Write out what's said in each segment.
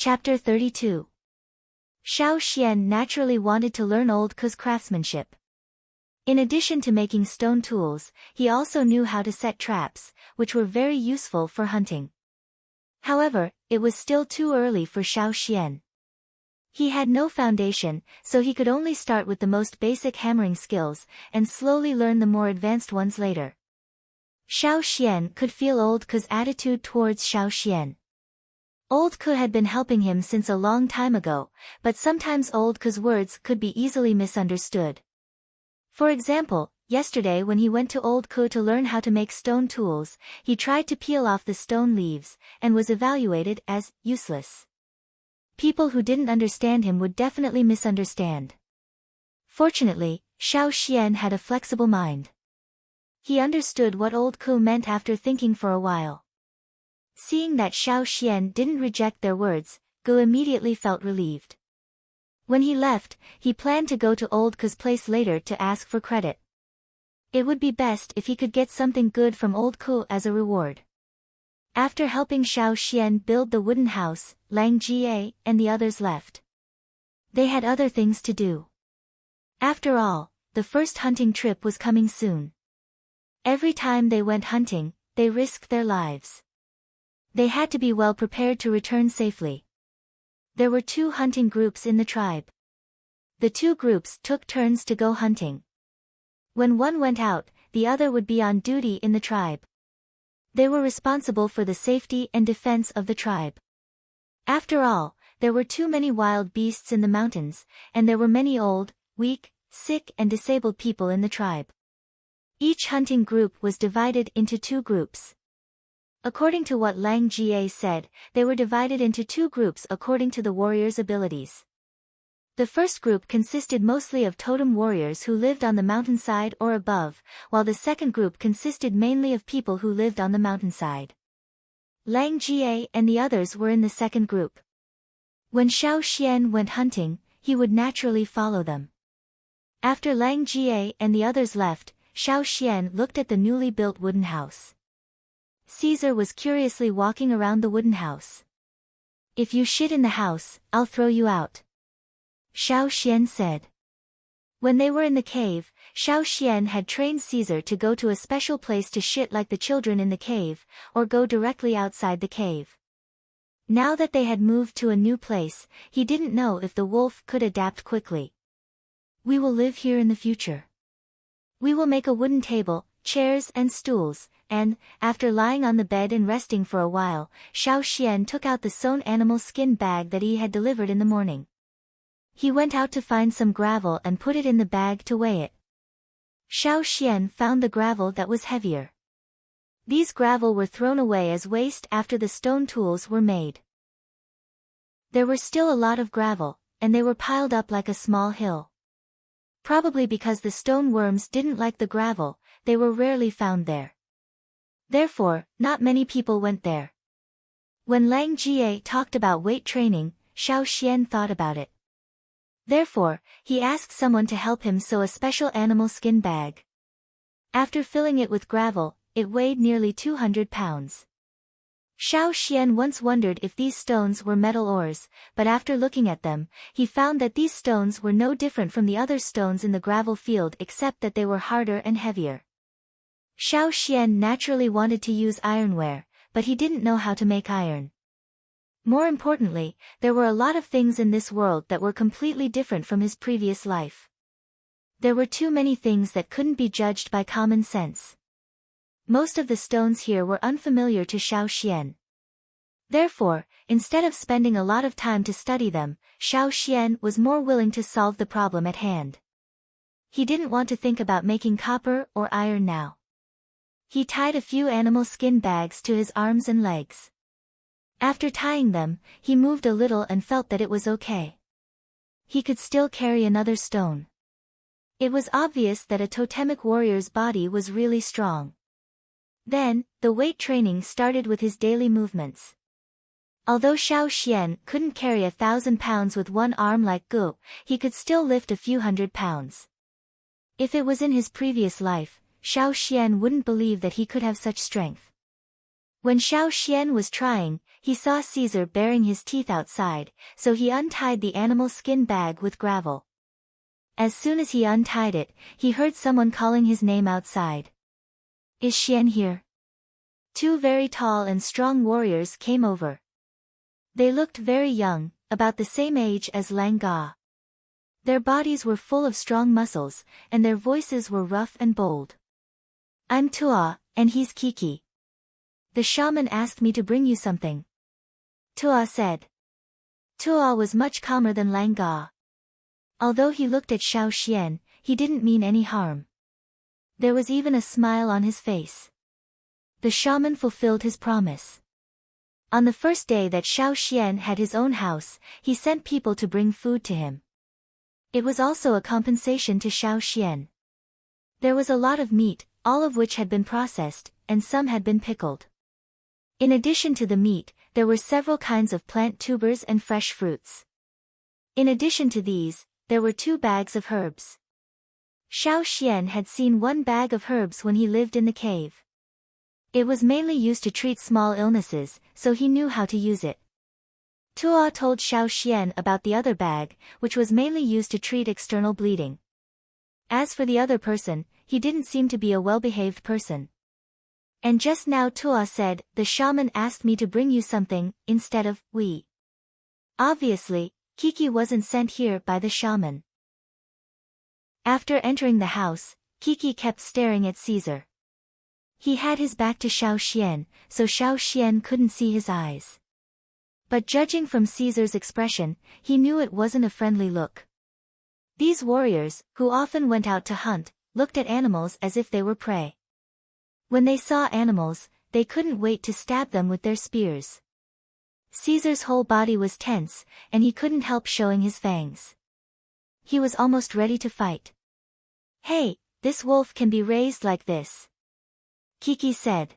Chapter 32. Xiao Xian naturally wanted to learn old Ke's craftsmanship. In addition to making stone tools, he also knew how to set traps, which were very useful for hunting. However, it was still too early for Xiao Xian. He had no foundation, so he could only start with the most basic hammering skills, and slowly learn the more advanced ones later. Xiao Xian could feel old Ke's attitude towards Xiao Xian. Old Ke had been helping him since a long time ago, but sometimes old Ke's words could be easily misunderstood. For example, yesterday when he went to old Ke to learn how to make stone tools, he tried to peel off the stone leaves, and was evaluated as useless. People who didn't understand him would definitely misunderstand. Fortunately, Xiao Xian had a flexible mind. He understood what old Ke meant after thinking for a while. Seeing that Xiao Xian didn't reject their words, Ge immediately felt relieved. When he left, he planned to go to old Ke's place later to ask for credit. It would be best if he could get something good from old Ke as a reward. After helping Xiao Xian build the wooden house, Lang Jie and the others left. They had other things to do. After all, the first hunting trip was coming soon. Every time they went hunting, they risked their lives. They had to be well prepared to return safely. There were 2 hunting groups in the tribe. The 2 groups took turns to go hunting. When one went out, the other would be on duty in the tribe. They were responsible for the safety and defense of the tribe. After all, there were too many wild beasts in the mountains, and there were many old, weak, sick and disabled people in the tribe. Each hunting group was divided into 2 groups. According to what Lang Jie said, they were divided into 2 groups according to the warriors' abilities. The first group consisted mostly of totem warriors who lived on the mountainside or above, while the second group consisted mainly of people who lived on the mountainside. Lang Jie and the others were in the second group. When Xiao Xian went hunting, he would naturally follow them. After Lang Jie and the others left, Xiao Xian looked at the newly built wooden house. Caesar was curiously walking around the wooden house. "If you shit in the house, I'll throw you out," Xiao Xian said. When they were in the cave, Xiao Xian had trained Caesar to go to a special place to shit like the children in the cave, or go directly outside the cave. Now that they had moved to a new place, he didn't know if the wolf could adapt quickly. "We will live here in the future. We will make a wooden table, chairs and stools," and, after lying on the bed and resting for a while, Xiao Xian took out the sewn animal skin bag that he had delivered in the morning. He went out to find some gravel and put it in the bag to weigh it. Xiao Xian found the gravel that was heavier. These gravel were thrown away as waste after the stone tools were made. There were still a lot of gravel, and they were piled up like a small hill. Probably because the stone worms didn't like the gravel, they were rarely found there. Therefore, not many people went there. When Lang Jie talked about weight training, Xiao Xian thought about it. Therefore, he asked someone to help him sew a special animal skin bag. After filling it with gravel, it weighed nearly 200 pounds. Xiao Xian once wondered if these stones were metal ores, but after looking at them, he found that these stones were no different from the other stones in the gravel field except that they were harder and heavier. Xiao Xian naturally wanted to use ironware, but he didn't know how to make iron. More importantly, there were a lot of things in this world that were completely different from his previous life. There were too many things that couldn't be judged by common sense. Most of the stones here were unfamiliar to Xiao Xian. Therefore, instead of spending a lot of time to study them, Xiao Xian was more willing to solve the problem at hand. He didn't want to think about making copper or iron now. He tied a few animal skin bags to his arms and legs. After tying them, he moved a little and felt that it was okay. He could still carry another stone. It was obvious that a totemic warrior's body was really strong. Then, the weight training started with his daily movements. Although Xiao Xian couldn't carry 1,000 pounds with one arm like Gu, he could still lift a few hundred pounds. If it was in his previous life, Xiao Xian wouldn't believe that he could have such strength. When Xiao Xian was trying, he saw Caesar baring his teeth outside, so he untied the animal skin bag with gravel. As soon as he untied it, he heard someone calling his name outside. Is Xian here? Two very tall and strong warriors came over. They looked very young, about the same age as Lang Ga. Their bodies were full of strong muscles, and their voices were rough and bold. I'm Tua, and he's Kiki. The shaman asked me to bring you something. Tua said. Tua was much calmer than Lang Ga. Although he looked at Xiao Xian, he didn't mean any harm. There was even a smile on his face. The shaman fulfilled his promise. On the first day that Xiao Xian had his own house, he sent people to bring food to him. It was also a compensation to Xiao Xian. There was a lot of meat, all of which had been processed, and some had been pickled. In addition to the meat, there were several kinds of plant tubers and fresh fruits. In addition to these, there were 2 bags of herbs. Xiao Xian had seen 1 bag of herbs when he lived in the cave. It was mainly used to treat small illnesses, so he knew how to use it. Tua told Xiao Xian about the other bag, which was mainly used to treat external bleeding. As for the other person, he didn't seem to be a well-behaved person. And just now Tua said, the shaman asked me to bring you something, instead of, we. Obviously, Kiki wasn't sent here by the shaman. After entering the house, Kiki kept staring at Caesar. He had his back to Xiao Xian, so Xiao Xian couldn't see his eyes. But judging from Caesar's expression, he knew it wasn't a friendly look. These warriors, who often went out to hunt, looked at animals as if they were prey. When they saw animals, they couldn't wait to stab them with their spears. Caesar's whole body was tense, and he couldn't help showing his fangs. He was almost ready to fight. Hey, this wolf can be raised like this, Kiki said.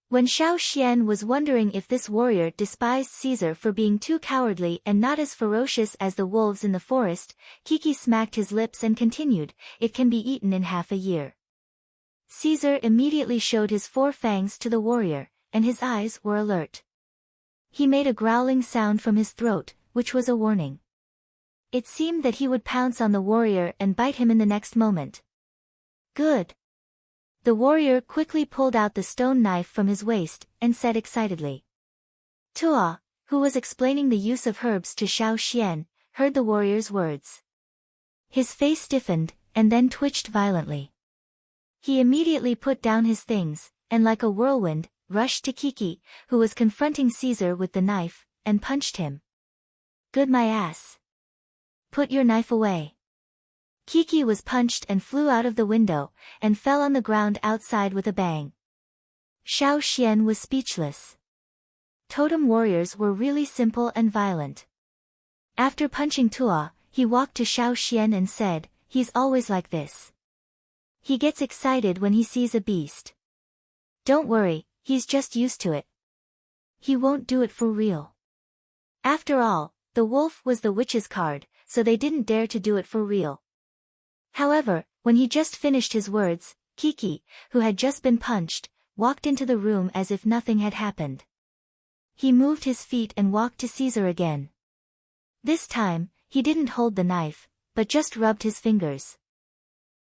When Xiao Xian was wondering if this warrior despised Caesar for being too cowardly and not as ferocious as the wolves in the forest, Kiki smacked his lips and continued, it can be eaten in half a year. Caesar immediately showed his 4 fangs to the warrior, and his eyes were alert. He made a growling sound from his throat, which was a warning. It seemed that he would pounce on the warrior and bite him in the next moment. Good. The warrior quickly pulled out the stone knife from his waist, and said excitedly. Tua, who was explaining the use of herbs to Xiao Xian, heard the warrior's words. His face stiffened, and then twitched violently. He immediately put down his things, and like a whirlwind, rushed to Kiki, who was confronting Caesar with the knife, and punched him. Good my ass. Put your knife away. Kiki was punched and flew out of the window, and fell on the ground outside with a bang. Xiao Xian was speechless. Totem warriors were really simple and violent. After punching Tua, he walked to Xiao Xian and said, he's always like this. He gets excited when he sees a beast. Don't worry, he's just used to it. He won't do it for real. After all, the wolf was the witch's card, so they didn't dare to do it for real. However, when he just finished his words, Kiki, who had just been punched, walked into the room as if nothing had happened. He moved his feet and walked to Caesar again. This time, he didn't hold the knife, but just rubbed his fingers.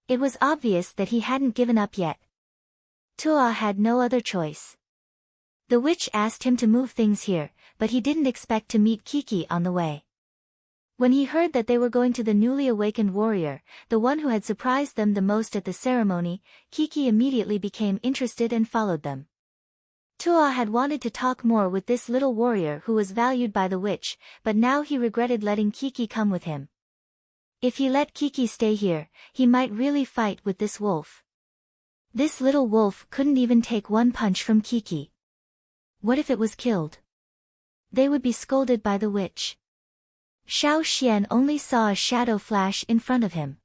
It was obvious that he hadn't given up yet. Tua had no other choice. The witch asked him to move things here, but he didn't expect to meet Kiki on the way. When he heard that they were going to the newly awakened warrior, the one who had surprised them the most at the ceremony, Kiki immediately became interested and followed them. Tua had wanted to talk more with this little warrior who was valued by the witch, but now he regretted letting Kiki come with him. If he let Kiki stay here, he might really fight with this wolf. This little wolf couldn't even take 1 punch from Kiki. What if it was killed? They would be scolded by the witch. Xiao Xian only saw a shadow flash in front of him.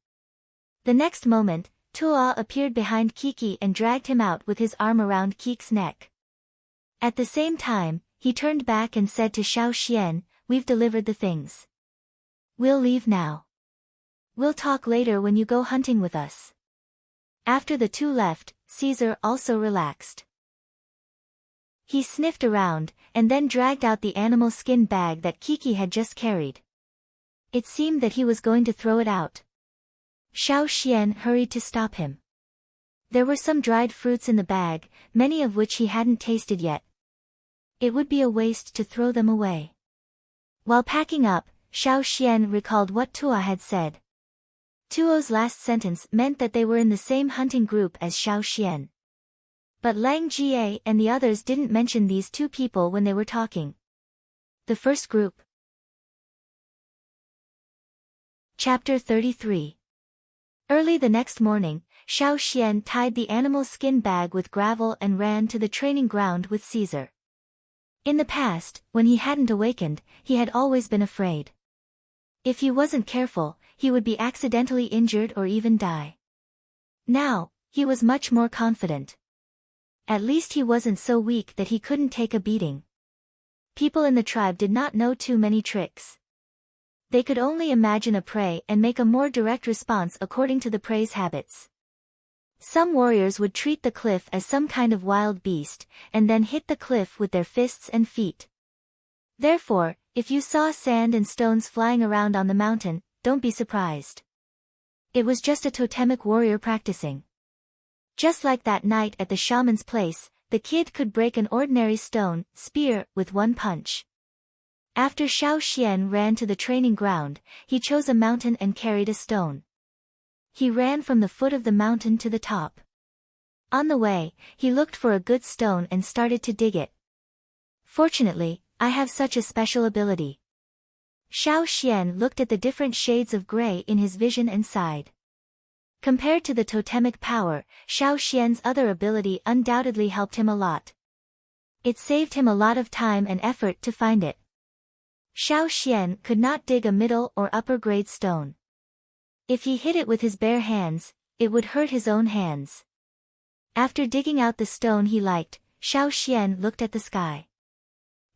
The next moment, Tua appeared behind Kiki and dragged him out with his arm around Kiki's neck. At the same time, he turned back and said to Xiao Xian, we've delivered the things. We'll leave now. We'll talk later when you go hunting with us. After the 2 left, Caesar also relaxed. He sniffed around, and then dragged out the animal skin bag that Kiki had just carried. It seemed that he was going to throw it out. Xiao Xian hurried to stop him. There were some dried fruits in the bag, many of which he hadn't tasted yet. It would be a waste to throw them away. While packing up, Xiao Xian recalled what Tuo had said. Tuo's last sentence meant that they were in the same hunting group as Xiao Xian. But Lang Jie and the others didn't mention these two people when they were talking. The first group. Chapter 33. Early the next morning, Xiao Xian tied the animal skin bag with gravel and ran to the training ground with Caesar. In the past, when he hadn't awakened, he had always been afraid. If he wasn't careful, he would be accidentally injured or even die. Now, he was much more confident. At least he wasn't so weak that he couldn't take a beating. People in the tribe did not know too many tricks. They could only imagine a prey and make a more direct response according to the prey's habits. Some warriors would treat the cliff as some kind of wild beast, and then hit the cliff with their fists and feet. Therefore, if you saw sand and stones flying around on the mountain, don't be surprised. It was just a totemic warrior practicing. Just like that night at the shaman's place, the kid could break an ordinary stone, spear, with one punch. After Xiao Xian ran to the training ground, he chose a mountain and carried a stone. He ran from the foot of the mountain to the top. On the way, he looked for a good stone and started to dig it. Fortunately, I have such a special ability. Xiao Xian looked at the different shades of gray in his vision and sighed. Compared to the totemic power, Xiao Xian's other ability undoubtedly helped him a lot. It saved him a lot of time and effort to find it. Xiao Xian could not dig a middle or upper grade stone. If he hit it with his bare hands, it would hurt his own hands. After digging out the stone he liked, Xiao Xian looked at the sky.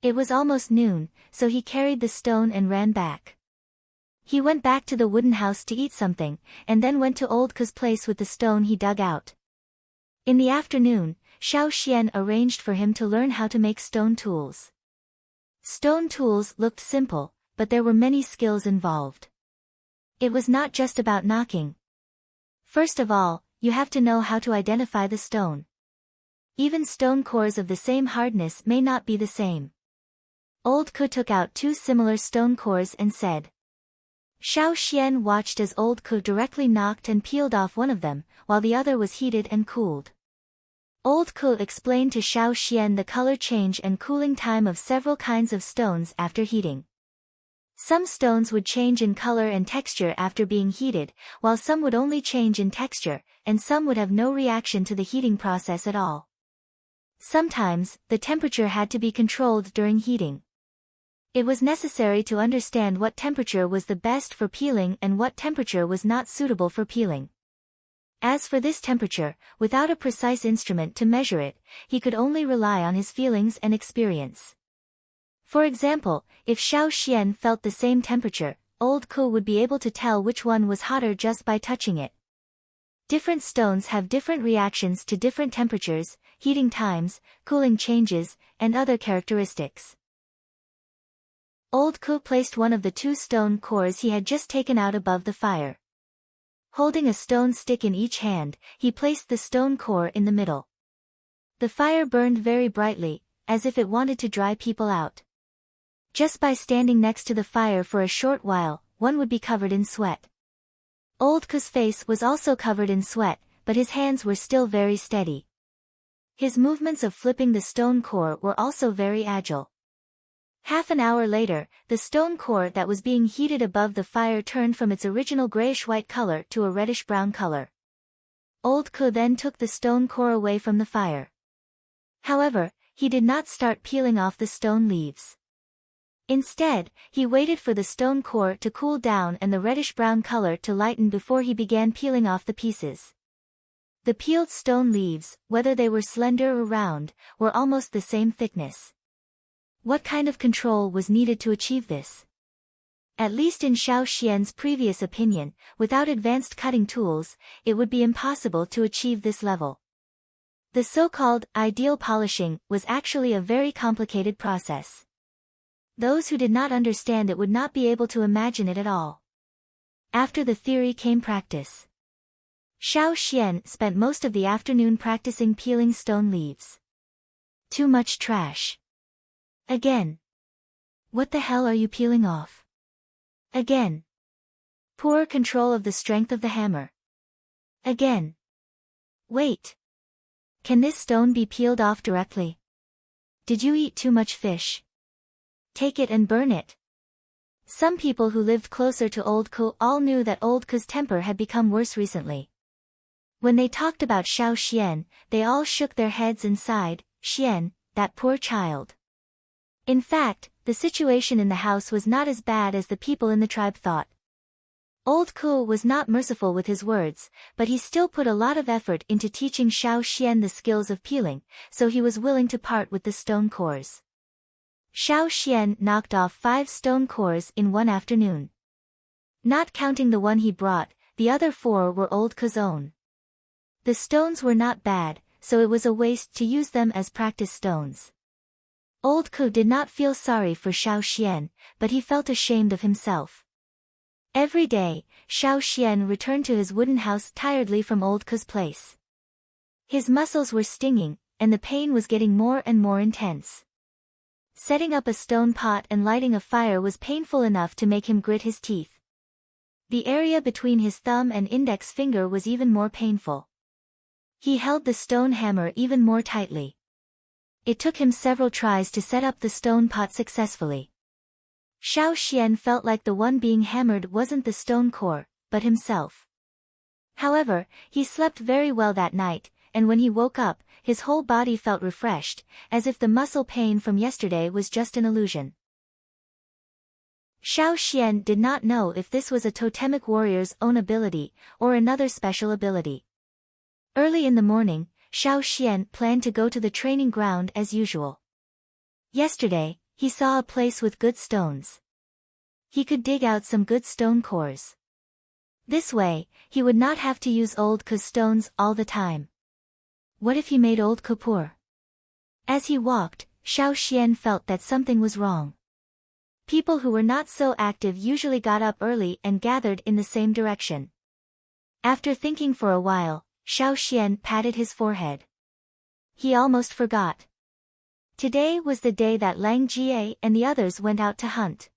It was almost noon, so he carried the stone and ran back. He went back to the wooden house to eat something, and then went to Old Ku's place with the stone he dug out. In the afternoon, Xiao Xian arranged for him to learn how to make stone tools. Stone tools looked simple, but there were many skills involved. It was not just about knocking. First of all, you have to know how to identify the stone. Even stone cores of the same hardness may not be the same. Old Ku took out two similar stone cores and said. Xiao Xian watched as Old Ku directly knocked and peeled off one of them, while the other was heated and cooled. Old Ku explained to Xiao Xian the color change and cooling time of several kinds of stones after heating. Some stones would change in color and texture after being heated, while some would only change in texture, and some would have no reaction to the heating process at all. Sometimes, the temperature had to be controlled during heating. It was necessary to understand what temperature was the best for peeling and what temperature was not suitable for peeling. As for this temperature, without a precise instrument to measure it, he could only rely on his feelings and experience. For example, if Xiao Xian felt the same temperature, Old Ku would be able to tell which one was hotter just by touching it. Different stones have different reactions to different temperatures, heating times, cooling changes, and other characteristics. Old Ku placed one of the two stone cores he had just taken out above the fire. Holding a stone stick in each hand, he placed the stone core in the middle. The fire burned very brightly, as if it wanted to dry people out. Just by standing next to the fire for a short while, one would be covered in sweat. Old Ku's face was also covered in sweat, but his hands were still very steady. His movements of flipping the stone core were also very agile. Half an hour later, the stone core that was being heated above the fire turned from its original grayish-white color to a reddish-brown color. Old Ku then took the stone core away from the fire. However, he did not start peeling off the stone leaves. Instead, he waited for the stone core to cool down and the reddish-brown color to lighten before he began peeling off the pieces. The peeled stone leaves, whether they were slender or round, were almost the same thickness. What kind of control was needed to achieve this? At least in Xiao Xian's previous opinion, without advanced cutting tools, it would be impossible to achieve this level. The so-called ideal polishing was actually a very complicated process. Those who did not understand it would not be able to imagine it at all. After the theory came practice. Xiao Xian spent most of the afternoon practicing peeling stone leaves. Too much trash. Again. What the hell are you peeling off? Again. Poor control of the strength of the hammer. Again. Wait. Can this stone be peeled off directly? Did you eat too much fish? Take it and burn it. Some people who lived closer to Old Ku all knew that Old Ku's temper had become worse recently. When they talked about Xiao Xian, they all shook their heads and sighed, Xian, that poor child. In fact, the situation in the house was not as bad as the people in the tribe thought. Old Ku was not merciful with his words, but he still put a lot of effort into teaching Xiao Xian the skills of peeling, so he was willing to part with the stone cores. Xiao Xian knocked off 5 stone cores in one afternoon. Not counting the one he brought, the other 4 were Old Ku's own. The stones were not bad, so it was a waste to use them as practice stones. Old Ku did not feel sorry for Xiao Xian, but he felt ashamed of himself. Every day, Xiao Xian returned to his wooden house tiredly from Old Ku's place. His muscles were stinging, and the pain was getting more and more intense. Setting up a stone pot and lighting a fire was painful enough to make him grit his teeth. The area between his thumb and index finger was even more painful. He held the stone hammer even more tightly. It took him several tries to set up the stone pot successfully. Xiao Xian felt like the one being hammered wasn't the stone core, but himself. However, he slept very well that night, and when he woke up, his whole body felt refreshed, as if the muscle pain from yesterday was just an illusion. Xiao Xian did not know if this was a totemic warrior's own ability, or another special ability. Early in the morning, Xiao Xian planned to go to the training ground as usual. Yesterday, he saw a place with good stones. He could dig out some good stone cores. This way, he would not have to use Old Ku's stones all the time. What if he made Old Ku poor? As he walked, Xiao Xian felt that something was wrong. People who were not so active usually got up early and gathered in the same direction. After thinking for a while, Xiao Xian patted his forehead. He almost forgot. Today was the day that Lang Jie and the others went out to hunt.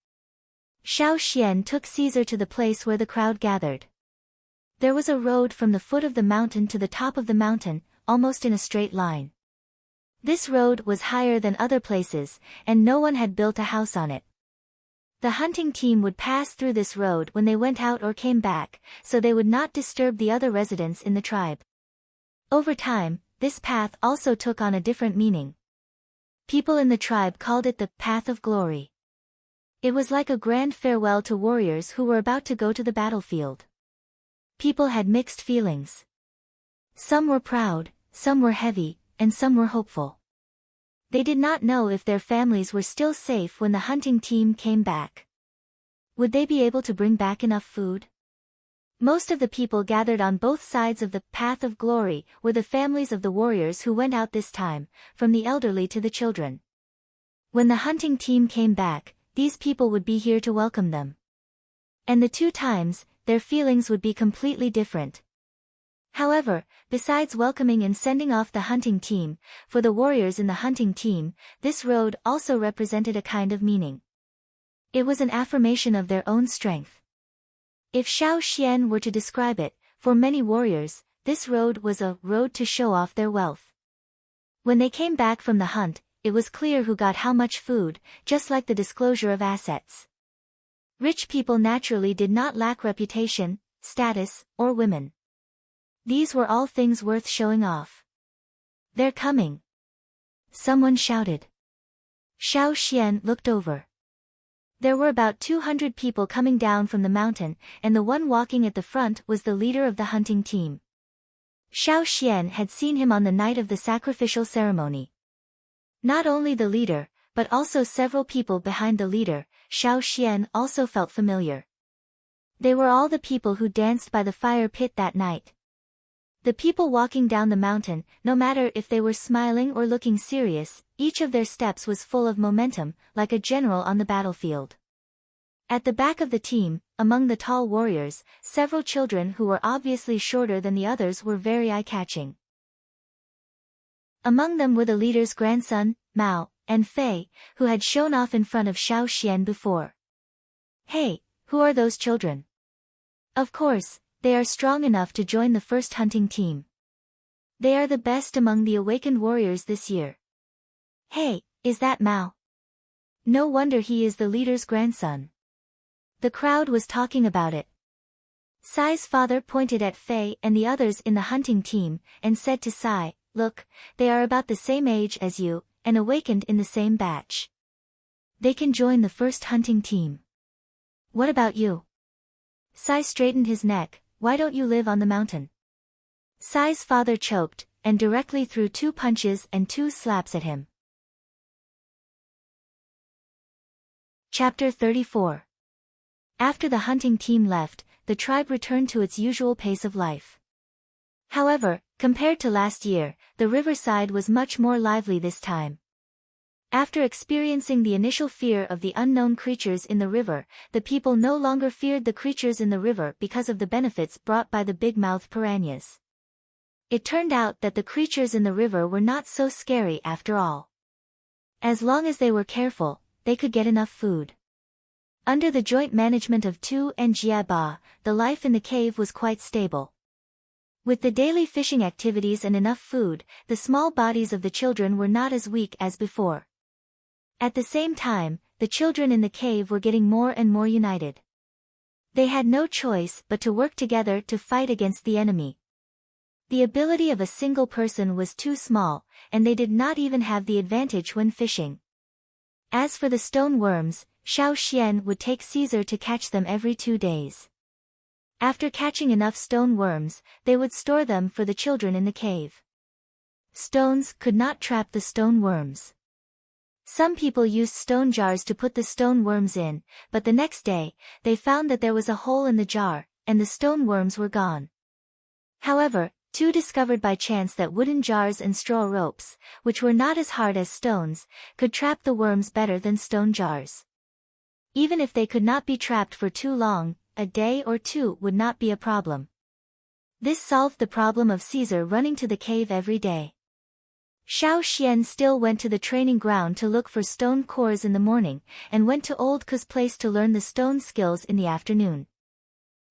Xiao Xian took Caesar to the place where the crowd gathered. There was a road from the foot of the mountain to the top of the mountain, almost in a straight line. This road was higher than other places, and no one had built a house on it. The hunting team would pass through this road when they went out or came back, so they would not disturb the other residents in the tribe. Over time, this path also took on a different meaning. People in the tribe called it the Path of Glory. It was like a grand farewell to warriors who were about to go to the battlefield. People had mixed feelings. Some were proud, some were heavy, and some were hopeful. They did not know if their families were still safe when the hunting team came back. Would they be able to bring back enough food? Most of the people gathered on both sides of the Path of Glory were the families of the warriors who went out this time, from the elderly to the children. When the hunting team came back, these people would be here to welcome them. And the 2 times, their feelings would be completely different. However, besides welcoming and sending off the hunting team, for the warriors in the hunting team, this road also represented a kind of meaning. It was an affirmation of their own strength. If Xiao Xian were to describe it, for many warriors, this road was a road to show off their wealth. When they came back from the hunt, it was clear who got how much food, just like the disclosure of assets. Rich people naturally did not lack reputation, status, or women. These were all things worth showing off. They're coming. Someone shouted. Xiao Xian looked over. There were about 200 people coming down from the mountain, and the one walking at the front was the leader of the hunting team. Xiao Xian had seen him on the night of the sacrificial ceremony. Not only the leader, but also several people behind the leader, Xiao Xian also felt familiar. They were all the people who danced by the fire pit that night. The people walking down the mountain, no matter if they were smiling or looking serious, each of their steps was full of momentum, like a general on the battlefield. At the back of the team, among the tall warriors, several children who were obviously shorter than the others were very eye-catching. Among them were the leader's grandson, Mao, and Fei, who had shown off in front of Xiao Xian before. Hey, who are those children? Of course, they are strong enough to join the first hunting team. They are the best among the awakened warriors this year. Hey, is that Mao? No wonder he is the leader's grandson. The crowd was talking about it. Sai's father pointed at Fei and the others in the hunting team, and said to Sai, "Look, they are about the same age as you, and awakened in the same batch. They can join the first hunting team. What about you?" Sai straightened his neck. "Why don't you live on the mountain?" Sai's father choked, and directly threw 2 punches and 2 slaps at him. Chapter 34. After the hunting team left, the tribe returned to its usual pace of life. However, compared to last year, the riverside was much more lively this time. After experiencing the initial fear of the unknown creatures in the river, the people no longer feared the creatures in the river because of the benefits brought by the big-mouthed piranhas. It turned out that the creatures in the river were not so scary after all. As long as they were careful, they could get enough food. Under the joint management of Tu and Jiaba, the life in the cave was quite stable. With the daily fishing activities and enough food, the small bodies of the children were not as weak as before. At the same time, the children in the cave were getting more and more united. They had no choice but to work together to fight against the enemy. The ability of a single person was too small, and they did not even have the advantage when fishing. As for the stone worms, Xiao Xian would take Caesar to catch them every 2 days. After catching enough stone worms, they would store them for the children in the cave. Stones could not trap the stone worms. Some people used stone jars to put the stone worms in, but the next day, they found that there was a hole in the jar, and the stone worms were gone. However, Tu discovered by chance that wooden jars and straw ropes, which were not as hard as stones, could trap the worms better than stone jars. Even if they could not be trapped for too long, a day or 2 would not be a problem. This solved the problem of Caesar running to the cave every day. Xiao Xian still went to the training ground to look for stone cores in the morning, and went to Old Ku's place to learn the stone skills in the afternoon.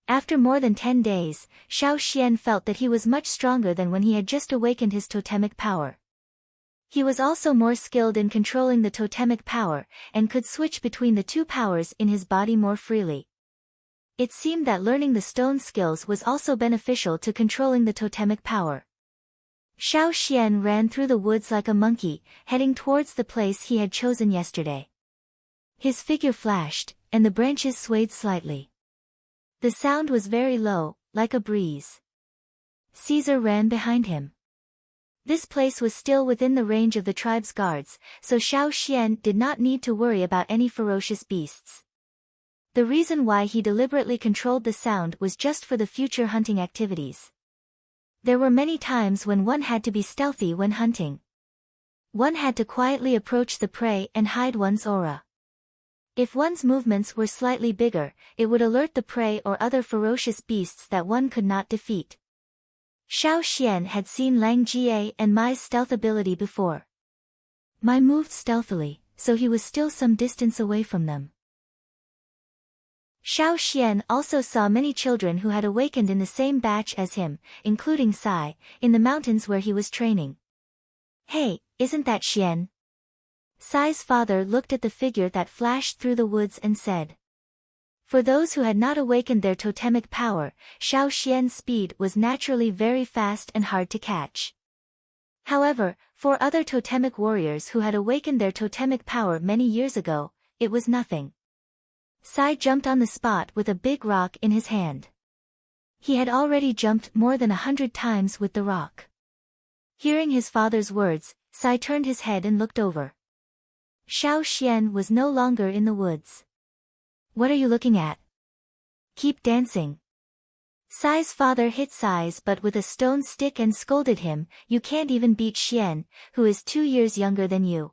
After more than 10 days, Xiao Xian felt that he was much stronger than when he had just awakened his totemic power. He was also more skilled in controlling the totemic power, and could switch between the 2 powers in his body more freely. It seemed that learning the stone skills was also beneficial to controlling the totemic power. Xiao Xian ran through the woods like a monkey, heading towards the place he had chosen yesterday. His figure flashed, and the branches swayed slightly. The sound was very low, like a breeze. Caesar ran behind him. This place was still within the range of the tribe's guards, so Xiao Xian did not need to worry about any ferocious beasts. The reason why he deliberately controlled the sound was just for the future hunting activities. There were many times when one had to be stealthy when hunting. One had to quietly approach the prey and hide one's aura. If one's movements were slightly bigger, it would alert the prey or other ferocious beasts that one could not defeat. Xiao Xian had seen Lang Jie and Mai's stealth ability before. Mai moved stealthily, so he was still some distance away from them. Xiao Xian also saw many children who had awakened in the same batch as him, including Sai, in the mountains where he was training. "Hey, isn't that Xian?" Sai's father looked at the figure that flashed through the woods and said. For those who had not awakened their totemic power, Xiao Xian's speed was naturally very fast and hard to catch. However, for other totemic warriors who had awakened their totemic power many years ago, it was nothing. Sai jumped on the spot with a big rock in his hand. He had already jumped more than 100 times with the rock. Hearing his father's words, Sai turned his head and looked over. Xiao Xian was no longer in the woods. "What are you looking at? Keep dancing." Sai's father hit Sai but with a stone stick and scolded him, "You can't even beat Xian, who is 2 years younger than you."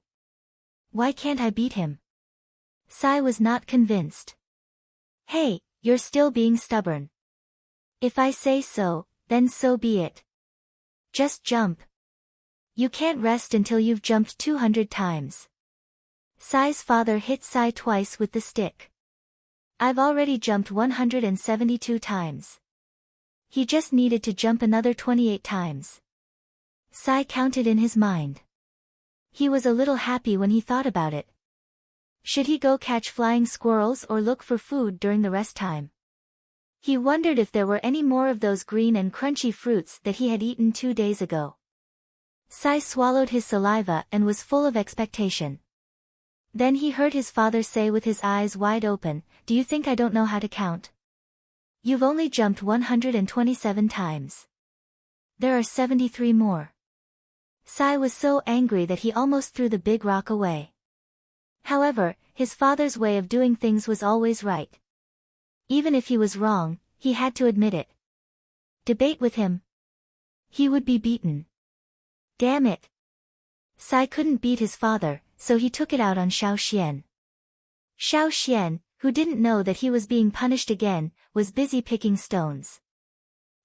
"Why can't I beat him?" Sai was not convinced. "Hey, you're still being stubborn. If I say so, then so be it. Just jump. You can't rest until you've jumped 200 times. Sai's father hit Sai twice with the stick. "I've already jumped 172 times. He just needed to jump another 28 times. Sai counted in his mind. He was a little happy when he thought about it. Should he go catch flying squirrels or look for food during the rest time? He wondered if there were any more of those green and crunchy fruits that he had eaten 2 days ago. Sai swallowed his saliva and was full of expectation. Then he heard his father say with his eyes wide open, "Do you think I don't know how to count? You've only jumped 127 times. There are 73 more." Sai was so angry that he almost threw the big rock away. However, his father's way of doing things was always right. Even if he was wrong, he had to admit it. Debate with him? He would be beaten. Damn it. Sai couldn't beat his father, so he took it out on Xian. Xian, who didn't know that he was being punished again, was busy picking stones.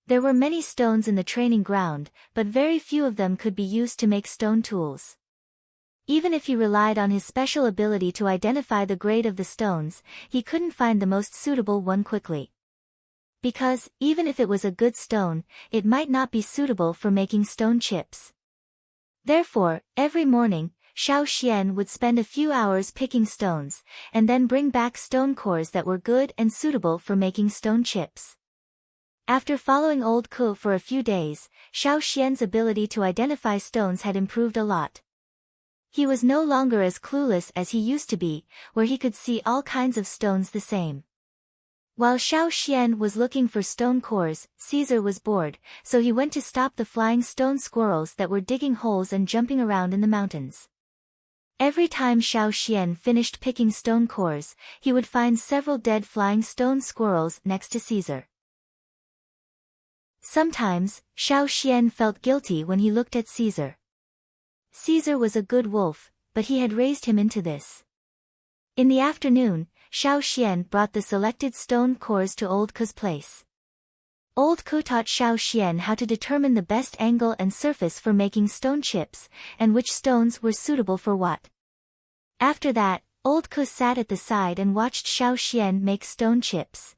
There were many stones in the training ground, but very few of them could be used to make stone tools. Even if he relied on his special ability to identify the grade of the stones, he couldn't find the most suitable one quickly. Because, even if it was a good stone, it might not be suitable for making stone chips. Therefore, every morning, Xian would spend a few hours picking stones, and then bring back stone cores that were good and suitable for making stone chips. After following old Ku for a few days, Xian's ability to identify stones had improved a lot. He was no longer as clueless as he used to be, where he could see all kinds of stones the same. While Xian was looking for stone cores, Caesar was bored, so he went to stop the flying stone squirrels that were digging holes and jumping around in the mountains. Every time Xian finished picking stone cores, he would find several dead flying stone squirrels next to Caesar. Sometimes, Xian felt guilty when he looked at Caesar. Caesar was a good wolf, but he had raised him into this. In the afternoon, Xian brought the selected stone cores to old Ku's place. Old Ku taught Xian how to determine the best angle and surface for making stone chips, and which stones were suitable for what. After that, old Ku sat at the side and watched Xian make stone chips.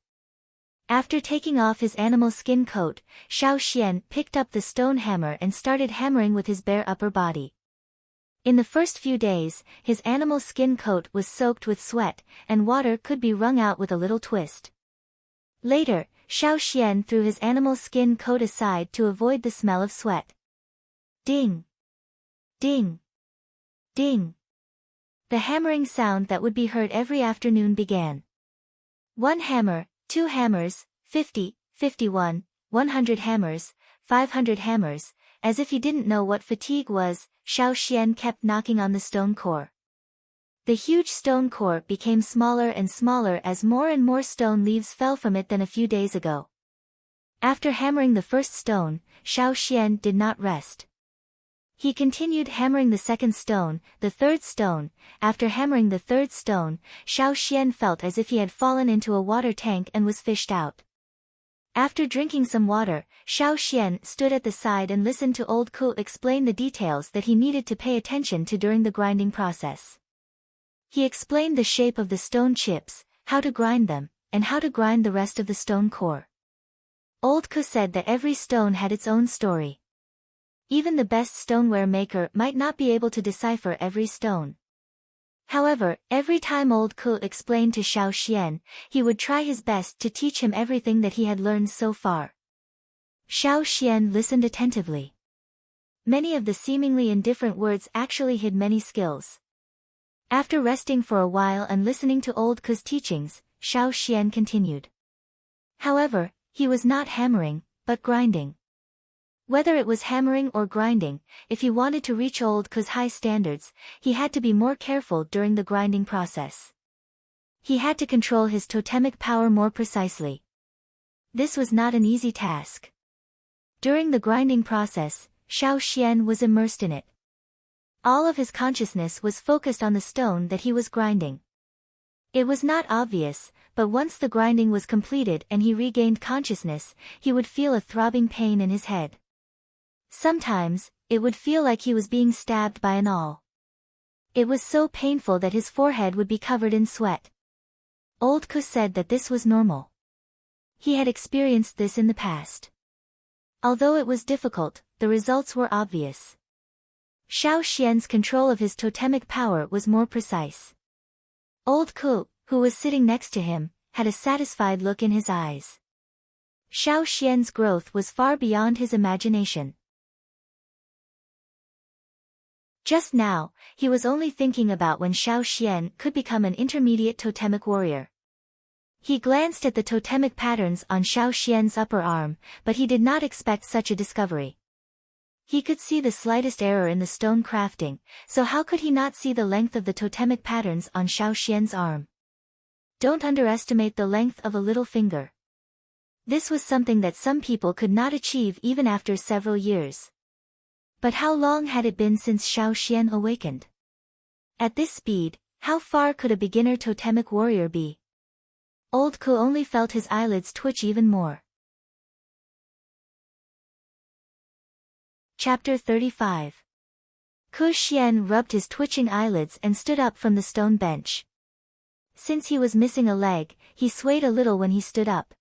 After taking off his animal skin coat, Xian picked up the stone hammer and started hammering with his bare upper body. In the first few days, his animal skin coat was soaked with sweat, and water could be wrung out with a little twist. Later, Xian threw his animal skin coat aside to avoid the smell of sweat. Ding! Ding! Ding! The hammering sound that would be heard every afternoon began. 1 hammer, 2 hammers, 50, 51, 100 hammers, 500 hammers. As if he didn't know what fatigue was, Xian kept knocking on the stone core. The huge stone core became smaller and smaller as more and more stone leaves fell from it than a few days ago. After hammering the first stone, Xian did not rest. He continued hammering the second stone, the third stone. After hammering the third stone, Xian felt as if he had fallen into a water tank and was fished out. After drinking some water, Xian stood at the side and listened to old Ku explain the details that he needed to pay attention to during the grinding process. He explained the shape of the stone chips, how to grind them, and how to grind the rest of the stone core. Old Ku said that every stone had its own story. Even the best stoneware maker might not be able to decipher every stone. However, every time old Ku explained to Xian, he would try his best to teach him everything that he had learned so far. Xian listened attentively. Many of the seemingly indifferent words actually hid many skills. After resting for a while and listening to old Ku's teachings, Xian continued. However, he was not hammering, but grinding. Whether it was hammering or grinding, if he wanted to reach old Ku's high standards, he had to be more careful during the grinding process. He had to control his totemic power more precisely. This was not an easy task. During the grinding process, Xiao Xian was immersed in it. All of his consciousness was focused on the stone that he was grinding. It was not obvious, but once the grinding was completed and he regained consciousness, he would feel a throbbing pain in his head. Sometimes, it would feel like he was being stabbed by an awl. It was so painful that his forehead would be covered in sweat. Old Ku said that this was normal. He had experienced this in the past. Although it was difficult, the results were obvious. Xiao Xian's control of his totemic power was more precise. Old Ku, who was sitting next to him, had a satisfied look in his eyes. Xiao Xian's growth was far beyond his imagination. Just now, he was only thinking about when Xiao Xian could become an intermediate totemic warrior. He glanced at the totemic patterns on Xiao Xian's upper arm, but he did not expect such a discovery. He could see the slightest error in the stone crafting, so how could he not see the length of the totemic patterns on Xiao Xian's arm? Don't underestimate the length of a little finger. This was something that some people could not achieve even after several years. But how long had it been since Xiao Xian awakened? At this speed, how far could a beginner totemic warrior be? Old Ku only felt his eyelids twitch even more. Chapter 35. Ku Xian rubbed his twitching eyelids and stood up from the stone bench. Since he was missing a leg, he swayed a little when he stood up.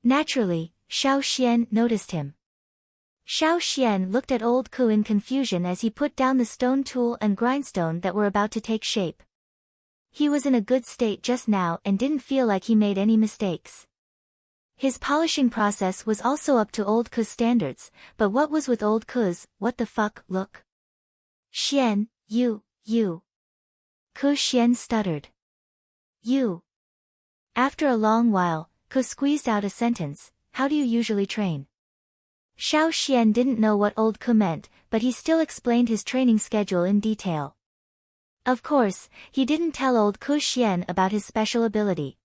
Naturally, Xiao Xian noticed him. Xiao Xian looked at Old Ku in confusion as he put down the stone tool and grindstone that were about to take shape. He was in a good state just now and didn't feel like he made any mistakes. His polishing process was also up to Old Ku's standards, but what was with Old Ku's "what the fuck" look? Xian, you. Ku Xian stuttered. You. After a long while, Ku squeezed out a sentence, how do you usually train? Xiao Xian didn't know what Old Ku meant, but he still explained his training schedule in detail. Of course, he didn't tell Old Ku Xian about his special ability.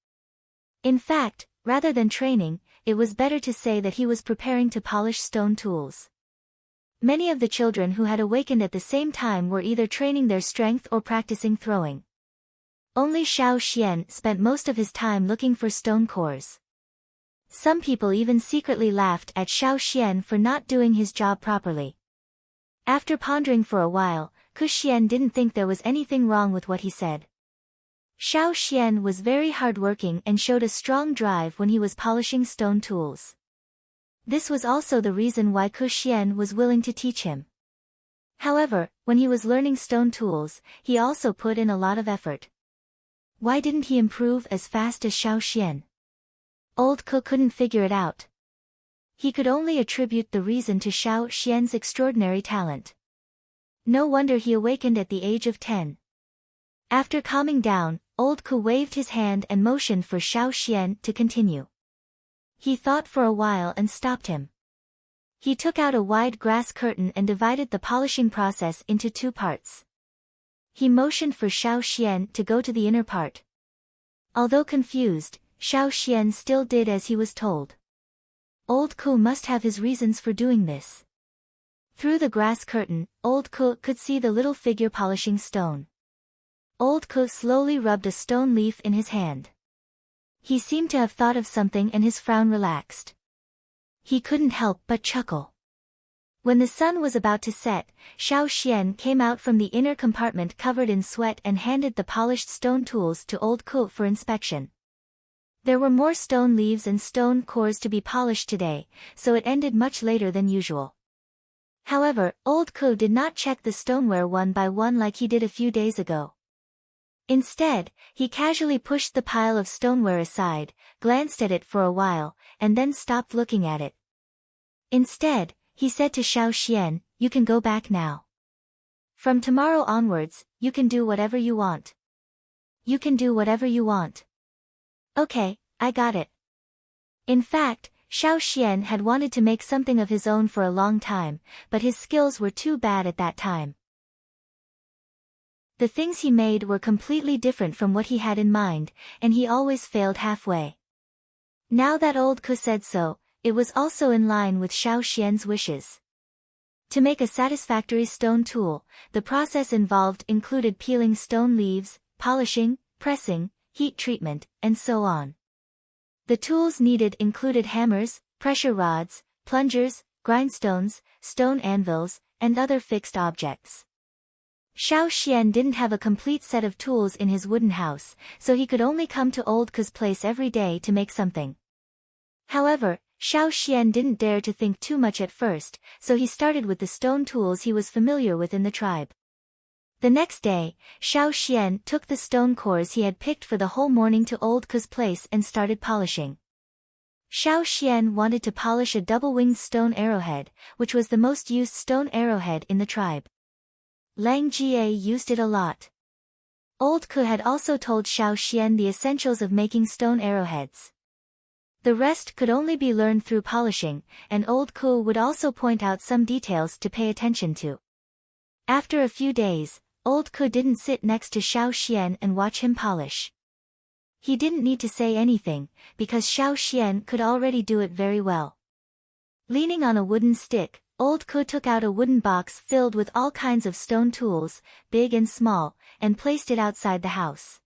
In fact, rather than training, it was better to say that he was preparing to polish stone tools. Many of the children who had awakened at the same time were either training their strength or practicing throwing. Only Xiao Xian spent most of his time looking for stone cores. Some people even secretly laughed at Xiao Xian for not doing his job properly. After pondering for a while, Ku Xian didn't think there was anything wrong with what he said. Xiao Xian was very hardworking and showed a strong drive when he was polishing stone tools. This was also the reason why Ku Xian was willing to teach him. However, when he was learning stone tools, he also put in a lot of effort. Why didn't he improve as fast as Xiao Xian? Old Ku couldn't figure it out. He could only attribute the reason to Xiao Xian's extraordinary talent. No wonder he awakened at the age of 10. After calming down, Old Ku waved his hand and motioned for Xiao Xian to continue. He thought for a while and stopped him. He took out a wide grass curtain and divided the polishing process into 2 parts. He motioned for Xiao Xian to go to the inner part. Although confused, Xiao Xian still did as he was told. Old Ku must have his reasons for doing this. Through the grass curtain, Old Ku could see the little figure polishing stone. Old Ku slowly rubbed a stone leaf in his hand. He seemed to have thought of something and his frown relaxed. He couldn't help but chuckle. When the sun was about to set, Xiao Xian came out from the inner compartment covered in sweat and handed the polished stone tools to Old Ku for inspection. There were more stone leaves and stone cores to be polished today, so it ended much later than usual. However, Old Ku did not check the stoneware one by one like he did a few days ago. Instead, he casually pushed the pile of stoneware aside, glanced at it for a while, and then stopped looking at it. Instead, he said to Xiao Xian, you can go back now. From tomorrow onwards, you can do whatever you want. You can do whatever you want. Okay, I got it. In fact, Xiao Xian had wanted to make something of his own for a long time, but his skills were too bad at that time. The things he made were completely different from what he had in mind, and he always failed halfway. Now that old Ku said so, it was also in line with Xiao Xian's wishes. To make a satisfactory stone tool, the process involved included peeling stone leaves, polishing, pressing, heat treatment, and so on. The tools needed included hammers, pressure rods, plungers, grindstones, stone anvils, and other fixed objects. Xiao Xian didn't have a complete set of tools in his wooden house, so he could only come to old Ku's place every day to make something. However, Xiao Xian didn't dare to think too much at first, so he started with the stone tools he was familiar with in the tribe. The next day, Xiao Xian took the stone cores he had picked for the whole morning to old Ku's place and started polishing. Xiao Xian wanted to polish a double-winged stone arrowhead, which was the most used stone arrowhead in the tribe. Lang Jie used it a lot. Old Ku had also told Xiao Xian the essentials of making stone arrowheads. The rest could only be learned through polishing, and old Ku would also point out some details to pay attention to. After a few days, old Ku didn't sit next to Xiao Xian and watch him polish. He didn't need to say anything, because Xiao Xian could already do it very well. Leaning on a wooden stick, old Ku took out a wooden box filled with all kinds of stone tools, big and small, and placed it outside the house.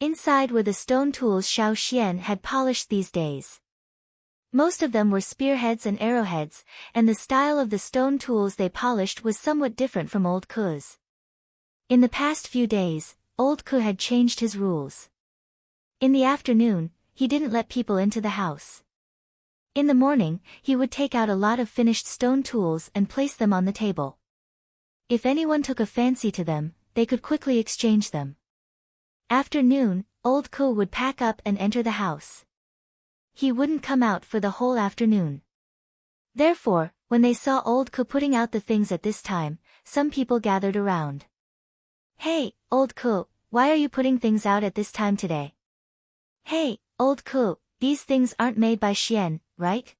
Inside were the stone tools Xiao Xian had polished these days. Most of them were spearheads and arrowheads, and the style of the stone tools they polished was somewhat different from old Ku's. In the past few days, old Ku had changed his rules. In the afternoon, he didn't let people into the house. In the morning, he would take out a lot of finished stone tools and place them on the table. If anyone took a fancy to them, they could quickly exchange them. After noon, old Ku would pack up and enter the house. He wouldn't come out for the whole afternoon. Therefore, when they saw old Ku putting out the things at this time, some people gathered around. "Hey, old Ku, why are you putting things out at this time today?" "Hey, old Ku, these things aren't made by Xian, right?"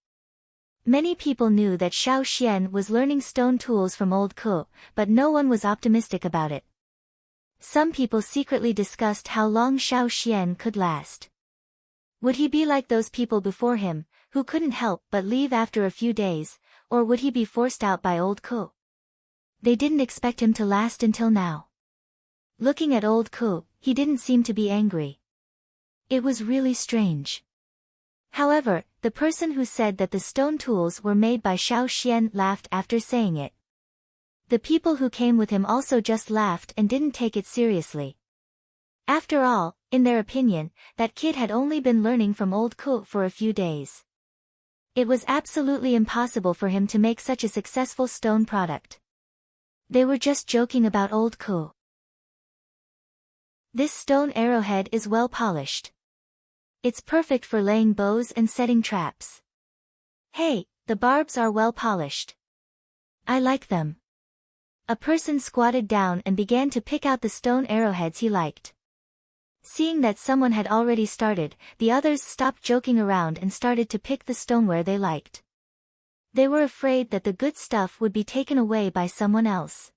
Many people knew that Xiao Xian was learning stone tools from old Ku, but no one was optimistic about it. Some people secretly discussed how long Xiao Xian could last. Would he be like those people before him, who couldn't help but leave after a few days, or would he be forced out by old Ku? They didn't expect him to last until now. Looking at old Ku, he didn't seem to be angry. It was really strange. However, the person who said that the stone tools were made by Xiao Xian laughed after saying it. The people who came with him also just laughed and didn't take it seriously. After all, in their opinion, that kid had only been learning from old Ku for a few days. It was absolutely impossible for him to make such a successful stone product. They were just joking about old Ku. This stone arrowhead is well polished. It's perfect for laying bows and setting traps. Hey, the barbs are well polished. I like them. A person squatted down and began to pick out the stone arrowheads he liked. Seeing that someone had already started, the others stopped joking around and started to pick the stoneware they liked. They were afraid that the good stuff would be taken away by someone else.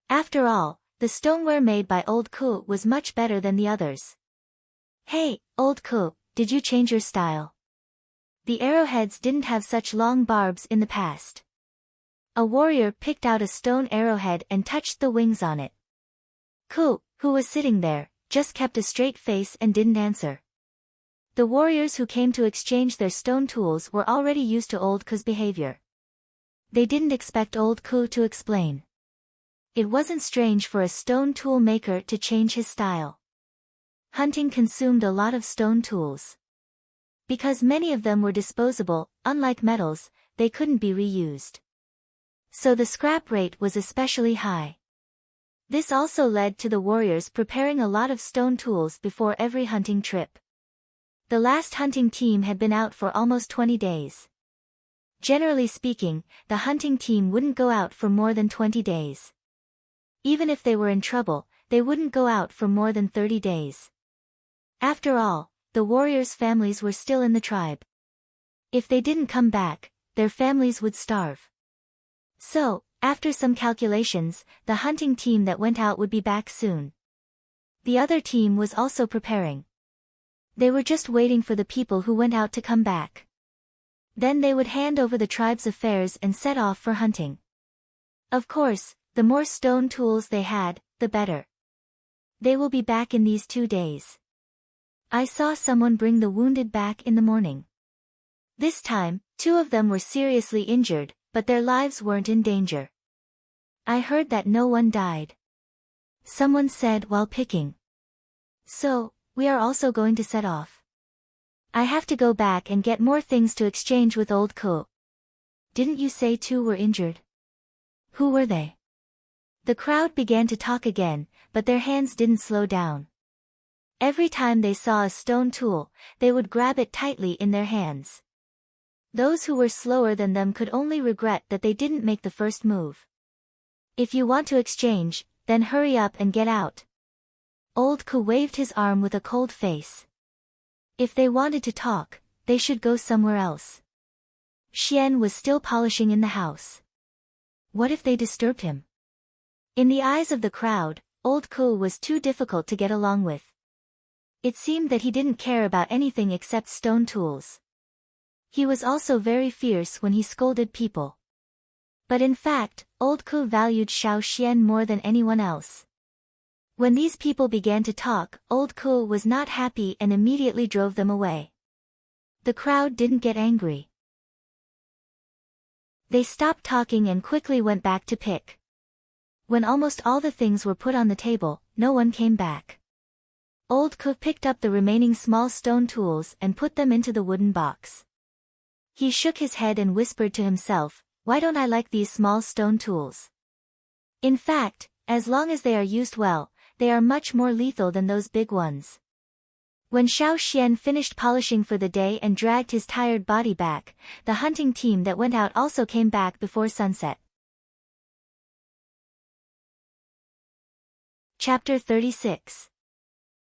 After all, the stoneware made by old Ku was much better than the others. "Hey, old Ku, did you change your style?" The arrowheads didn't have such long barbs in the past. A warrior picked out a stone arrowhead and touched the wings on it. Ku, who was sitting there, just kept a straight face and didn't answer. The warriors who came to exchange their stone tools were already used to old Ku's behavior. They didn't expect old Ku to explain. It wasn't strange for a stone tool maker to change his style. Hunting consumed a lot of stone tools. Because many of them were disposable, unlike metals, they couldn't be reused. So the scrap rate was especially high. This also led to the warriors preparing a lot of stone tools before every hunting trip. The last hunting team had been out for almost 20 days. Generally speaking, the hunting team wouldn't go out for more than 20 days. Even if they were in trouble, they wouldn't go out for more than 30 days. After all, the warriors' families were still in the tribe. If they didn't come back, their families would starve. So, after some calculations, the hunting team that went out would be back soon. The other team was also preparing. They were just waiting for the people who went out to come back. Then they would hand over the tribe's affairs and set off for hunting. Of course, the more stone tools they had, the better. They will be back in these 2 days. I saw someone bring the wounded back in the morning. This time, 2 of them were seriously injured, but their lives weren't in danger. I heard that no one died. Someone said while picking. So, we are also going to set off. I have to go back and get more things to exchange with old Ko. Didn't you say 2 were injured? Who were they? The crowd began to talk again, but their hands didn't slow down. Every time they saw a stone tool, they would grab it tightly in their hands. Those who were slower than them could only regret that they didn't make the first move. If you want to exchange, then hurry up and get out. Old Ko waved his arm with a cold face. If they wanted to talk, they should go somewhere else. Xian was still polishing in the house. What if they disturbed him? In the eyes of the crowd, old Ko was too difficult to get along with. It seemed that he didn't care about anything except stone tools. He was also very fierce when he scolded people. But in fact, old Ko valued Xian more than anyone else. When these people began to talk, old Ko was not happy and immediately drove them away. The crowd didn't get angry. They stopped talking and quickly went back to pick. When almost all the things were put on the table, no one came back. Old Ko picked up the remaining small stone tools and put them into the wooden box. He shook his head and whispered to himself, "Why don't I like these small stone tools? In fact, as long as they are used well, they are much more lethal than those big ones." When Xian finished polishing for the day and dragged his tired body back, the hunting team that went out also came back before sunset. Chapter 36.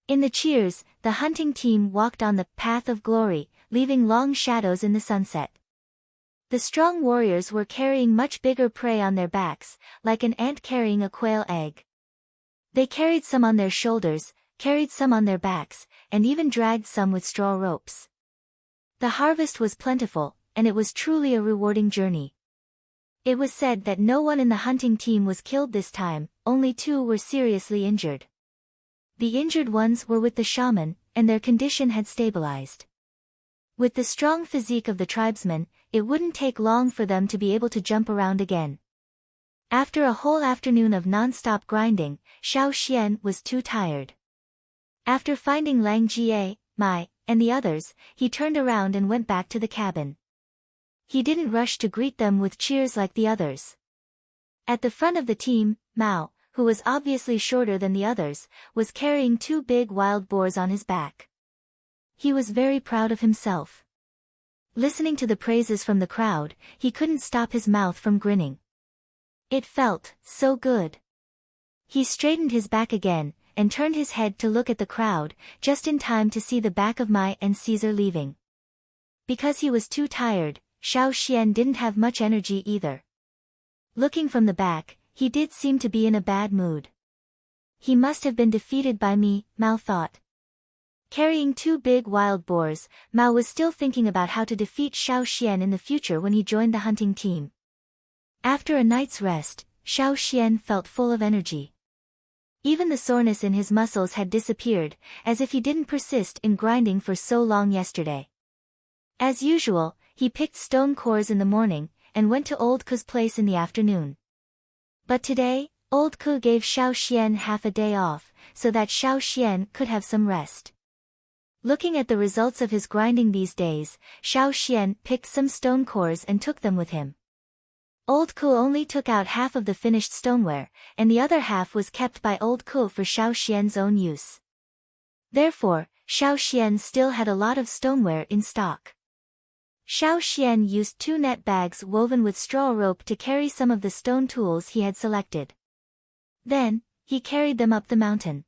In the cheers, the hunting team walked on the path of glory, leaving long shadows in the sunset. The strong warriors were carrying much bigger prey on their backs, like an ant carrying a quail egg. They carried some on their shoulders, carried some on their backs, and even dragged some with straw ropes. The harvest was plentiful, and it was truly a rewarding journey. It was said that no one in the hunting team was killed this time, only 2 were seriously injured. The injured ones were with the shaman, and their condition had stabilized. With the strong physique of the tribesmen, it wouldn't take long for them to be able to jump around again. After a whole afternoon of non-stop grinding, Xian was too tired. After finding Lang Jie, Mai, and the others, he turned around and went back to the cabin. He didn't rush to greet them with cheers like the others. At the front of the team, Mao, who was obviously shorter than the others, was carrying 2 big wild boars on his back. He was very proud of himself. Listening to the praises from the crowd, he couldn't stop his mouth from grinning. It felt so good. He straightened his back again, and turned his head to look at the crowd, just in time to see the back of Mai and Caesar leaving. Because he was too tired, Xian didn't have much energy either. Looking from the back, he did seem to be in a bad mood. He must have been defeated by me, Mao thought. Carrying 2 big wild boars, Mao was still thinking about how to defeat Xian in the future when he joined the hunting team. After a night's rest, Xian felt full of energy. Even the soreness in his muscles had disappeared, as if he didn't persist in grinding for so long yesterday. As usual, he picked stone cores in the morning, and went to Old Ko's place in the afternoon. But today, Old Ko gave Xian half a day off, so that Xian could have some rest. Looking at the results of his grinding these days, Xian picked some stone cores and took them with him. Old Ko only took out half of the finished stoneware, and the other half was kept by Old Ko for Xian's own use. Therefore, Xian still had a lot of stoneware in stock. Xian used 2 net bags woven with straw rope to carry some of the stone tools he had selected. Then, he carried them up the mountain.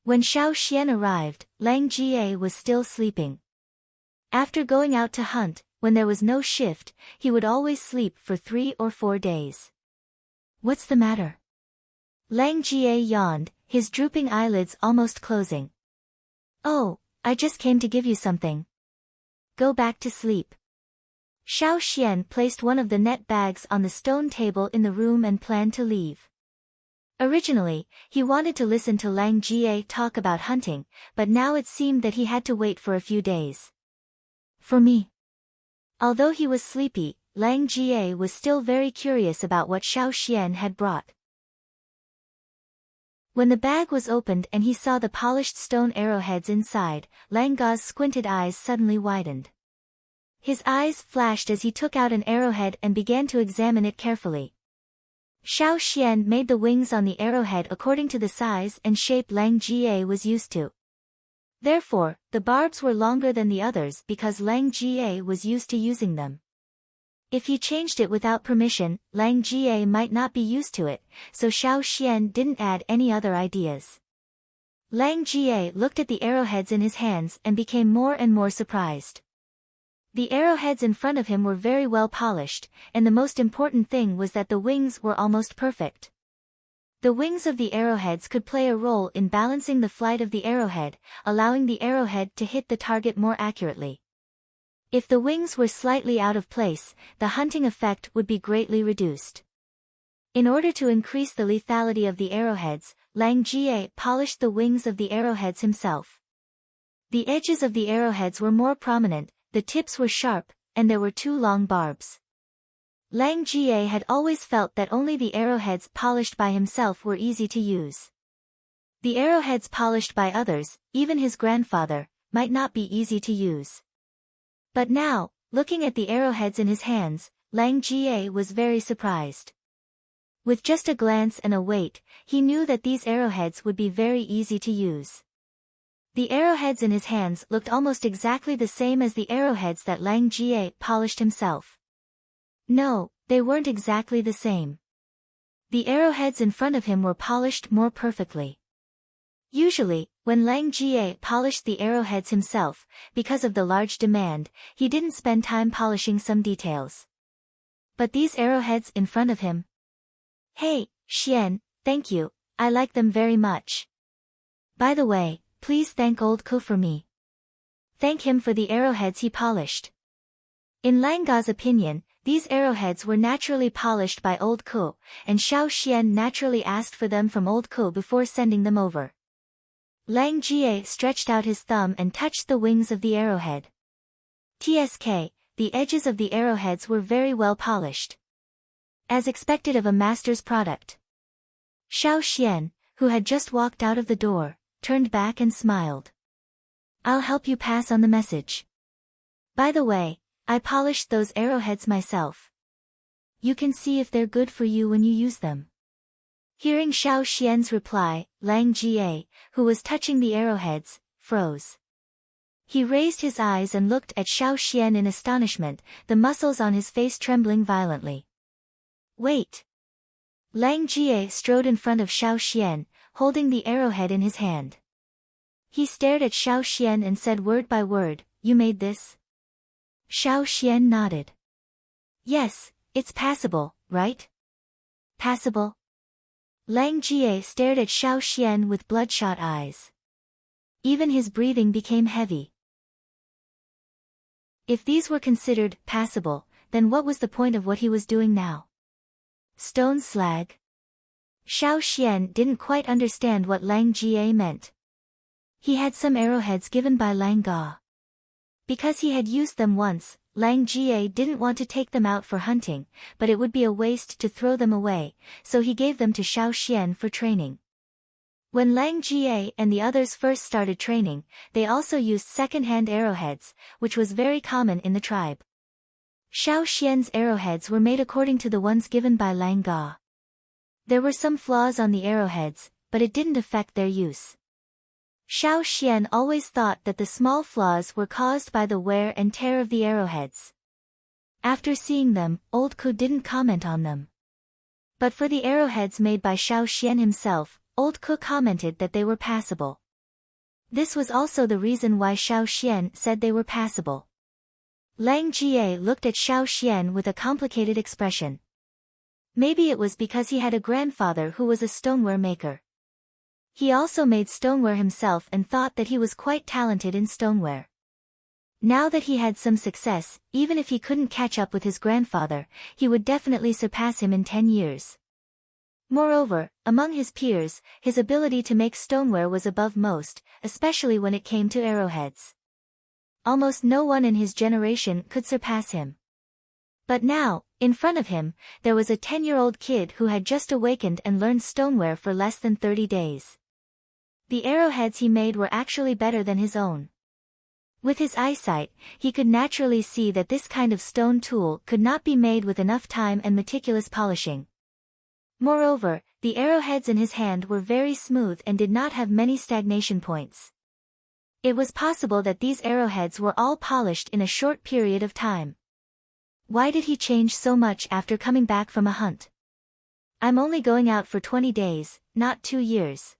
When Xian arrived, Lang Jie was still sleeping. After going out to hunt, when there was no shift, he would always sleep for 3 or 4 days. What's the matter? Lang Jie yawned, his drooping eyelids almost closing. Oh, I just came to give you something. Go back to sleep. Xiao Xian placed one of the net bags on the stone table in the room and planned to leave. Originally, he wanted to listen to Lang Jie talk about hunting, but now it seemed that he had to wait for a few days. For me. Although he was sleepy, Lang Jie was still very curious about what Xiao Xian had brought. When the bag was opened and he saw the polished stone arrowheads inside, Lang Ga's squinted eyes suddenly widened. His eyes flashed as he took out an arrowhead and began to examine it carefully. Xiao Xian made the wings on the arrowhead according to the size and shape Lang Jie was used to. Therefore, the barbs were longer than the others because Lang Jie was used to using them. If he changed it without permission, Lang Jie might not be used to it, so Xiao Xian didn't add any other ideas. Lang Jie looked at the arrowheads in his hands and became more and more surprised. The arrowheads in front of him were very well polished, and the most important thing was that the wings were almost perfect. The wings of the arrowheads could play a role in balancing the flight of the arrowhead, allowing the arrowhead to hit the target more accurately. If the wings were slightly out of place, the hunting effect would be greatly reduced. In order to increase the lethality of the arrowheads, Lang Jie polished the wings of the arrowheads himself. The edges of the arrowheads were more prominent, the tips were sharp, and there were 2 long barbs. Lang Jie had always felt that only the arrowheads polished by himself were easy to use. The arrowheads polished by others, even his grandfather, might not be easy to use. But now, looking at the arrowheads in his hands, Lang Jie was very surprised. With just a glance and a weight, he knew that these arrowheads would be very easy to use. The arrowheads in his hands looked almost exactly the same as the arrowheads that Lang Jie polished himself. No, they weren't exactly the same. The arrowheads in front of him were polished more perfectly. Usually, when Lang Jie polished the arrowheads himself, because of the large demand, he didn't spend time polishing some details. But these arrowheads in front of him? Hey, Xian, thank you, I like them very much. By the way, please thank old Ku for me. Thank him for the arrowheads he polished. In Lang Ga's opinion, these arrowheads were naturally polished by old Ku, and Xiao Xian naturally asked for them from old Ku before sending them over. Lang Jie stretched out his thumb and touched the wings of the arrowhead. TSK, the edges of the arrowheads were very well polished. As expected of a master's product. Xiao Xian, who had just walked out of the door, turned back and smiled. I'll help you pass on the message. By the way, I polished those arrowheads myself. You can see if they're good for you when you use them. Hearing Xiao Xian's reply, Lang Jie, who was touching the arrowheads, froze. He raised his eyes and looked at Xiao Xian in astonishment, the muscles on his face trembling violently. Wait. Lang Jie strode in front of Xiao Xian, holding the arrowhead in his hand. He stared at Xiao Xian and said word by word, "You made this?" Xiao Xian nodded. Yes, it's passable, right? Passable? Lang Jie stared at Xiao Xian with bloodshot eyes. Even his breathing became heavy. If these were considered passable, then what was the point of what he was doing now? Stone slag? Xiao Xian didn't quite understand what Lang Jie meant. He had some arrowheads given by Lang Ga. Because he had used them once, Lang Jie didn't want to take them out for hunting, but it would be a waste to throw them away, so he gave them to Xiao Xian for training. When Lang Jie and the others first started training, they also used second-hand arrowheads, which was very common in the tribe. Xiao Xian's arrowheads were made according to the ones given by Lang Ga. There were some flaws on the arrowheads, but it didn't affect their use. Xiao Xian always thought that the small flaws were caused by the wear and tear of the arrowheads. After seeing them, old Ku didn't comment on them. But for the arrowheads made by Xiao Xian himself, old Ku commented that they were passable. This was also the reason why Xiao Xian said they were passable. Lang Jie looked at Xiao Xian with a complicated expression. Maybe it was because he had a grandfather who was a stoneware maker. He also made stoneware himself and thought that he was quite talented in stoneware. Now that he had some success, even if he couldn't catch up with his grandfather, he would definitely surpass him in 10 years. Moreover, among his peers, his ability to make stoneware was above most, especially when it came to arrowheads. Almost no one in his generation could surpass him. But now, in front of him, there was a 10-year-old kid who had just awakened and learned stoneware for less than 30 days. The arrowheads he made were actually better than his own. With his eyesight, he could naturally see that this kind of stone tool could not be made with enough time and meticulous polishing. Moreover, the arrowheads in his hand were very smooth and did not have many stagnation points. It was possible that these arrowheads were all polished in a short period of time. Why did he change so much after coming back from a hunt? I'm only going out for 20 days, not 2 years.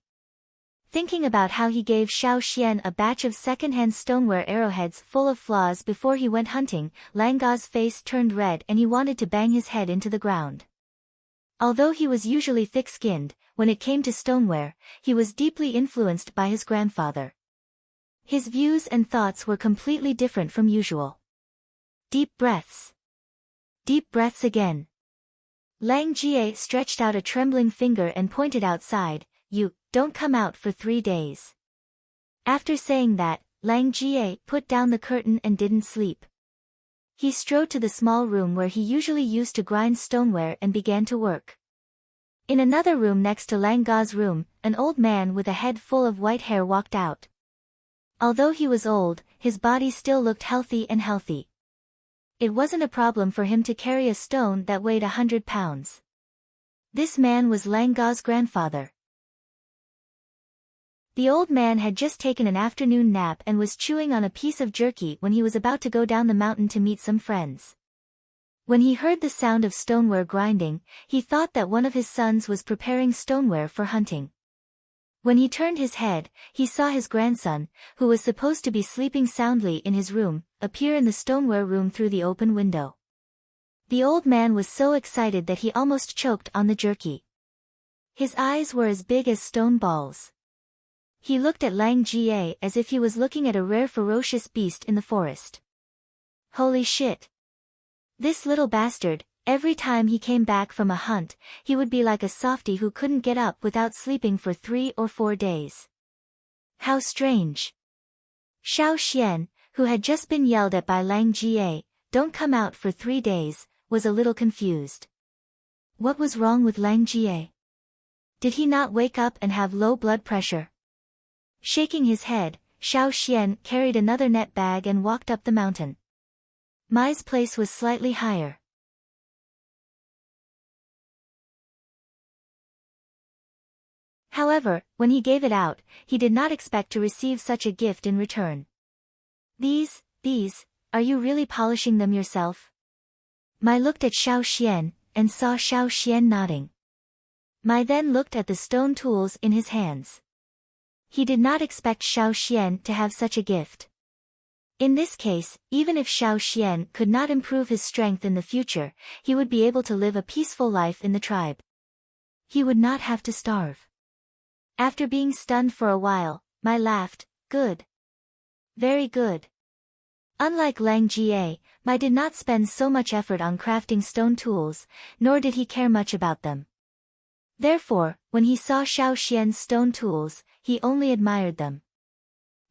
Thinking about how he gave Xiao Xian a batch of second-hand stoneware arrowheads full of flaws before he went hunting, Lang Ga's face turned red and he wanted to bang his head into the ground. Although he was usually thick-skinned, when it came to stoneware, he was deeply influenced by his grandfather. His views and thoughts were completely different from usual. Deep breaths. Deep breaths again. Lang Jie stretched out a trembling finger and pointed outside, "You, don't come out for 3 days." After saying that, Lang Jie put down the curtain and didn't sleep. He strode to the small room where he usually used to grind stoneware and began to work. In another room next to Lang Ga's room, an old man with a head full of white hair walked out. Although he was old, his body still looked healthy. It wasn't a problem for him to carry a stone that weighed 100 pounds. This man was Lang Ga's grandfather. The old man had just taken an afternoon nap and was chewing on a piece of jerky when he was about to go down the mountain to meet some friends. When he heard the sound of stoneware grinding, he thought that one of his sons was preparing stoneware for hunting. When he turned his head, he saw his grandson, who was supposed to be sleeping soundly in his room, appear in the stoneware room through the open window. The old man was so excited that he almost choked on the jerky. His eyes were as big as stone balls. He looked at Lang Jie as if he was looking at a rare ferocious beast in the forest. Holy shit! This little bastard, every time he came back from a hunt, he would be like a softie who couldn't get up without sleeping for 3 or 4 days. How strange. Xiao Xian, who had just been yelled at by Lang Jie, "Don't come out for 3 days, was a little confused. What was wrong with Lang Jie? Did he not wake up and have low blood pressure? Shaking his head, Xiao Xian carried another net bag and walked up the mountain. Mai's place was slightly higher. However, when he gave it out, he did not expect to receive such a gift in return. These, are you really polishing them yourself? Mai looked at Xiao Xian, and saw Xiao Xian nodding. Mai then looked at the stone tools in his hands. He did not expect Xiao Xian to have such a gift. In this case, even if Xiao Xian could not improve his strength in the future, he would be able to live a peaceful life in the tribe. He would not have to starve. After being stunned for a while, Mai laughed, "Good. Very good." Unlike Lang Jie, Mai did not spend so much effort on crafting stone tools, nor did he care much about them. Therefore, when he saw Xiao Xian's stone tools, he only admired them.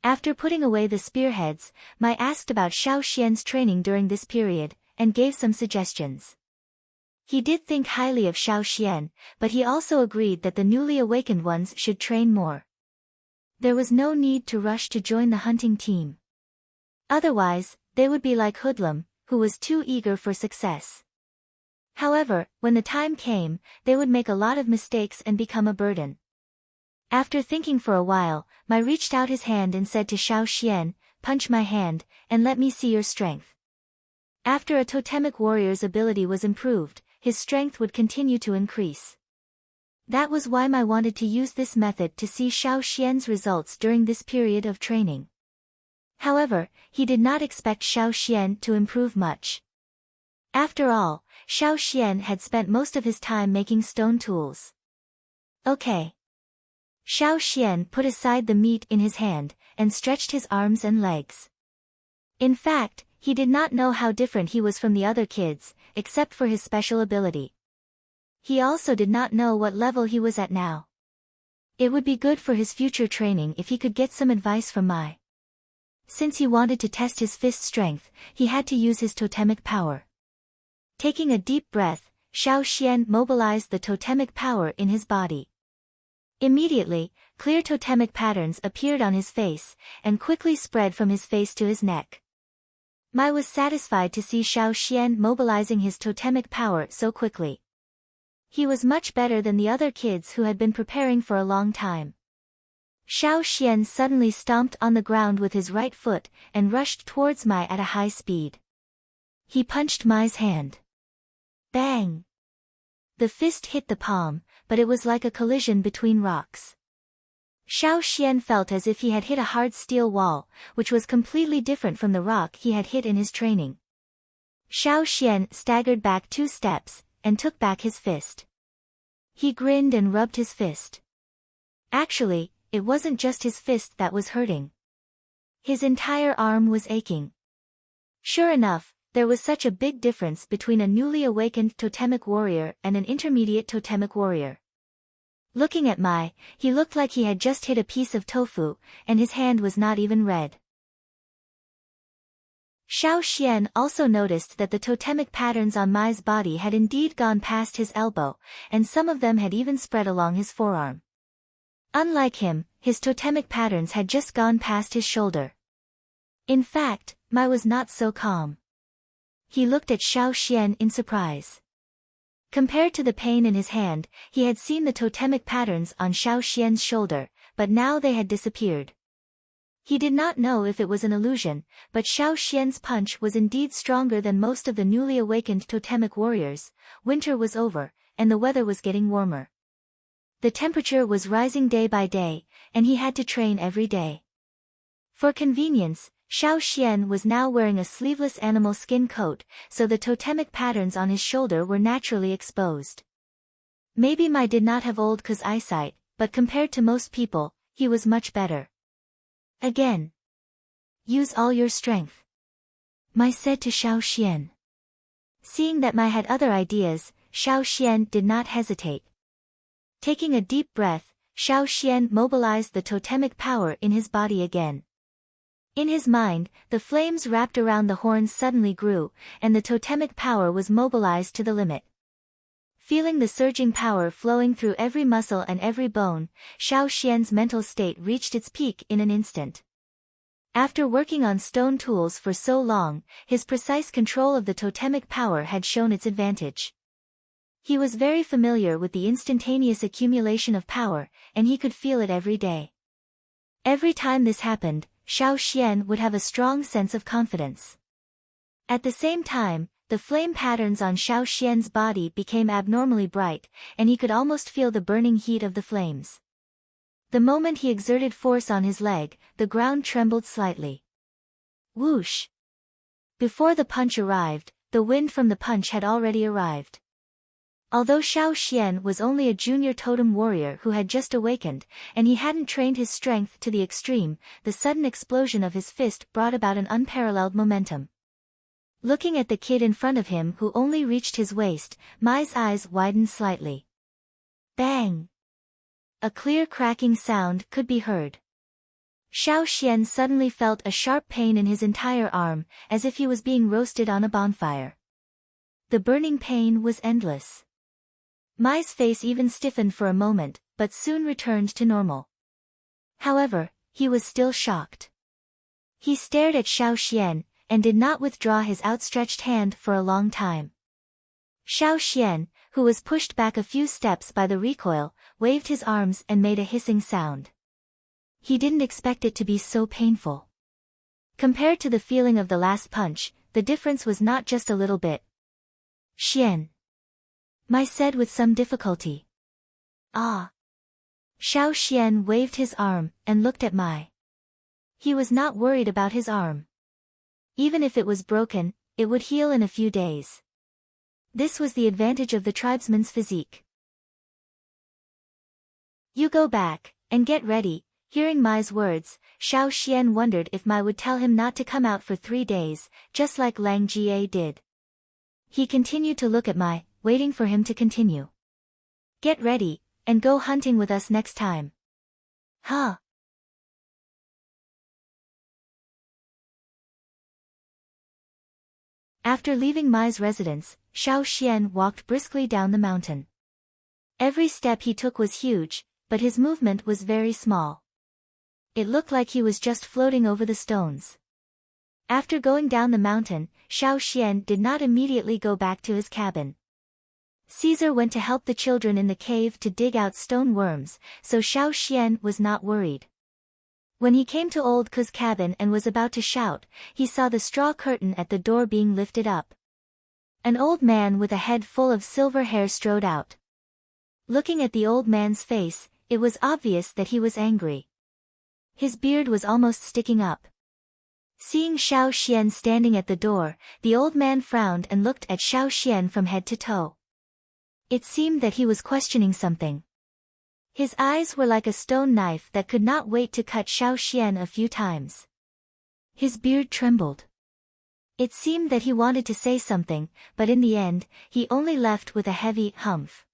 After putting away the spearheads, Mai asked about Xiao Xian's training during this period, and gave some suggestions. He did think highly of Xiao Xian, but he also agreed that the newly awakened ones should train more. There was no need to rush to join the hunting team. Otherwise, they would be like Hoodlum, who was too eager for success. However, when the time came, they would make a lot of mistakes and become a burden. After thinking for a while, Mai reached out his hand and said to Xiao Xian, "Punch my hand, and let me see your strength." After a totemic warrior's ability was improved, his strength would continue to increase. That was why Mai wanted to use this method to see Xiao Xian's results during this period of training. However, he did not expect Xiao Xian to improve much. After all, Xiao Xian had spent most of his time making stone tools. Okay. Xiao Xian put aside the meat in his hand, and stretched his arms and legs. In fact, he did not know how different he was from the other kids, except for his special ability. He also did not know what level he was at now. It would be good for his future training if he could get some advice from Mai. Since he wanted to test his fist strength, he had to use his totemic power. Taking a deep breath, Xiao Xian mobilized the totemic power in his body. Immediately, clear totemic patterns appeared on his face, and quickly spread from his face to his neck. Mai was satisfied to see Xiao Xian mobilizing his totemic power so quickly. He was much better than the other kids who had been preparing for a long time. Xiao Xian suddenly stomped on the ground with his right foot, and rushed towards Mai at a high speed. He punched Mai's hand. Bang! The fist hit the palm, but it was like a collision between rocks. Xiao Xian felt as if he had hit a hard steel wall, which was completely different from the rock he had hit in his training. Xiao Xian staggered back 2 steps, and took back his fist. He grinned and rubbed his fist. Actually, it wasn't just his fist that was hurting. His entire arm was aching. Sure enough, there was such a big difference between a newly awakened totemic warrior and an intermediate totemic warrior. Looking at Mai, he looked like he had just hit a piece of tofu, and his hand was not even red. Xiao Xian also noticed that the totemic patterns on Mai's body had indeed gone past his elbow, and some of them had even spread along his forearm. Unlike him, his totemic patterns had just gone past his shoulder. In fact, Mai was not so calm. He looked at Xiao Xian in surprise. Compared to the pain in his hand, he had seen the totemic patterns on Xiao Xian's shoulder, but now they had disappeared. He did not know if it was an illusion, but Xiao Xian's punch was indeed stronger than most of the newly awakened totemic warriors. Winter was over, and the weather was getting warmer. The temperature was rising day by day, and he had to train every day. For convenience, Xiao Xian was now wearing a sleeveless animal skin coat, so the totemic patterns on his shoulder were naturally exposed. Maybe Mai did not have old Ke's eyesight, but compared to most people, he was much better. Again. Use all your strength, Mai said to Xiao Xian. Seeing that Mai had other ideas, Xiao Xian did not hesitate. Taking a deep breath, Xiao Xian mobilized the totemic power in his body again. In his mind, the flames wrapped around the horns suddenly grew, and the totemic power was mobilized to the limit. Feeling the surging power flowing through every muscle and every bone, Xiao Xian's mental state reached its peak in an instant. After working on stone tools for so long, his precise control of the totemic power had shown its advantage. He was very familiar with the instantaneous accumulation of power, and he could feel it every day. Every time this happened, Xiao Xian would have a strong sense of confidence. At the same time, the flame patterns on Xiao Xian's body became abnormally bright, and he could almost feel the burning heat of the flames. The moment he exerted force on his leg, the ground trembled slightly. Whoosh! Before the punch arrived, the wind from the punch had already arrived. Although Xiao Xian was only a junior totem warrior who had just awakened, and he hadn't trained his strength to the extreme, the sudden explosion of his fist brought about an unparalleled momentum. Looking at the kid in front of him who only reached his waist, Mai's eyes widened slightly. Bang! A clear cracking sound could be heard. Xiao Xian suddenly felt a sharp pain in his entire arm, as if he was being roasted on a bonfire. The burning pain was endless. Mai's face even stiffened for a moment, but soon returned to normal. However, he was still shocked. He stared at Xiao Xian, and did not withdraw his outstretched hand for a long time. Xiao Xian, who was pushed back a few steps by the recoil, waved his arms and made a hissing sound. He didn't expect it to be so painful. Compared to the feeling of the last punch, the difference was not just a little bit. Xian, Mai said with some difficulty. Ah. Xiao Xian waved his arm, and looked at Mai. He was not worried about his arm. Even if it was broken, it would heal in a few days. This was the advantage of the tribesman's physique. You go back, And get ready." Hearing Mai's words, Xiao Xian wondered if Mai would tell him not to come out for 3 days, just like Lang Jie did. He continued to look at Mai, waiting for him to continue. "Get ready, and go hunting with us next time." Huh? After leaving Mai's residence, Xiao Xian walked briskly down the mountain. Every step he took was huge, but his movement was very small. It looked like he was just floating over the stones. After going down the mountain, Xiao Xian did not immediately go back to his cabin. Caesar went to help the children in the cave to dig out stone worms, so Xiao Xian was not worried. When he came to Old Ku's cabin and was about to shout, he saw the straw curtain at the door being lifted up. An old man with a head full of silver hair strode out. Looking at the old man's face, it was obvious that he was angry. His beard was almost sticking up. Seeing Xiao Xian standing at the door, the old man frowned and looked at Xiao Xian from head to toe. It seemed that he was questioning something. His eyes were like a stone knife that could not wait to cut Xiao Xian a few times. His beard trembled. It seemed that he wanted to say something, but in the end, he only left with a heavy humph.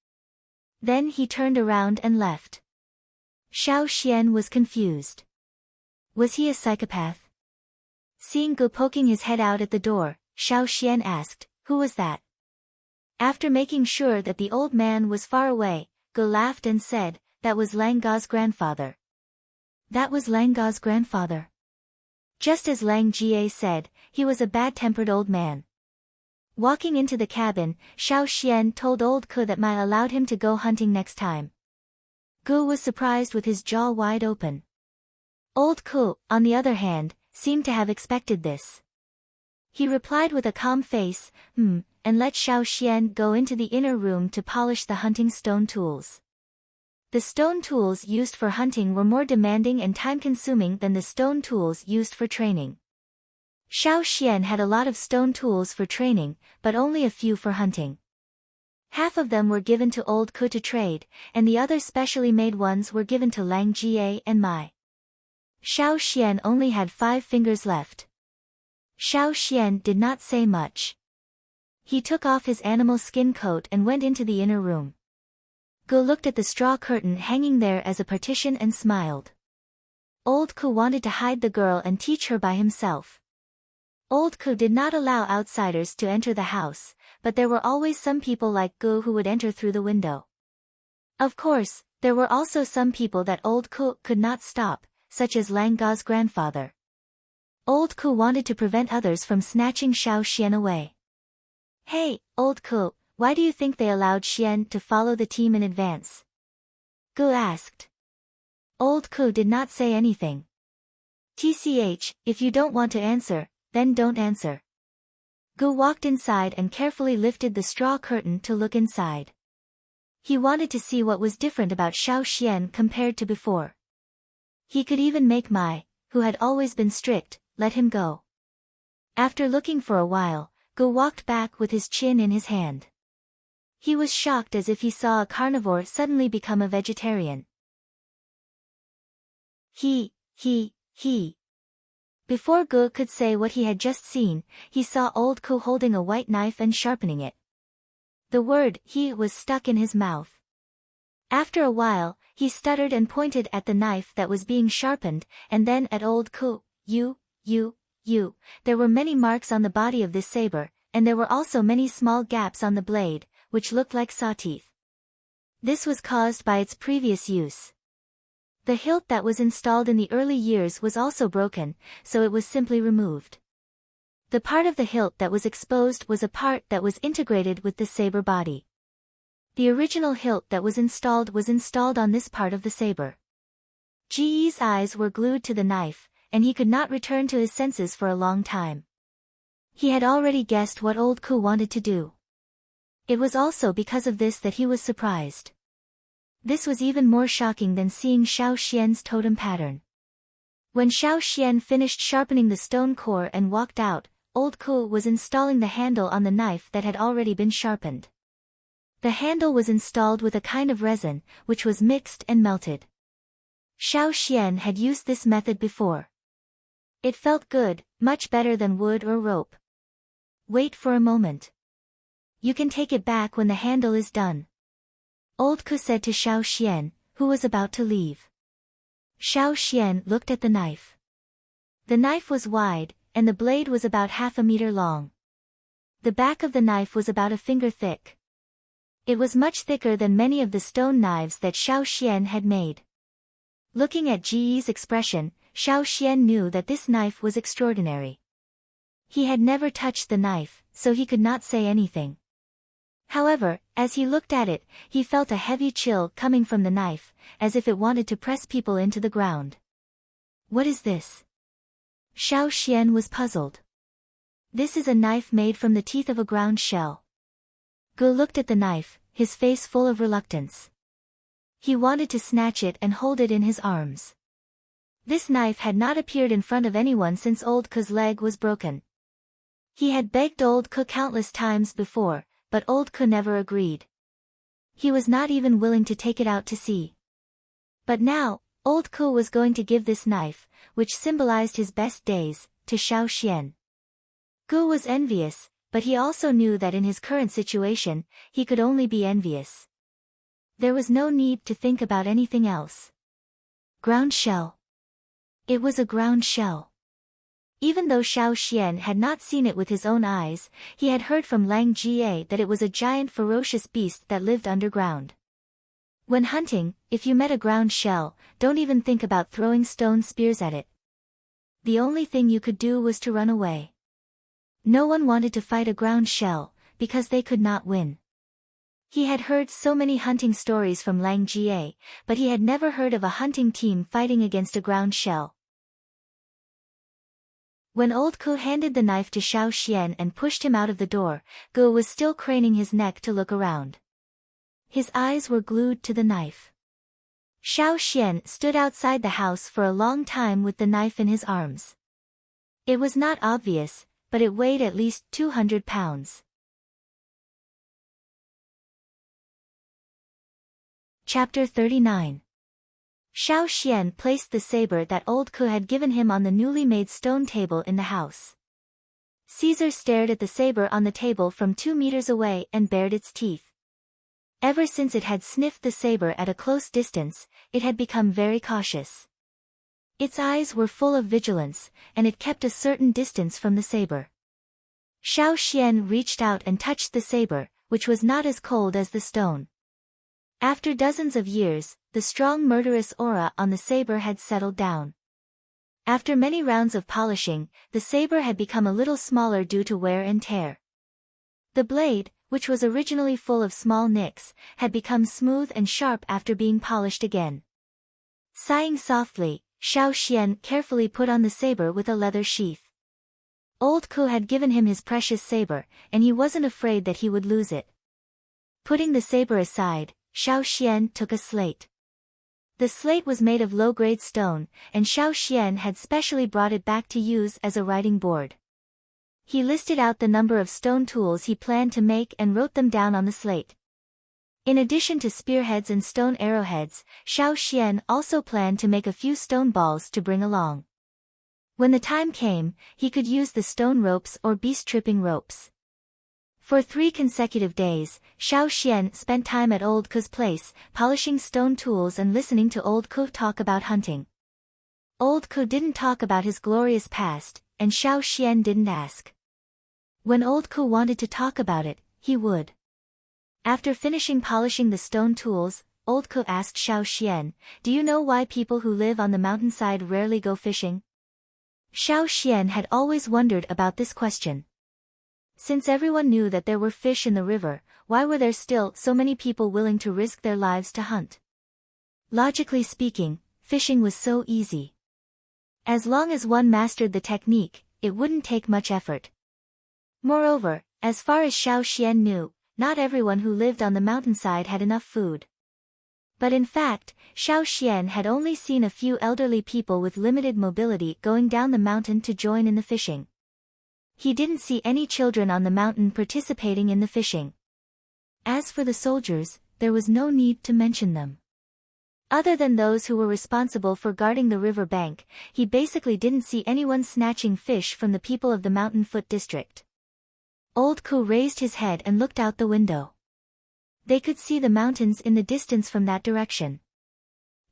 Then he turned around and left. Xiao Xian was confused. Was he a psychopath? Seeing Gu poking his head out at the door, Xiao Xian asked, "Who was that?" After making sure that the old man was far away, Gu laughed and said, "That was Lang Ga's grandfather." That was Lang Ga's grandfather. Just as Lang Jie said, he was a bad-tempered old man. Walking into the cabin, Xiao Xian told old Ku that Mai allowed him to go hunting next time. Gu was surprised with his jaw wide open. Old Ku, on the other hand, seemed to have expected this. He replied with a calm face, and let Xiao Xian go into the inner room to polish the hunting stone tools. The stone tools used for hunting were more demanding and time-consuming than the stone tools used for training. Xiao Xian had a lot of stone tools for training, but only a few for hunting. Half of them were given to old Ku to trade, and the other specially made ones were given to Lang Jie and Mai. Xiao Xian only had 5 fingers left. Xiao Xian did not say much. He took off his animal skin coat and went into the inner room. Gu looked at the straw curtain hanging there as a partition and smiled. Old Ku wanted to hide the girl and teach her by himself. Old Ku did not allow outsiders to enter the house, but there were always some people like Gu who would enter through the window. Of course, there were also some people that Old Ku could not stop, such as Lang Ga's grandfather. Old Ku wanted to prevent others from snatching Xiao Xian away. "Hey, Old Ku, why do you think they allowed Xian to follow the team in advance?" Gu asked. Old Ku did not say anything. "Tch, if you don't want to answer, then don't answer." Gu walked inside and carefully lifted the straw curtain to look inside. He wanted to see what was different about Xiao Xian compared to before. He could even make Mai, who had always been strict, let him go. After looking for a while, Gu walked back with his chin in his hand. He was shocked as if he saw a carnivore suddenly become a vegetarian. He. Before Gu could say what he had just seen, he saw Old Ku holding a white knife and sharpening it. The word "he" was stuck in his mouth. After a while, he stuttered and pointed at the knife that was being sharpened, and then at Old Ku. You. There were many marks on the body of this saber, and there were also many small gaps on the blade, which looked like saw teeth. This was caused by its previous use. The hilt that was installed in the early years was also broken, so it was simply removed. The part of the hilt that was exposed was a part that was integrated with the saber body. The original hilt that was installed on this part of the saber. Ji's eyes were glued to the knife, and he could not return to his senses for a long time. He had already guessed what Old Ku wanted to do. It was also because of this that he was surprised. This was even more shocking than seeing Xiao Xian's totem pattern. When Xiao Xian finished sharpening the stone core and walked out, Old Ku was installing the handle on the knife that had already been sharpened. The handle was installed with a kind of resin, which was mixed and melted. Xiao Xian had used this method before. It felt good, much better than wood or rope. Wait for a moment. You can take it back when the handle is done. Old Ku said to Xiao Xian, who was about to leave. Xiao Xian looked at the knife. The knife was wide, and the blade was about 1/2 meter long. The back of the knife was about a finger thick. It was much thicker than many of the stone knives that Xiao Xian had made. Looking at Ji Yi's expression, Xiao Xian knew that this knife was extraordinary. He had never touched the knife, so he could not say anything. However, as he looked at it, he felt a heavy chill coming from the knife, as if it wanted to press people into the ground. What is this? Xiao Xian was puzzled. This is a knife made from the teeth of a ground shell. Gu looked at the knife, his face full of reluctance. He wanted to snatch it and hold it in his arms. This knife had not appeared in front of anyone since Old Ku's leg was broken. He had begged Old Ku countless times before, but Old Ku never agreed. He was not even willing to take it out to sea. But now, Old Ku was going to give this knife, which symbolized his best days, to Xiao Xian. Gu was envious, but he also knew that in his current situation, he could only be envious. There was no need to think about anything else. Ground shell. It was a ground shell. Even though Xiao Xian had not seen it with his own eyes, he had heard from Lang Jie that it was a giant ferocious beast that lived underground. When hunting, if you met a ground shell, don't even think about throwing stone spears at it. The only thing you could do was to run away. No one wanted to fight a ground shell, because they could not win. He had heard so many hunting stories from Lang Jie, but he had never heard of a hunting team fighting against a ground shell. When Old Ku handed the knife to Xiao Xian and pushed him out of the door, Gu was still craning his neck to look around. His eyes were glued to the knife. Xiao Xian stood outside the house for a long time with the knife in his arms. It was not obvious, but it weighed at least 200 pounds. Chapter 39. Xiao Xian placed the saber that Old Ku had given him on the newly made stone table in the house. Caesar stared at the saber on the table from 2 meters away and bared its teeth. Ever since it had sniffed the saber at a close distance, it had become very cautious. Its eyes were full of vigilance, and it kept a certain distance from the saber. Xiao Xian reached out and touched the saber, which was not as cold as the stone. After dozens of years, the strong murderous aura on the saber had settled down. After many rounds of polishing, the saber had become a little smaller due to wear and tear. The blade, which was originally full of small nicks, had become smooth and sharp after being polished again. Sighing softly, Xiao Xian carefully put on the saber with a leather sheath. Old Ku had given him his precious saber, and he wasn't afraid that he would lose it. Putting the saber aside, Xiao Xian took a slate. The slate was made of low-grade stone, and Xiao Xian had specially brought it back to use as a writing board. He listed out the number of stone tools he planned to make and wrote them down on the slate. In addition to spearheads and stone arrowheads, Xiao Xian also planned to make a few stone balls to bring along. When the time came, he could use the stone ropes or beast-tripping ropes. For 3 consecutive days, Xiao Xian spent time at Old Ku's place, polishing stone tools and listening to Old Ku talk about hunting. Old Ku didn't talk about his glorious past, and Xiao Xian didn't ask. When Old Ku wanted to talk about it, he would. After finishing polishing the stone tools, Old Ku asked Xiao Xian, "Do you know why people who live on the mountainside rarely go fishing?" Xiao Xian had always wondered about this question. Since everyone knew that there were fish in the river, why were there still so many people willing to risk their lives to hunt? Logically speaking, fishing was so easy. As long as one mastered the technique, it wouldn't take much effort. Moreover, as far as Xiao Xian knew, not everyone who lived on the mountainside had enough food. But in fact, Xiao Xian had only seen a few elderly people with limited mobility going down the mountain to join in the fishing. He didn't see any children on the mountain participating in the fishing. As for the soldiers, there was no need to mention them. Other than those who were responsible for guarding the river bank, he basically didn't see anyone snatching fish from the people of the mountain foot district. Old Ku raised his head and looked out the window. They could see the mountains in the distance from that direction.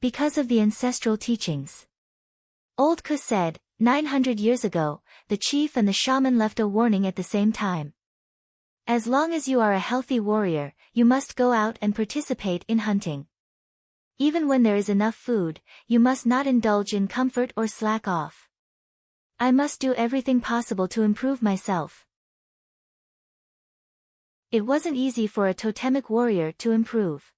Because of the ancestral teachings. Old Ku said, 900 years ago, the chief and the shaman left a warning at the same time. As long as you are a healthy warrior, you must go out and participate in hunting. Even when there is enough food, you must not indulge in comfort or slack off. I must do everything possible to improve myself. It wasn't easy for a totemic warrior to improve.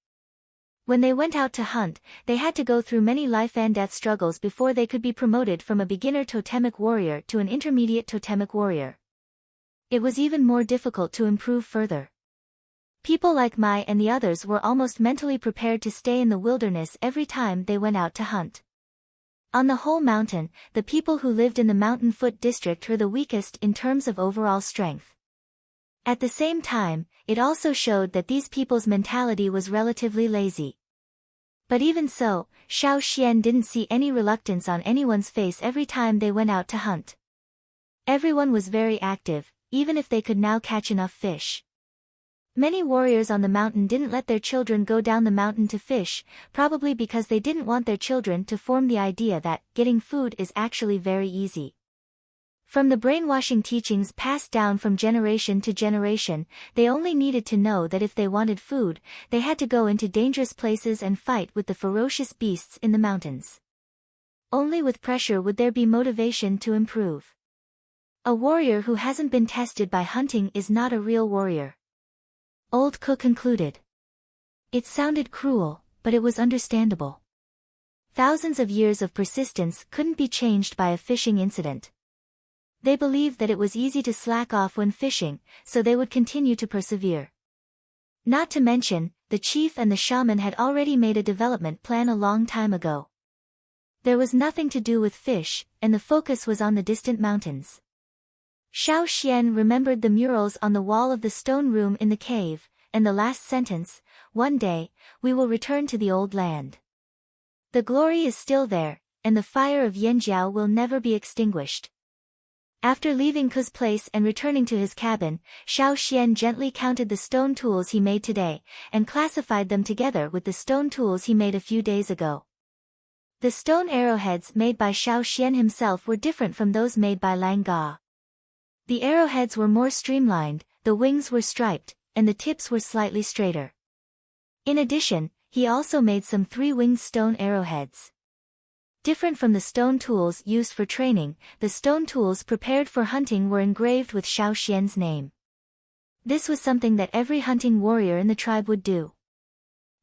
When they went out to hunt, they had to go through many life and death struggles before they could be promoted from a beginner totemic warrior to an intermediate totemic warrior. It was even more difficult to improve further. People like Mai and the others were almost mentally prepared to stay in the wilderness every time they went out to hunt. On the whole mountain, the people who lived in the mountain foot district were the weakest in terms of overall strength. At the same time, it also showed that these people's mentality was relatively lazy. But even so, Xiao Xian didn't see any reluctance on anyone's face every time they went out to hunt. Everyone was very active, even if they could now catch enough fish. Many warriors on the mountain didn't let their children go down the mountain to fish, probably because they didn't want their children to form the idea that getting food is actually very easy. From the brainwashing teachings passed down from generation to generation, they only needed to know that if they wanted food, they had to go into dangerous places and fight with the ferocious beasts in the mountains. Only with pressure would there be motivation to improve. A warrior who hasn't been tested by hunting is not a real warrior. Old Ku concluded. It sounded cruel, but it was understandable. Thousands of years of persistence couldn't be changed by a fishing incident. They believed that it was easy to slack off when fishing, so they would continue to persevere. Not to mention, the chief and the shaman had already made a development plan a long time ago. There was nothing to do with fish, and the focus was on the distant mountains. Xiao Xian remembered the murals on the wall of the stone room in the cave, and the last sentence, "One day, we will return to the old land." The glory is still there, and the fire of Yanjiao will never be extinguished. After leaving Ku's place and returning to his cabin, Xiao Xian gently counted the stone tools he made today, and classified them together with the stone tools he made a few days ago. The stone arrowheads made by Xiao Xian himself were different from those made by Lang Ga. The arrowheads were more streamlined, the wings were striped, and the tips were slightly straighter. In addition, he also made some three-winged stone arrowheads. Different from the stone tools used for training, the stone tools prepared for hunting were engraved with Xiao Xian's name. This was something that every hunting warrior in the tribe would do.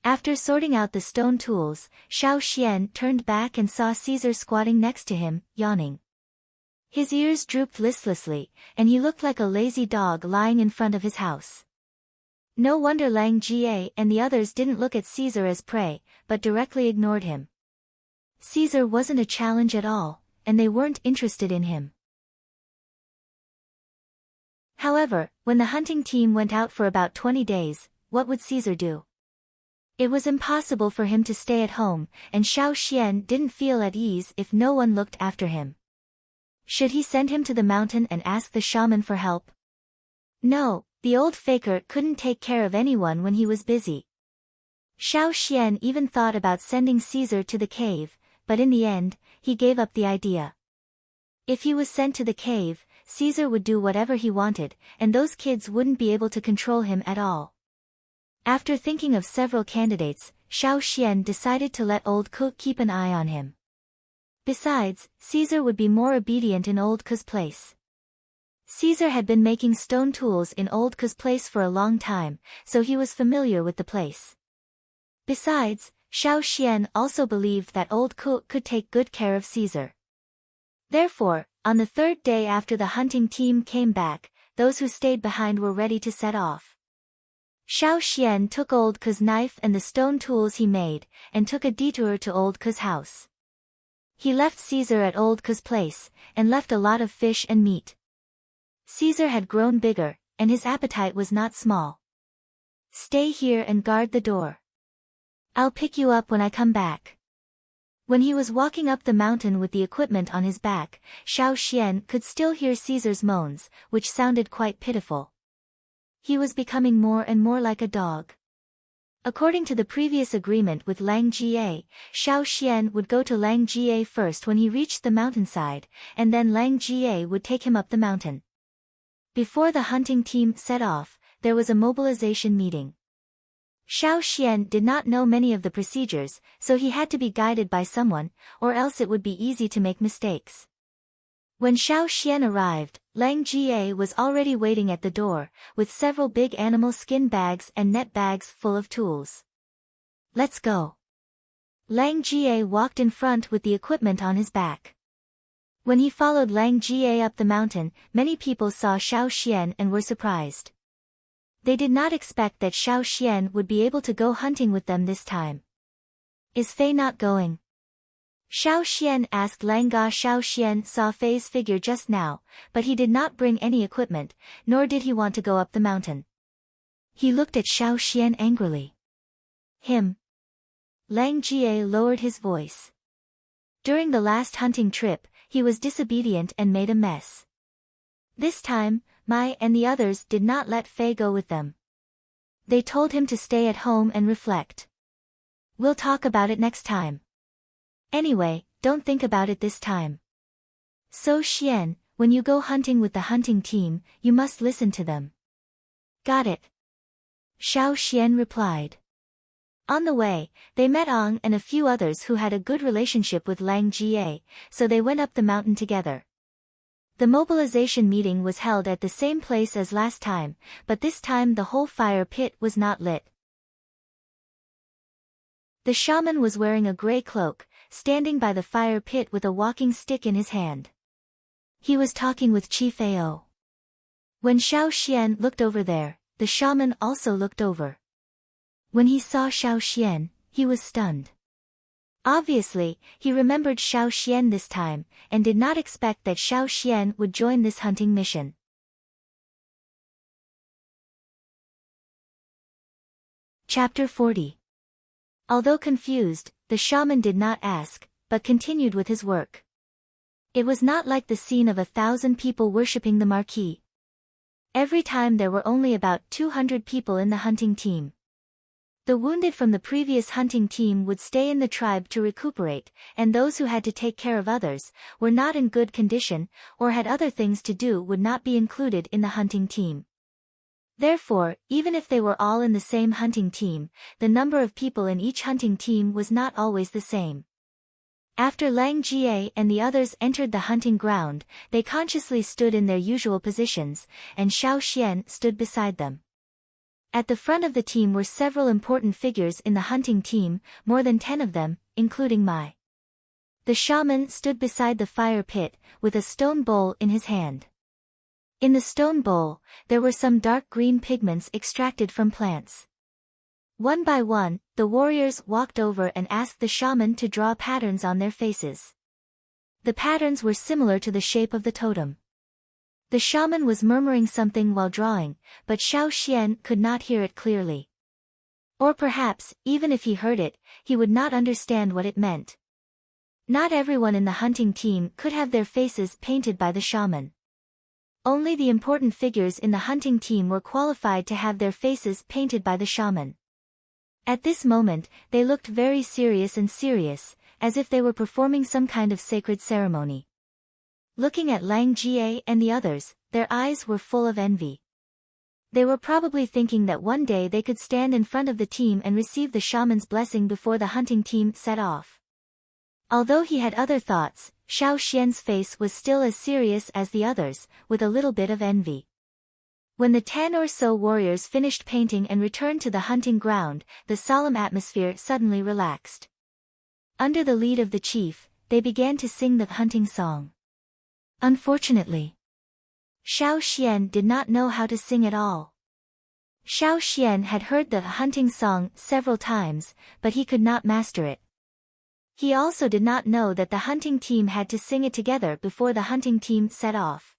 After sorting out the stone tools, Xiao Xian turned back and saw Caesar squatting next to him, yawning. His ears drooped listlessly, and he looked like a lazy dog lying in front of his house. No wonder Lang Jie and the others didn't look at Caesar as prey, but directly ignored him. Caesar wasn't a challenge at all, and they weren't interested in him. However, when the hunting team went out for about 20 days, what would Caesar do? It was impossible for him to stay at home, and Xiao Xian didn't feel at ease if no one looked after him. Should he send him to the mountain and ask the shaman for help? No, the old faker couldn't take care of anyone when he was busy. Xiao Xian even thought about sending Caesar to the cave, but in the end, he gave up the idea. If he was sent to the cave, Caesar would do whatever he wanted, and those kids wouldn't be able to control him at all. After thinking of several candidates, Xiao Xian decided to let Old Ku keep an eye on him. Besides, Caesar would be more obedient in Old Ku's place. Caesar had been making stone tools in Old Ku's place for a long time, so he was familiar with the place. Besides, Xiao Xian also believed that Old Ku could take good care of Caesar. Therefore, on the third day after the hunting team came back, those who stayed behind were ready to set off. Xiao Xian took Old Ku's knife and the stone tools he made, and took a detour to Old Ku's house. He left Caesar at Old Ku's place, and left a lot of fish and meat. Caesar had grown bigger, and his appetite was not small. "Stay here and guard the door. I'll pick you up when I come back. When he was walking up the mountain with the equipment on his back, Xiao Xian could still hear Caesar's moans, which sounded quite pitiful. He was becoming more and more like a dog. According to the previous agreement with Lang Jie, Xiao Xian would go to Lang Jie first when he reached the mountainside, and then Lang Jie would take him up the mountain. Before the hunting team set off, there was a mobilization meeting. Xiao Xian did not know many of the procedures, so he had to be guided by someone, or else it would be easy to make mistakes. When Xiao Xian arrived, Lang Jie was already waiting at the door, with several big animal skin bags and net bags full of tools. Let's go. Lang Jie walked in front with the equipment on his back. When he followed Lang Jie up the mountain, many people saw Xiao Xian and were surprised. They did not expect that Xiao Xian would be able to go hunting with them this time. Is Fei not going? Xiao Xian asked Lang Ga. Xiao Xian saw Fei's figure just now, but he did not bring any equipment, nor did he want to go up the mountain. He looked at Xiao Xian angrily. Him. Lang Jie lowered his voice. During the last hunting trip, he was disobedient and made a mess. This time, Mai and the others did not let Fei go with them. They told him to stay at home and reflect. We'll talk about it next time. Anyway, don't think about it this time. So Xian, when you go hunting with the hunting team, you must listen to them. Got it. Xiao Xian replied. On the way, they met Ang and a few others who had a good relationship with Lang Jie, so they went up the mountain together. The mobilization meeting was held at the same place as last time, but this time the whole fire pit was not lit. The shaman was wearing a gray cloak, standing by the fire pit with a walking stick in his hand. He was talking with Chief Ao. When Xiao Xian looked over there, the shaman also looked over. When he saw Xiao Xian, he was stunned. Obviously, he remembered Xiao Xian this time, and did not expect that Xiao Xian would join this hunting mission. Chapter 40. Although confused, the shaman did not ask, but continued with his work. It was not like the scene of 1,000 people worshipping the marquis. Every time there were only about 200 people in the hunting team. The wounded from the previous hunting team would stay in the tribe to recuperate, and those who had to take care of others, were not in good condition, or had other things to do would not be included in the hunting team. Therefore, even if they were all in the same hunting team, the number of people in each hunting team was not always the same. After Lang Jie and the others entered the hunting ground, they consciously stood in their usual positions, and Xiao Xian stood beside them. At the front of the team were several important figures in the hunting team, more than 10 of them, including Mai. The shaman stood beside the fire pit, with a stone bowl in his hand. In the stone bowl, there were some dark green pigments extracted from plants. One by one, the warriors walked over and asked the shaman to draw patterns on their faces. The patterns were similar to the shape of the totem. The shaman was murmuring something while drawing, but Xiao Xian could not hear it clearly. Or perhaps, even if he heard it, he would not understand what it meant. Not everyone in the hunting team could have their faces painted by the shaman. Only the important figures in the hunting team were qualified to have their faces painted by the shaman. At this moment, they looked very serious, as if they were performing some kind of sacred ceremony. Looking at Lang Jie and the others, their eyes were full of envy. They were probably thinking that one day they could stand in front of the team and receive the shaman's blessing before the hunting team set off. Although he had other thoughts, Xiao Xian's face was still as serious as the others, with a little bit of envy. When the 10 or so warriors finished painting and returned to the hunting ground, the solemn atmosphere suddenly relaxed. Under the lead of the chief, they began to sing the hunting song. Unfortunately, Xiao Xian did not know how to sing at all. Xiao Xian had heard the hunting song several times, but he could not master it. He also did not know that the hunting team had to sing it together before the hunting team set off.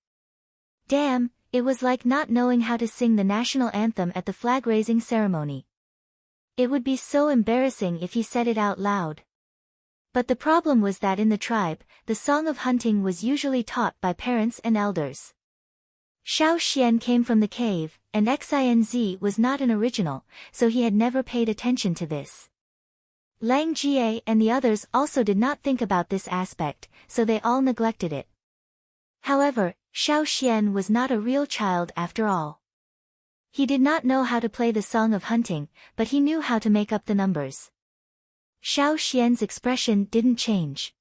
Damn, it was like not knowing how to sing the national anthem at the flag-raising ceremony. It would be so embarrassing if he said it out loud. But the problem was that in the tribe, the song of hunting was usually taught by parents and elders. Xiao Xian came from the cave, and Xinz was not an original, so he had never paid attention to this. Lang Jie and the others also did not think about this aspect, so they all neglected it. However, Xiao Xian was not a real child after all. He did not know how to play the song of hunting, but he knew how to make up the numbers. Xiao Xian's expression didn't change.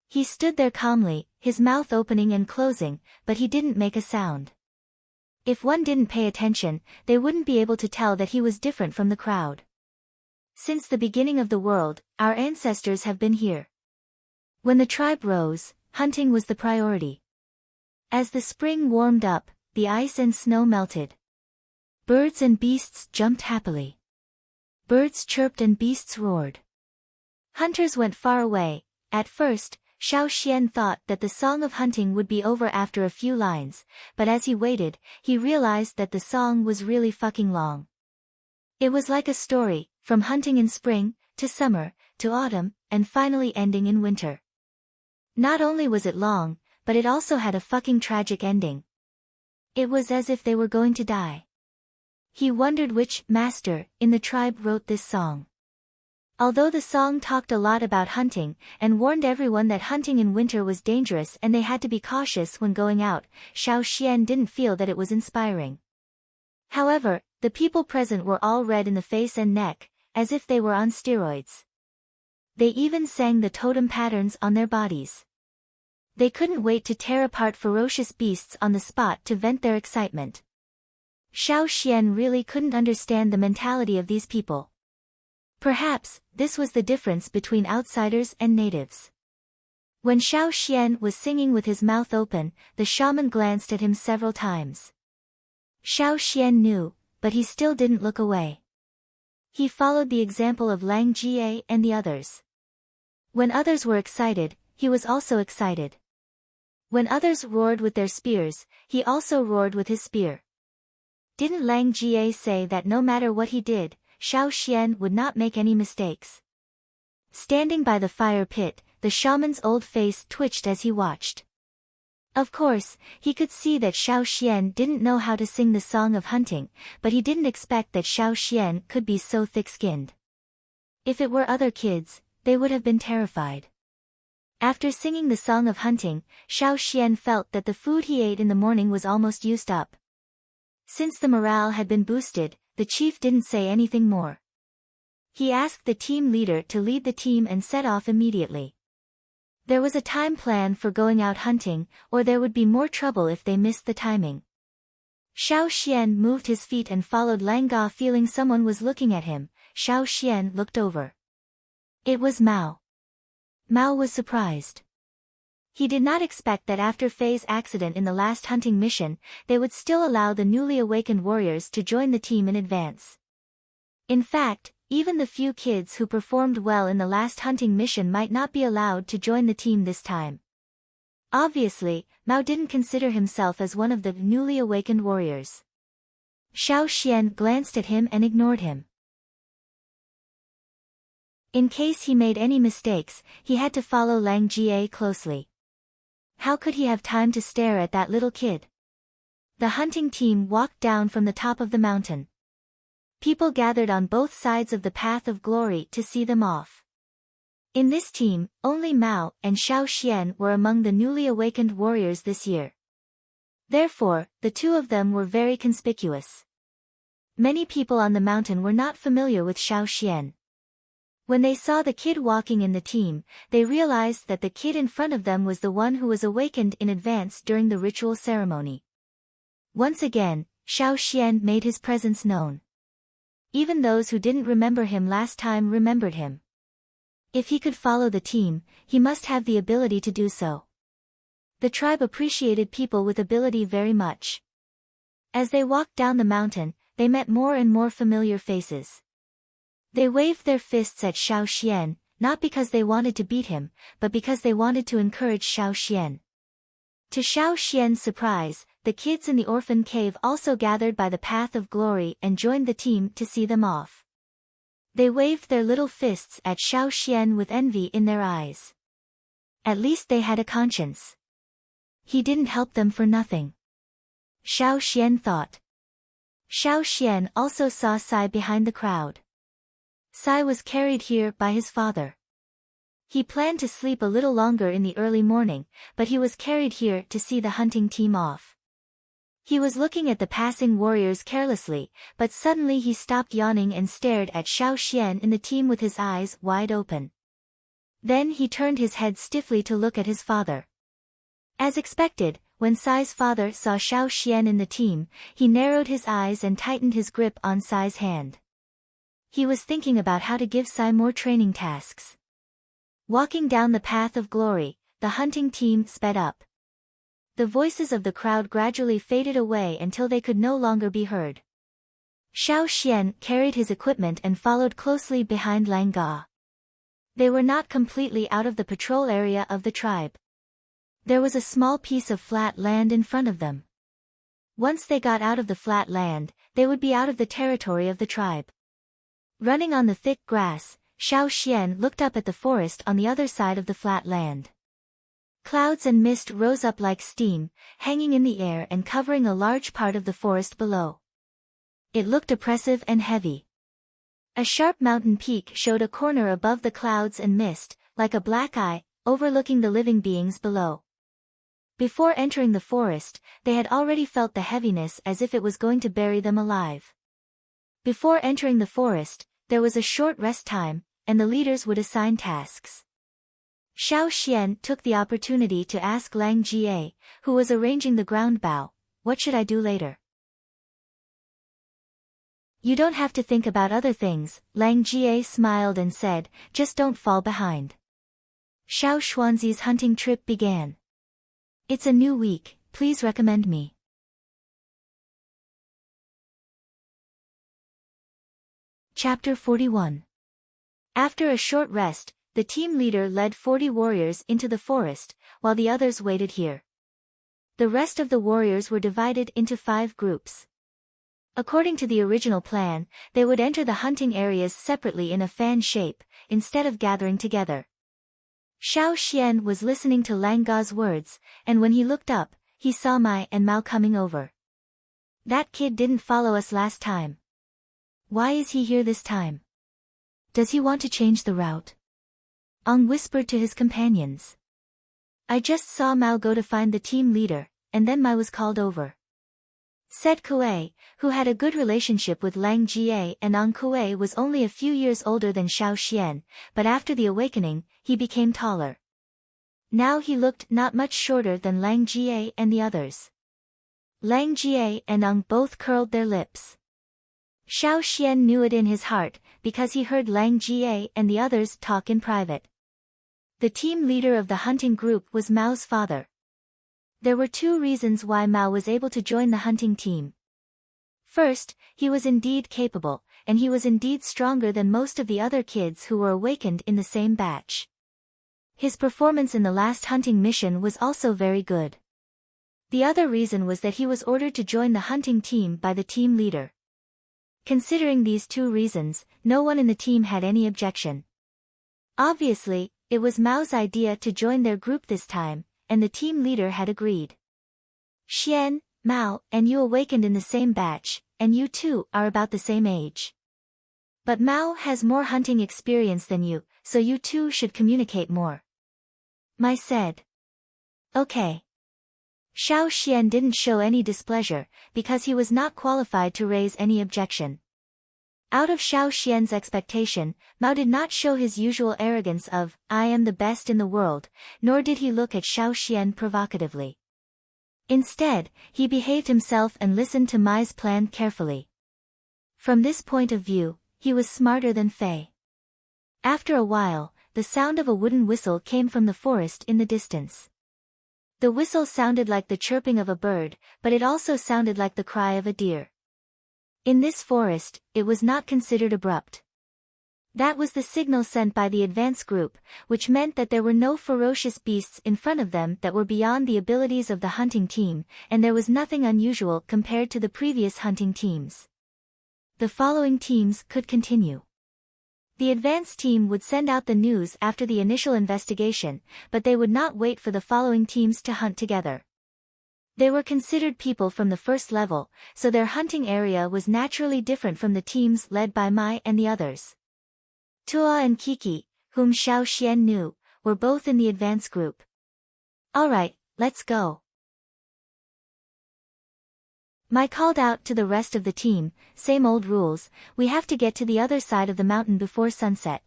He stood there calmly, his mouth opening and closing, but he didn't make a sound. If one didn't pay attention, they wouldn't be able to tell that he was different from the crowd. Since the beginning of the world, our ancestors have been here. When the tribe rose, hunting was the priority. As the spring warmed up, the ice and snow melted. Birds and beasts jumped happily. Birds chirped and beasts roared. Hunters went far away. At first, Xiao Xian thought that the song of hunting would be over after a few lines, but as he waited, he realized that the song was really fucking long. It was like a story, from hunting in spring, to summer, to autumn, and finally ending in winter. Not only was it long, but it also had a fucking tragic ending. It was as if they were going to die. He wondered which master in the tribe wrote this song. Although the song talked a lot about hunting, and warned everyone that hunting in winter was dangerous and they had to be cautious when going out, Xiao Xian didn't feel that it was inspiring. However, the people present were all red in the face and neck, as if they were on steroids. They even sang the totem patterns on their bodies. They couldn't wait to tear apart ferocious beasts on the spot to vent their excitement. Xiao Xian really couldn't understand the mentality of these people. Perhaps, this was the difference between outsiders and natives. When Xiao Xian was singing with his mouth open, the shaman glanced at him several times. Xiao Xian knew, but he still didn't look away. He followed the example of Lang Jie and the others. When others were excited, he was also excited. When others roared with their spears, he also roared with his spear. Didn't Lang Jie say that no matter what he did, Xiao Xian would not make any mistakes? Standing by the fire pit, the shaman's old face twitched as he watched. Of course, he could see that Xiao Xian didn't know how to sing the song of hunting, but he didn't expect that Xiao Xian could be so thick-skinned. If it were other kids, they would have been terrified. After singing the song of hunting, Xiao Xian felt that the food he ate in the morning was almost used up. Since the morale had been boosted, the chief didn't say anything more. He asked the team leader to lead the team and set off immediately. There was a time plan for going out hunting, or there would be more trouble if they missed the timing. Xiao Xian moved his feet and followed Lang Ga, feeling someone was looking at him. Xiao Xian looked over. It was Mao. Mao was surprised. He did not expect that after Fei's accident in the last hunting mission, they would still allow the newly awakened warriors to join the team in advance. In fact, even the few kids who performed well in the last hunting mission might not be allowed to join the team this time. Obviously, Mao didn't consider himself as one of the newly awakened warriors. Xiao Xian glanced at him and ignored him. In case he made any mistakes, he had to follow Lang Jie closely. How could he have time to stare at that little kid? The hunting team walked down from the top of the mountain. People gathered on both sides of the path of glory to see them off. In this team, only Mao and Xiao Xian were among the newly awakened warriors this year. Therefore, the two of them were very conspicuous. Many people on the mountain were not familiar with Xiao Xian. When they saw the kid walking in the team, they realized that the kid in front of them was the one who was awakened in advance during the ritual ceremony. Once again, Xiao Xian made his presence known. Even those who didn't remember him last time remembered him. If he could follow the team, he must have the ability to do so. The tribe appreciated people with ability very much. As they walked down the mountain, they met more and more familiar faces. They waved their fists at Xiao Xian, not because they wanted to beat him, but because they wanted to encourage Xiao Xian. To Xiao Xian's surprise, the kids in the orphan cave also gathered by the path of glory and joined the team to see them off. They waved their little fists at Xiao Xian with envy in their eyes. At least they had a conscience. He didn't help them for nothing. Xiao Xian thought. Xiao Xian also saw Sai behind the crowd. Sai was carried here by his father. He planned to sleep a little longer in the early morning, but he was carried here to see the hunting team off. He was looking at the passing warriors carelessly, but suddenly he stopped yawning and stared at Xiao Xian in the team with his eyes wide open. Then he turned his head stiffly to look at his father. As expected, when Sai's father saw Xiao Xian in the team, he narrowed his eyes and tightened his grip on Sai's hand. He was thinking about how to give Sai more training tasks. Walking down the path of glory, the hunting team sped up. The voices of the crowd gradually faded away until they could no longer be heard. Xiao Xian carried his equipment and followed closely behind Lang Ga. They were not completely out of the patrol area of the tribe. There was a small piece of flat land in front of them. Once they got out of the flat land, they would be out of the territory of the tribe. Running on the thick grass, Xiao Xian looked up at the forest on the other side of the flat land. Clouds and mist rose up like steam, hanging in the air and covering a large part of the forest below. It looked oppressive and heavy. A sharp mountain peak showed a corner above the clouds and mist, like a black eye, overlooking the living beings below. Before entering the forest, they had already felt the heaviness as if it was going to bury them alive. Before entering the forest, there was a short rest time, and the leaders would assign tasks. Xiao Xian took the opportunity to ask Lang Jie, who was arranging the ground bow, "What should I do later?" "You don't have to think about other things," Lang Jie smiled and said, "just don't fall behind." Xiao Xuanzi's hunting trip began. "It's a new week, please recommend me." Chapter 41. After a short rest, the team leader led 40 warriors into the forest, while the others waited here. The rest of the warriors were divided into 5 groups. According to the original plan, they would enter the hunting areas separately in a fan shape, instead of gathering together. Xiao Xian was listening to Lang Ga's words, and when he looked up, he saw Mai and Mao coming over. "That kid didn't follow us last time. Why is he here this time? Does he want to change the route?" Ang whispered to his companions. "I just saw Mao go to find the team leader, and then Mai was called over," said Kuei, who had a good relationship with Lang Jie, and Ang Kuei was only a few years older than Xiao Xian, but after the awakening, he became taller. Now he looked not much shorter than Lang Jie and the others. Lang Jie and Ang both curled their lips. Xiao Xian knew it in his heart, because he heard Lang Jie and the others talk in private. The team leader of the hunting group was Mao's father. There were 2 reasons why Mao was able to join the hunting team. First, he was indeed capable, and he was indeed stronger than most of the other kids who were awakened in the same batch. His performance in the last hunting mission was also very good. The other reason was that he was ordered to join the hunting team by the team leader. Considering these 2 reasons, no one in the team had any objection. Obviously, it was Mao's idea to join their group this time, and the team leader had agreed. "Xian, Mao, and you awakened in the same batch, and you two are about the same age. But Mao has more hunting experience than you, so you two should communicate more," Mai said. "Okay." Xiao Xian didn't show any displeasure, because he was not qualified to raise any objection. Out of Xiao Xian's expectation, Mao did not show his usual arrogance of, "I am the best in the world," nor did he look at Xiao Xian provocatively. Instead, he behaved himself and listened to Mai's plan carefully. From this point of view, he was smarter than Fei. After a while, the sound of a wooden whistle came from the forest in the distance. The whistle sounded like the chirping of a bird, but it also sounded like the cry of a deer. In this forest, it was not considered abrupt. That was the signal sent by the advance group, which meant that there were no ferocious beasts in front of them that were beyond the abilities of the hunting team, and there was nothing unusual compared to the previous hunting teams. The following teams could continue. The advance team would send out the news after the initial investigation, but they would not wait for the following teams to hunt together. They were considered people from the first level, so their hunting area was naturally different from the teams led by Mai and the others. Tua and Kiki, whom Xiao Xian knew, were both in the advance group. Alright, let's go. Mai called out to the rest of the team, same old rules, we have to get to the other side of the mountain before sunset.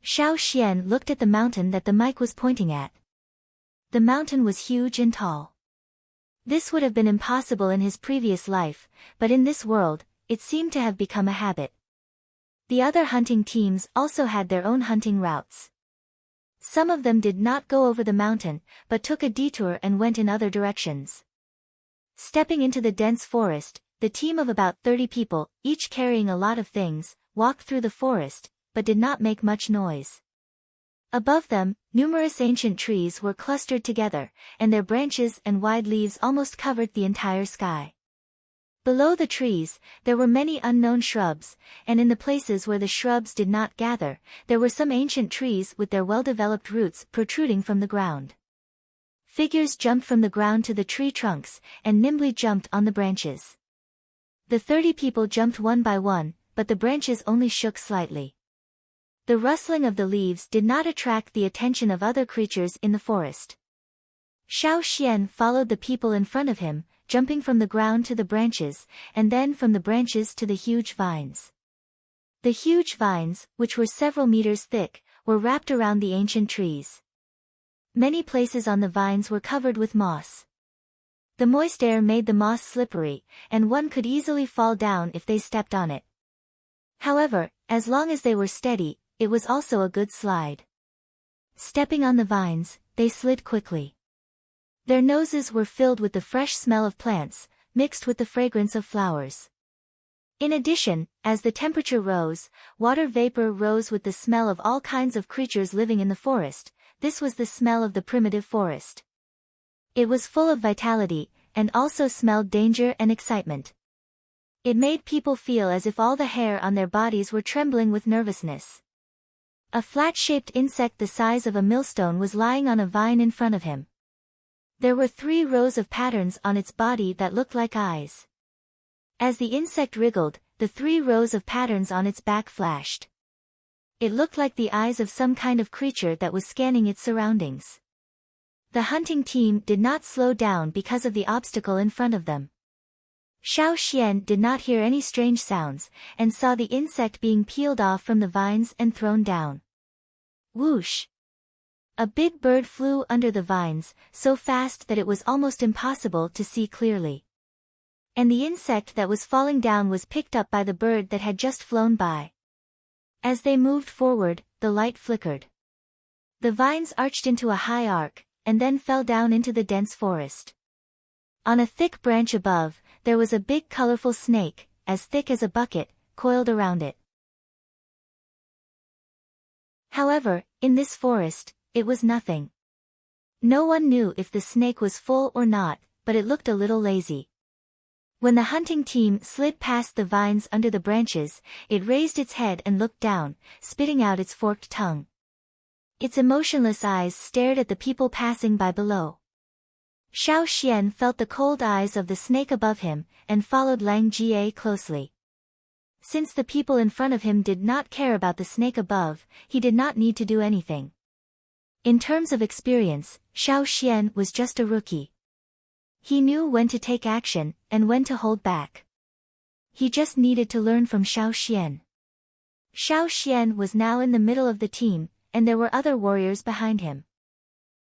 Xiao Xian looked at the mountain that the mic was pointing at. The mountain was huge and tall. This would have been impossible in his previous life, but in this world, it seemed to have become a habit. The other hunting teams also had their own hunting routes. Some of them did not go over the mountain, but took a detour and went in other directions. Stepping into the dense forest, the team of about 30 people, each carrying a lot of things, walked through the forest, but did not make much noise. Above them, numerous ancient trees were clustered together, and their branches and wide leaves almost covered the entire sky. Below the trees, there were many unknown shrubs, and in the places where the shrubs did not gather, there were some ancient trees with their well-developed roots protruding from the ground. Figures jumped from the ground to the tree trunks, and nimbly jumped on the branches. The 30 people jumped one by one, but the branches only shook slightly. The rustling of the leaves did not attract the attention of other creatures in the forest. Xiao Xian followed the people in front of him, jumping from the ground to the branches, and then from the branches to the huge vines. The huge vines, which were several meters thick, were wrapped around the ancient trees. Many places on the vines were covered with moss. The moist air made the moss slippery, and one could easily fall down if they stepped on it. However, as long as they were steady, it was also a good slide. Stepping on the vines, they slid quickly. Their noses were filled with the fresh smell of plants, mixed with the fragrance of flowers. In addition, as the temperature rose, water vapor rose with the smell of all kinds of creatures living in the forest. This was the smell of the primitive forest. It was full of vitality, and also smelled danger and excitement. It made people feel as if all the hair on their bodies were trembling with nervousness. A flat-shaped insect the size of a millstone was lying on a vine in front of him. There were 3 rows of patterns on its body that looked like eyes. As the insect wriggled, the 3 rows of patterns on its back flashed. It looked like the eyes of some kind of creature that was scanning its surroundings. The hunting team did not slow down because of the obstacle in front of them. Xiao Xian did not hear any strange sounds, and saw the insect being peeled off from the vines and thrown down. Whoosh! A big bird flew under the vines, so fast that it was almost impossible to see clearly. And the insect that was falling down was picked up by the bird that had just flown by. As they moved forward, the light flickered. The vines arched into a high arc, and then fell down into the dense forest. On a thick branch above, there was a big colorful snake, as thick as a bucket, coiled around it. However, in this forest, it was nothing. No one knew if the snake was full or not, but it looked a little lazy. When the hunting team slid past the vines under the branches, it raised its head and looked down, spitting out its forked tongue. Its emotionless eyes stared at the people passing by below. Xiao Xian felt the cold eyes of the snake above him, and followed Lang Jie closely. Since the people in front of him did not care about the snake above, he did not need to do anything. In terms of experience, Xiao Xian was just a rookie. He knew when to take action, and when to hold back. He just needed to learn from Xiao Xian. Xiao Xian was now in the middle of the team, and there were other warriors behind him.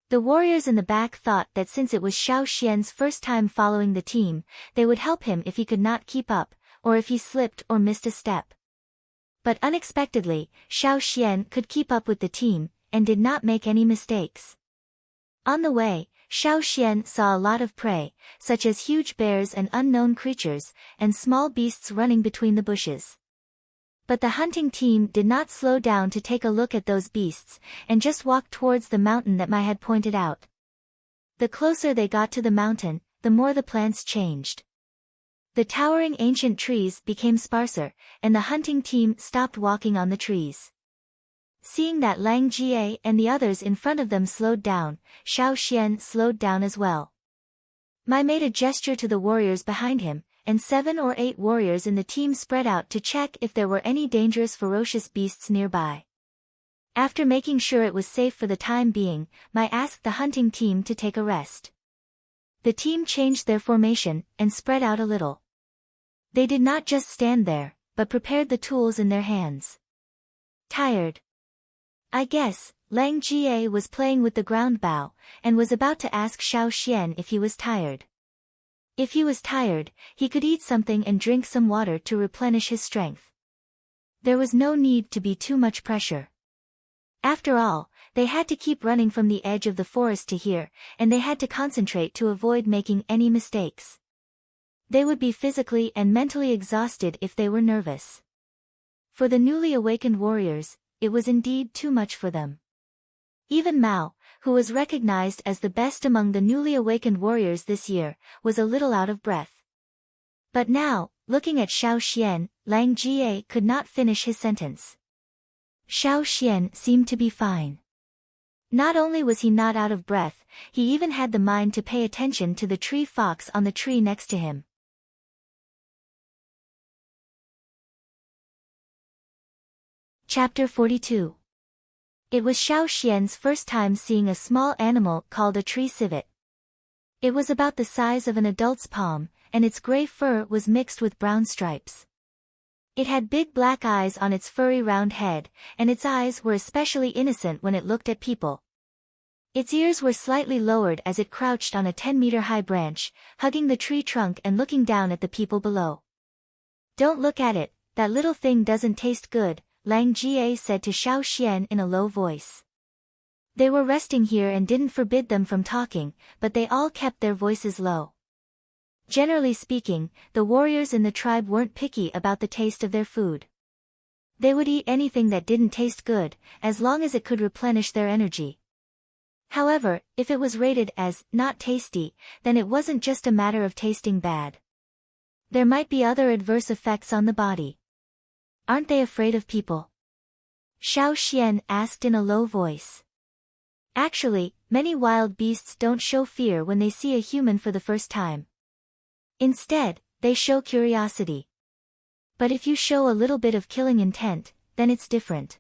The warriors in the back thought that since it was Xiao Xian's first time following the team, they would help him if he could not keep up, or if he slipped or missed a step. But unexpectedly, Xiao Xian could keep up with the team, and did not make any mistakes. On the way, Xiao Xian saw a lot of prey, such as huge bears and unknown creatures, and small beasts running between the bushes. But the hunting team did not slow down to take a look at those beasts, and just walked towards the mountain that Mai had pointed out. The closer they got to the mountain, the more the plants changed. The towering ancient trees became sparser, and the hunting team stopped walking on the trees. Seeing that Lang Jie and the others in front of them slowed down, Xiao Xian slowed down as well. Mai made a gesture to the warriors behind him, and 7 or 8 warriors in the team spread out to check if there were any dangerous ferocious beasts nearby. After making sure it was safe for the time being, Mai asked the hunting team to take a rest. The team changed their formation, and spread out a little. They did not just stand there, but prepared the tools in their hands. Tired? I guess. Lang Jie was playing with the ground bow, and was about to ask Xiao Xian if he was tired. If he was tired, he could eat something and drink some water to replenish his strength. There was no need to be too much pressure. After all, they had to keep running from the edge of the forest to here, and they had to concentrate to avoid making any mistakes. They would be physically and mentally exhausted if they were nervous. For the newly awakened warriors, it was indeed too much for them. Even Mao, who was recognized as the best among the newly awakened warriors this year, was a little out of breath. But now, looking at Xiao Xian, Lang Jie could not finish his sentence. Xiao Xian seemed to be fine. Not only was he not out of breath, he even had the mind to pay attention to the tree fox on the tree next to him. Chapter 42. It was Xiao Xian's first time seeing a small animal called a tree civet. It was about the size of an adult's palm, and its gray fur was mixed with brown stripes. It had big black eyes on its furry round head, and its eyes were especially innocent when it looked at people. Its ears were slightly lowered as it crouched on a 10-meter-high branch, hugging the tree trunk and looking down at the people below. "Don't look at it, that little thing doesn't taste good," Lang Jie said to Xiao Xian in a low voice. They were resting here and didn't forbid them from talking, but they all kept their voices low. Generally speaking, the warriors in the tribe weren't picky about the taste of their food. They would eat anything that didn't taste good, as long as it could replenish their energy. However, if it was rated as not tasty, then it wasn't just a matter of tasting bad. There might be other adverse effects on the body. "Aren't they afraid of people?" Xiao Xian asked in a low voice. Actually, many wild beasts don't show fear when they see a human for the first time. Instead, they show curiosity. But if you show a little bit of killing intent, then it's different.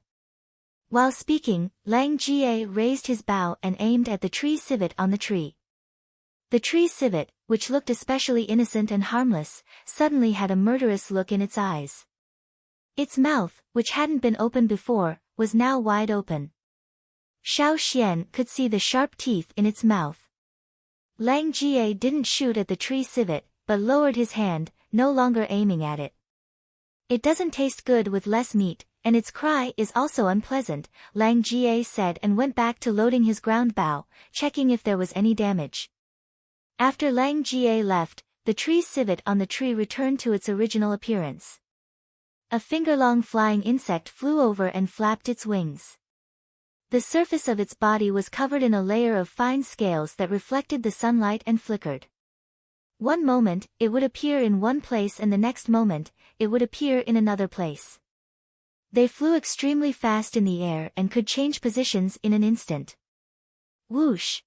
While speaking, Lang Jie raised his bow and aimed at the tree civet on the tree. The tree civet, which looked especially innocent and harmless, suddenly had a murderous look in its eyes. Its mouth, which hadn't been open before, was now wide open. Xiao Xian could see the sharp teeth in its mouth. Lang Jie didn't shoot at the tree civet, but lowered his hand, no longer aiming at it. "It doesn't taste good with less meat, and its cry is also unpleasant," Lang Jie said and went back to loading his ground bow, checking if there was any damage. After Lang Jie left, the tree civet on the tree returned to its original appearance. A finger-long flying insect flew over and flapped its wings. The surface of its body was covered in a layer of fine scales that reflected the sunlight and flickered. One moment, it would appear in one place and the next moment, it would appear in another place. They flew extremely fast in the air and could change positions in an instant. Whoosh!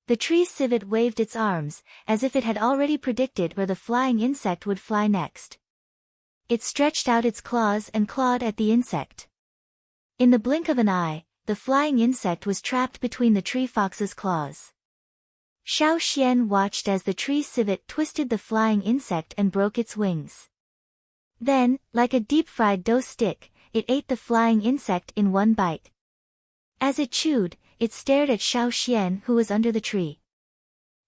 The tree civet waved its arms, as if it had already predicted where the flying insect would fly next. It stretched out its claws and clawed at the insect. In the blink of an eye, the flying insect was trapped between the tree fox's claws. Xiao Xian watched as the tree civet twisted the flying insect and broke its wings. Then, like a deep-fried dough stick, it ate the flying insect in one bite. As it chewed, it stared at Xiao Xian who was under the tree.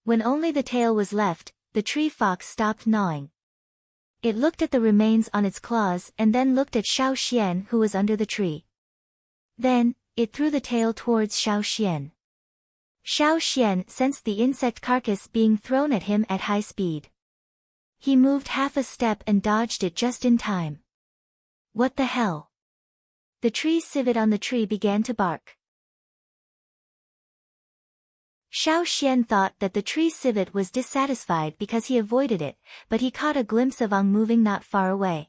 When only the tail was left, the tree fox stopped gnawing. It looked at the remains on its claws and then looked at Xiao Xian who was under the tree. Then, it threw the tail towards Xiao Xian. Xiao Xian sensed the insect carcass being thrown at him at high speed. He moved half a step and dodged it just in time. What the hell? The tree civet on the tree began to bark. Xiao Xian thought that the tree civet was dissatisfied because he avoided it, but he caught a glimpse of Ong moving not far away.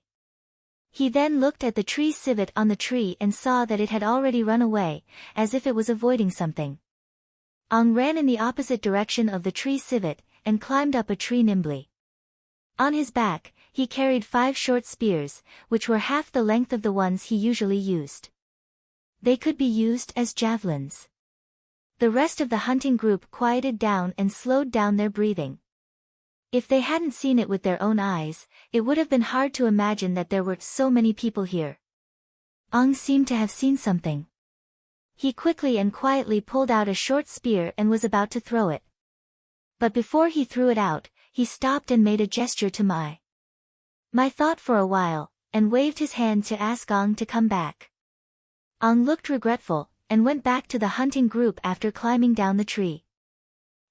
He then looked at the tree civet on the tree and saw that it had already run away, as if it was avoiding something. Ong ran in the opposite direction of the tree civet, and climbed up a tree nimbly. On his back, he carried 5 short spears, which were half the length of the ones he usually used. They could be used as javelins. The rest of the hunting group quieted down and slowed down their breathing. If they hadn't seen it with their own eyes, it would have been hard to imagine that there were so many people here. Ong seemed to have seen something. He quickly and quietly pulled out a short spear and was about to throw it. But before he threw it out, he stopped and made a gesture to Mai. Mai thought for a while, and waved his hand to ask Ong to come back. Ong looked regretful, and went back to the hunting group after climbing down the tree.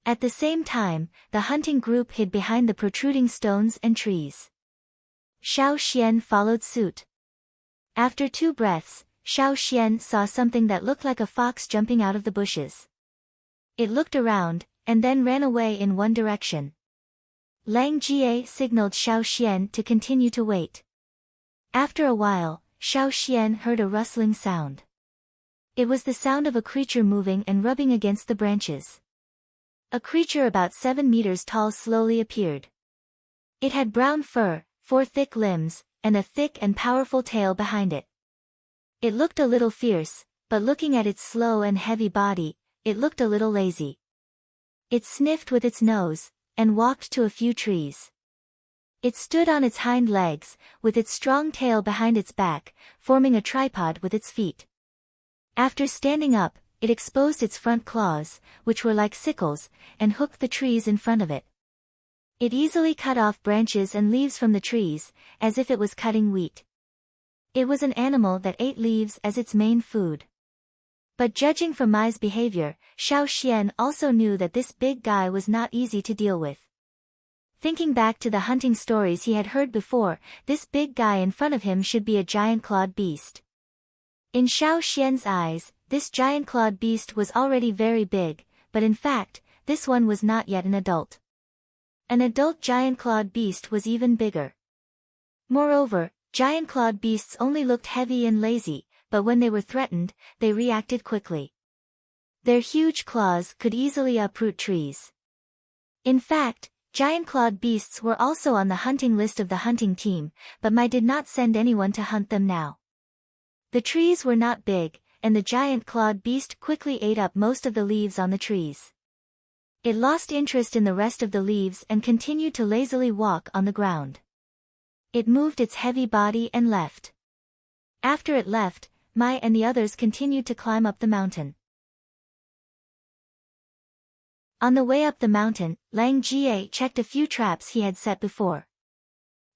At the same time, the hunting group hid behind the protruding stones and trees. Xiao Xian followed suit. After 2 breaths, Xiao Xian saw something that looked like a fox jumping out of the bushes. It looked around, and then ran away in one direction. Lang Jie signaled Xiao Xian to continue to wait. After a while, Xiao Xian heard a rustling sound. It was the sound of a creature moving and rubbing against the branches. A creature about 7 meters tall slowly appeared. It had brown fur, 4 thick limbs, and a thick and powerful tail behind it. It looked a little fierce, but looking at its slow and heavy body, it looked a little lazy. It sniffed with its nose, and walked to a few trees. It stood on its hind legs, with its strong tail behind its back, forming a tripod with its feet. After standing up, it exposed its front claws, which were like sickles, and hooked the trees in front of it. It easily cut off branches and leaves from the trees, as if it was cutting wheat. It was an animal that ate leaves as its main food. But judging from Mai's behavior, Xiao Xian also knew that this big guy was not easy to deal with. Thinking back to the hunting stories he had heard before, this big guy in front of him should be a giant-clawed beast. In Xiao Xian's eyes, this giant-clawed beast was already very big, but in fact, this one was not yet an adult. An adult giant-clawed beast was even bigger. Moreover, giant-clawed beasts only looked heavy and lazy, but when they were threatened, they reacted quickly. Their huge claws could easily uproot trees. In fact, giant-clawed beasts were also on the hunting list of the hunting team, but Mai did not send anyone to hunt them now. The trees were not big, and the giant-clawed beast quickly ate up most of the leaves on the trees. It lost interest in the rest of the leaves and continued to lazily walk on the ground. It moved its heavy body and left. After it left, Mai and the others continued to climb up the mountain. On the way up the mountain, Lang Jie checked a few traps he had set before.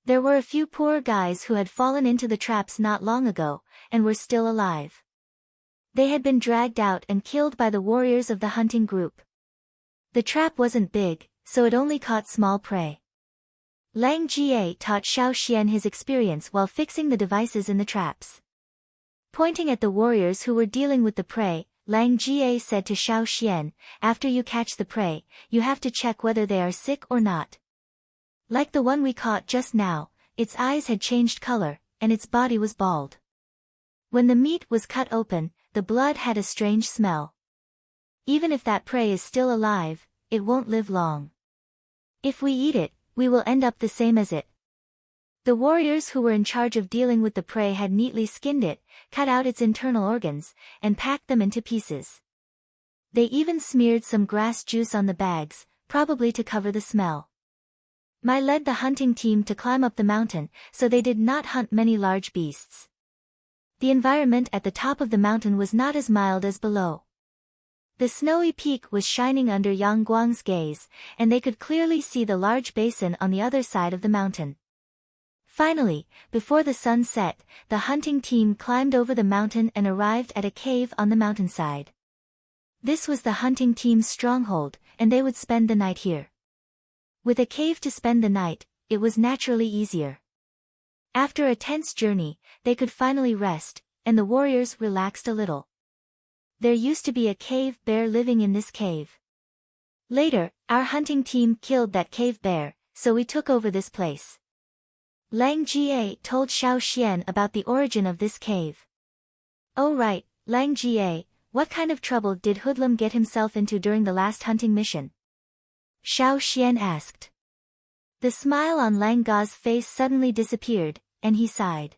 There were a few poor guys who had fallen into the traps not long ago, and were still alive. They had been dragged out and killed by the warriors of the hunting group. The trap wasn't big, so it only caught small prey. Lang Jie taught Xiao Xian his experience while fixing the devices in the traps. Pointing at the warriors who were dealing with the prey, Lang Jie said to Xiao Xian, "After you catch the prey, you have to check whether they are sick or not. Like the one we caught just now, its eyes had changed color, and its body was bald. When the meat was cut open, the blood had a strange smell. Even if that prey is still alive, it won't live long. If we eat it, we will end up the same as it." The warriors who were in charge of dealing with the prey had neatly skinned it, cut out its internal organs, and packed them into pieces. They even smeared some grass juice on the bags, probably to cover the smell. Mai led the hunting team to climb up the mountain, so they did not hunt many large beasts. The environment at the top of the mountain was not as mild as below. The snowy peak was shining under Yang Guang's gaze, and they could clearly see the large basin on the other side of the mountain. Finally, before the sun set, the hunting team climbed over the mountain and arrived at a cave on the mountainside. This was the hunting team's stronghold, and they would spend the night here. With a cave to spend the night, it was naturally easier. After a tense journey, they could finally rest, and the warriors relaxed a little. There used to be a cave bear living in this cave. Later, our hunting team killed that cave bear, so we took over this place. Lang Jie told Xiao Xian about the origin of this cave. Oh right, Lang Jie, what kind of trouble did Hoodlum get himself into during the last hunting mission? Xiao Xian asked. The smile on Lang Ga's face suddenly disappeared, and he sighed.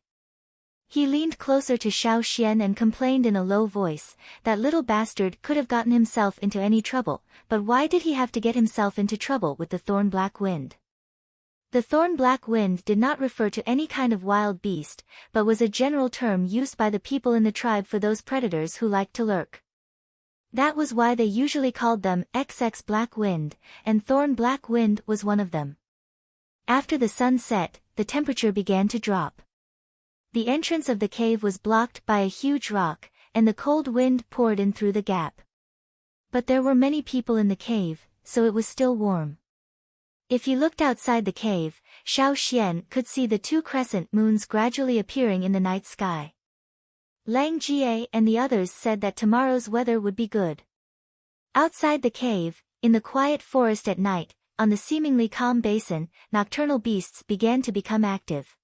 He leaned closer to Xiao Xian and complained in a low voice, that little bastard could have gotten himself into any trouble, but why did he have to get himself into trouble with the thorn black wind? The thorn black wind did not refer to any kind of wild beast, but was a general term used by the people in the tribe for those predators who liked to lurk. That was why they usually called them XX Black Wind, and thorn black wind was one of them. After the sun set, the temperature began to drop. The entrance of the cave was blocked by a huge rock, and the cold wind poured in through the gap. But there were many people in the cave, so it was still warm. If he looked outside the cave, Xiao Xian could see the 2 crescent moons gradually appearing in the night sky. Lang Jie and the others said that tomorrow's weather would be good. Outside the cave, in the quiet forest at night, on the seemingly calm basin, nocturnal beasts began to become active.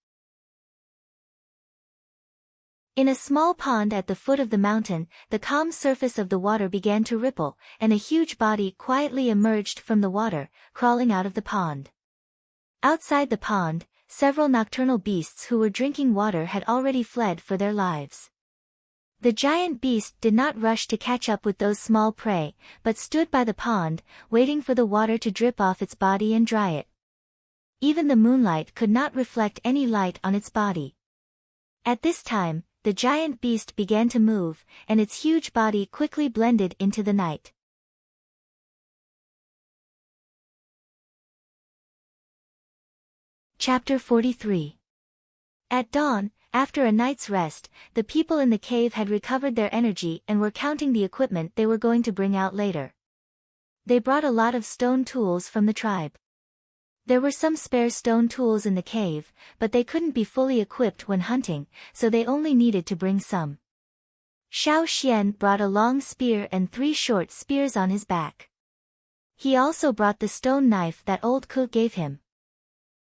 In a small pond at the foot of the mountain, the calm surface of the water began to ripple, and a huge body quietly emerged from the water, crawling out of the pond. Outside the pond, several nocturnal beasts who were drinking water had already fled for their lives. The giant beast did not rush to catch up with those small prey, but stood by the pond, waiting for the water to drip off its body and dry it. Even the moonlight could not reflect any light on its body. At this time, the giant beast began to move, and its huge body quickly blended into the night. Chapter 43. At dawn, after a night's rest, the people in the cave had recovered their energy and were counting the equipment they were going to bring out later. They brought a lot of stone tools from the tribe. There were some spare stone tools in the cave, but they couldn't be fully equipped when hunting, so they only needed to bring some. Xiao Xian brought a long spear and 3 short spears on his back. He also brought the stone knife that old Ku gave him.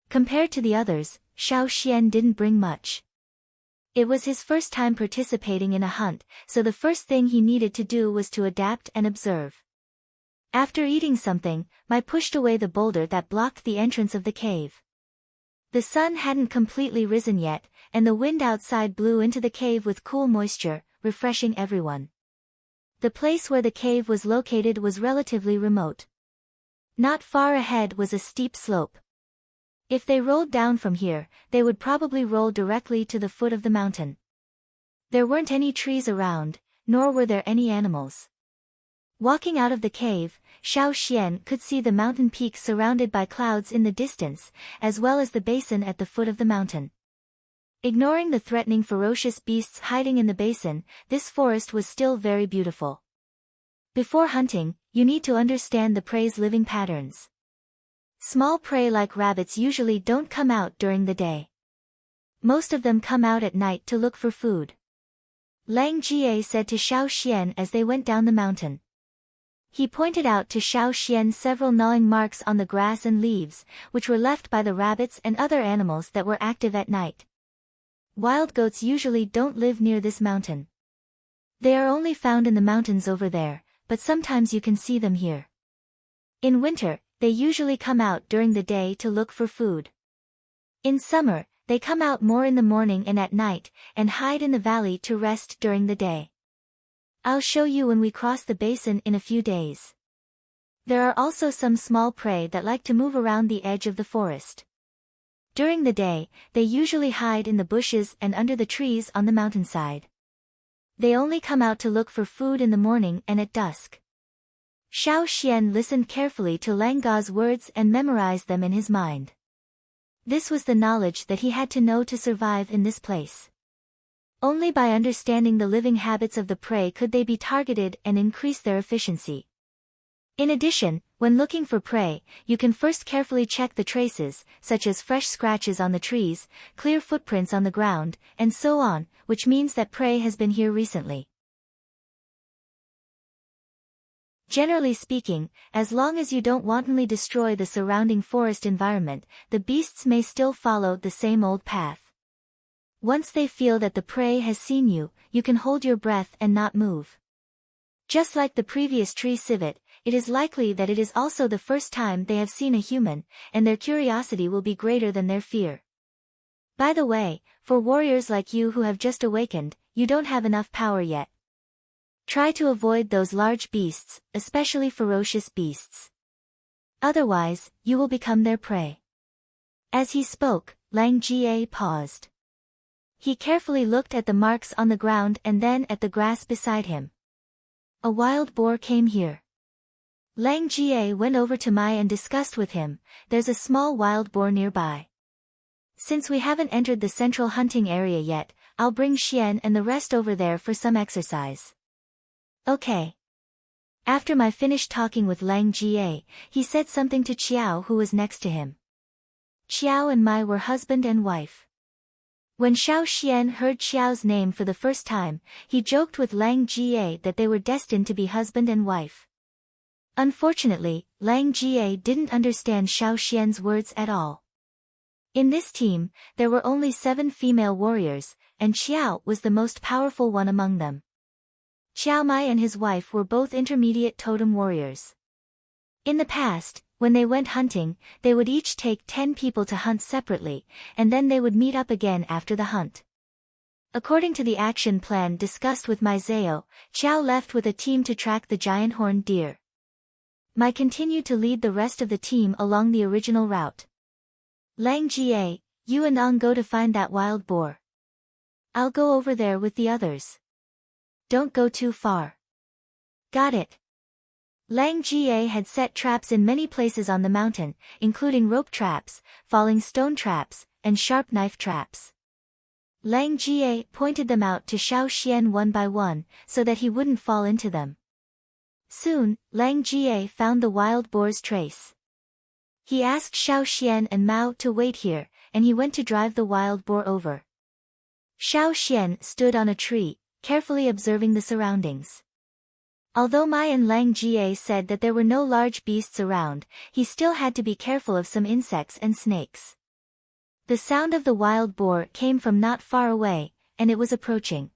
Compared to the others, Xiao Xian didn't bring much. It was his first time participating in a hunt, so the first thing he needed to do was to adapt and observe. After eating something, Mai pushed away the boulder that blocked the entrance of the cave. The sun hadn't completely risen yet, and the wind outside blew into the cave with cool moisture, refreshing everyone. The place where the cave was located was relatively remote. Not far ahead was a steep slope. If they rolled down from here, they would probably roll directly to the foot of the mountain. There weren't any trees around, nor were there any animals. Walking out of the cave, Xiao Xian could see the mountain peak surrounded by clouds in the distance, as well as the basin at the foot of the mountain. Ignoring the threatening ferocious beasts hiding in the basin, this forest was still very beautiful. Before hunting, you need to understand the prey's living patterns. Small prey like rabbits usually don't come out during the day. Most of them come out at night to look for food. Lang Jie said to Xiao Xian as they went down the mountain. He pointed out to Xiao Xian several gnawing marks on the grass and leaves, which were left by the rabbits and other animals that were active at night. Wild goats usually don't live near this mountain. They are only found in the mountains over there, but sometimes you can see them here. In winter, they usually come out during the day to look for food. In summer, they come out more in the morning and at night, and hide in the valley to rest during the day. I'll show you when we cross the basin in a few days. There are also some small prey that like to move around the edge of the forest. During the day, they usually hide in the bushes and under the trees on the mountainside. They only come out to look for food in the morning and at dusk. Xiao Xian listened carefully to Lang Ga's words and memorized them in his mind. This was the knowledge that he had to know to survive in this place. Only by understanding the living habits of the prey could they be targeted and increase their efficiency. In addition, When looking for prey, you can first carefully check the traces, such as fresh scratches on the trees, clear footprints on the ground, and so on, which means that prey has been here recently. Generally speaking, as long as you don't wantonly destroy the surrounding forest environment, the beasts may still follow the same old path. Once they feel that the prey has seen you, you can hold your breath and not move. Just like the previous tree civet, it is likely that it is also the first time they have seen a human, and their curiosity will be greater than their fear. By the way, for warriors like you who have just awakened, you don't have enough power yet. Try to avoid those large beasts, especially ferocious beasts. Otherwise, you will become their prey. As he spoke, Lang Jie paused. He carefully looked at the marks on the ground and then at the grass beside him. A wild boar came here. Lang Jie went over to Mai and discussed with him, there's a small wild boar nearby. Since we haven't entered the central hunting area yet, I'll bring Xian and the rest over there for some exercise. Okay. After Mai finished talking with Lang Jie, he said something to Qiao who was next to him. Qiao and Mai were husband and wife. When Xiao Xian heard Qiao's name for the first time, he joked with Lang Jie that they were destined to be husband and wife. Unfortunately, Lang Jie didn't understand Xiao Xian's words at all. In this team, there were only 7 female warriors, and Qiao was the most powerful one among them. Qiao Mai and his wife were both intermediate totem warriors. In the past, when they went hunting, they would each take 10 people to hunt separately, and then they would meet up again after the hunt. According to the action plan discussed with Mai Zhao, Qiao left with a team to track the giant horned deer. Mai continued to lead the rest of the team along the original route. Lang Jie, you and Ang go to find that wild boar. I'll go over there with the others. Don't go too far. Got it. Lang Jie had set traps in many places on the mountain, including rope traps, falling stone traps, and sharp knife traps. Lang Jie pointed them out to Xiao Xian one by one, so that he wouldn't fall into them. Soon, Lang Jie found the wild boar's trace. He asked Xiao Xian and Mao to wait here, and he went to drive the wild boar over. Xiao Xian stood on a tree, carefully observing the surroundings. Although Mai and Lang Jie said that there were no large beasts around, he still had to be careful of some insects and snakes. The sound of the wild boar came from not far away, and it was approaching.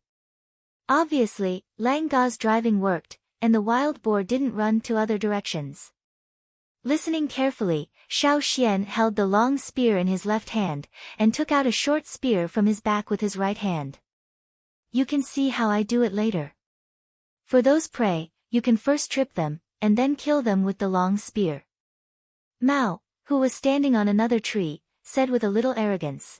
Obviously, Lang Ga's driving worked, and the wild boar didn't run to other directions. Listening carefully, Xiao Xian held the long spear in his left hand, and took out a short spear from his back with his right hand. You can see how I do it later. For those prey, you can first trip them, and then kill them with the long spear. Mao, who was standing on another tree, said with a little arrogance.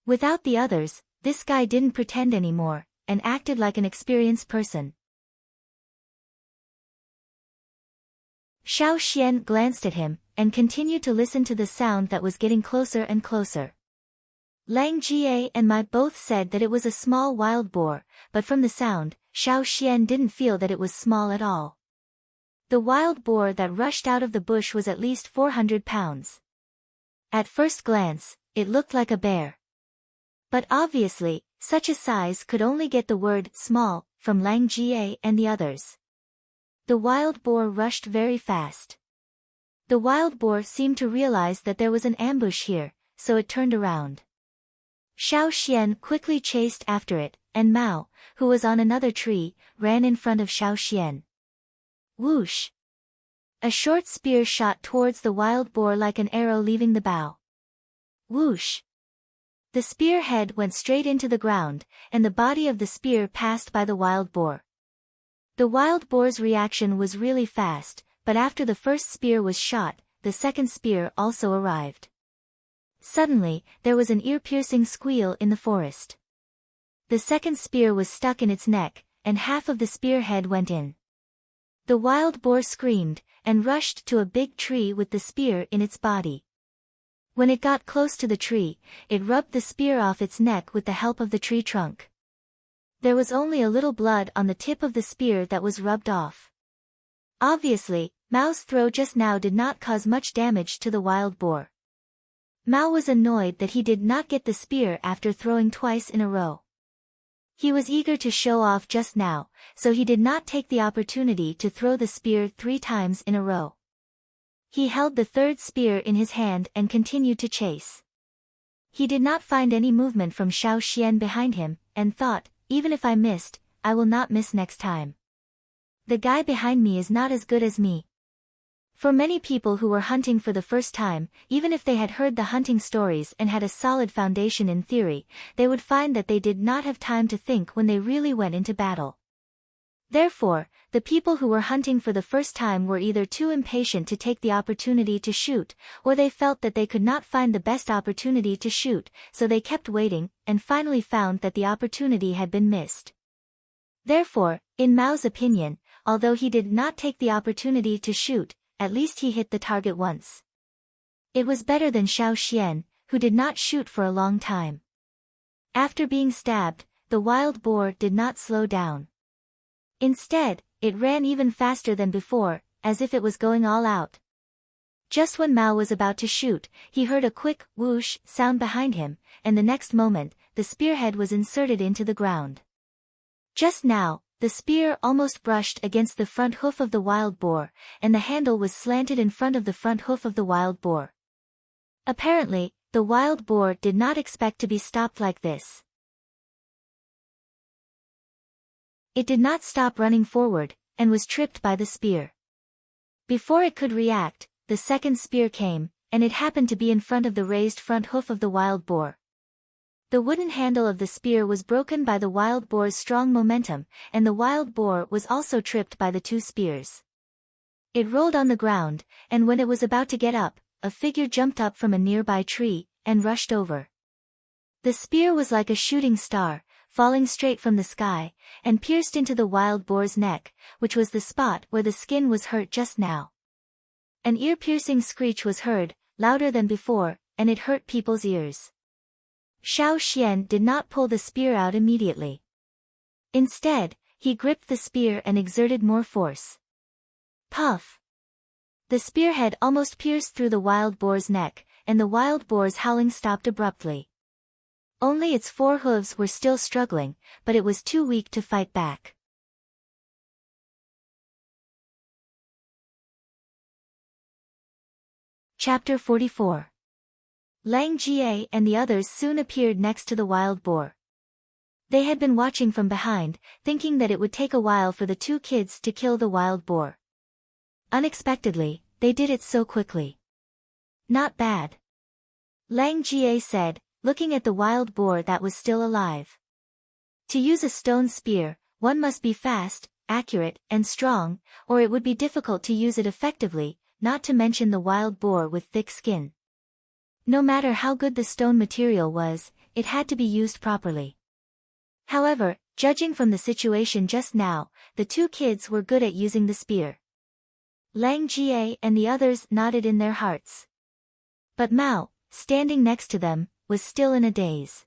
Without the others, this guy didn't pretend anymore, and acted like an experienced person. Xiao Xian glanced at him, and continued to listen to the sound that was getting closer and closer. Lang Jie and Mai both said that it was a small wild boar, but from the sound, Xiao Xian didn't feel that it was small at all. The wild boar that rushed out of the bush was at least 400 pounds. At first glance, it looked like a bear. But obviously, such a size could only get the word small from Lang Jie and the others. The wild boar rushed very fast. The wild boar seemed to realize that there was an ambush here, so it turned around. Xiao Xian quickly chased after it, and Mao, who was on another tree, ran in front of Xiao Xian. Whoosh! A short spear shot towards the wild boar like an arrow leaving the bow. Whoosh! The spear head went straight into the ground, and the body of the spear passed by the wild boar. The wild boar's reaction was really fast, but after the first spear was shot, the second spear also arrived. Suddenly, there was an ear-piercing squeal in the forest. The second spear was stuck in its neck, and half of the spear head went in. The wild boar screamed, and rushed to a big tree with the spear in its body. When it got close to the tree, it rubbed the spear off its neck with the help of the tree trunk. There was only a little blood on the tip of the spear that was rubbed off. Obviously, Mao's throw just now did not cause much damage to the wild boar. Mao was annoyed that he did not get the spear after throwing twice in a row. He was eager to show off just now, so he did not take the opportunity to throw the spear 3 times in a row. He held the third spear in his hand and continued to chase. He did not find any movement from Xiao Xian behind him, and thought, even if I missed, I will not miss next time. The guy behind me is not as good as me. For many people who were hunting for the first time, even if they had heard the hunting stories and had a solid foundation in theory, they would find that they did not have time to think when they really went into battle. Therefore, the people who were hunting for the first time were either too impatient to take the opportunity to shoot, or they felt that they could not find the best opportunity to shoot, so they kept waiting, and finally found that the opportunity had been missed. Therefore, in Mao's opinion, although he did not take the opportunity to shoot, at least he hit the target once. It was better than Xiao Xian, who did not shoot for a long time. After being stabbed, the wild boar did not slow down. Instead, it ran even faster than before, as if it was going all out. Just when Mao was about to shoot, he heard a quick whoosh sound behind him, and the next moment, the spearhead was inserted into the ground. Just now, the spear almost brushed against the front hoof of the wild boar, and the handle was slanted in front of the front hoof of the wild boar. Apparently, the wild boar did not expect to be stopped like this. It did not stop running forward, and was tripped by the spear. Before it could react, the second spear came, and it happened to be in front of the raised front hoof of the wild boar. The wooden handle of the spear was broken by the wild boar's strong momentum, and the wild boar was also tripped by the 2 spears. It rolled on the ground, and when it was about to get up, a figure jumped up from a nearby tree, and rushed over. The spear was like a shooting star, falling straight from the sky, and pierced into the wild boar's neck, which was the spot where the skin was hurt just now. An ear-piercing screech was heard, louder than before, and it hurt people's ears. Xiao Xian did not pull the spear out immediately. Instead, he gripped the spear and exerted more force. Puff! The spearhead almost pierced through the wild boar's neck, and the wild boar's howling stopped abruptly. Only its 4 hooves were still struggling, but it was too weak to fight back. Chapter 44. Lang Jie and the others soon appeared next to the wild boar. They had been watching from behind, thinking that it would take a while for the 2 kids to kill the wild boar. Unexpectedly, they did it so quickly. Not bad. Lang Jie said, looking at the wild boar that was still alive. To use a stone spear, one must be fast, accurate, and strong, or it would be difficult to use it effectively, not to mention the wild boar with thick skin. No matter how good the stone material was, it had to be used properly. However, judging from the situation just now, the 2 kids were good at using the spear. Lang Jie and the others nodded in their hearts. But Mao, standing next to them, was still in a daze.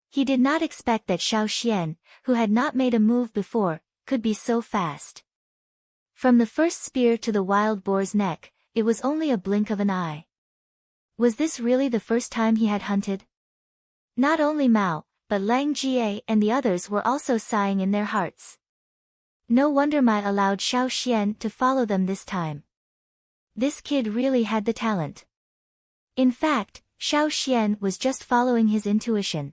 He did not expect that Xiao Xian, who had not made a move before, could be so fast. From the first spear to the wild boar's neck, it was only a blink of an eye. Was this really the first time he had hunted? Not only Mao, but Lang Jie and the others were also sighing in their hearts. No wonder Mai allowed Xiao Xian to follow them this time. This kid really had the talent. In fact, Xiao Xian was just following his intuition.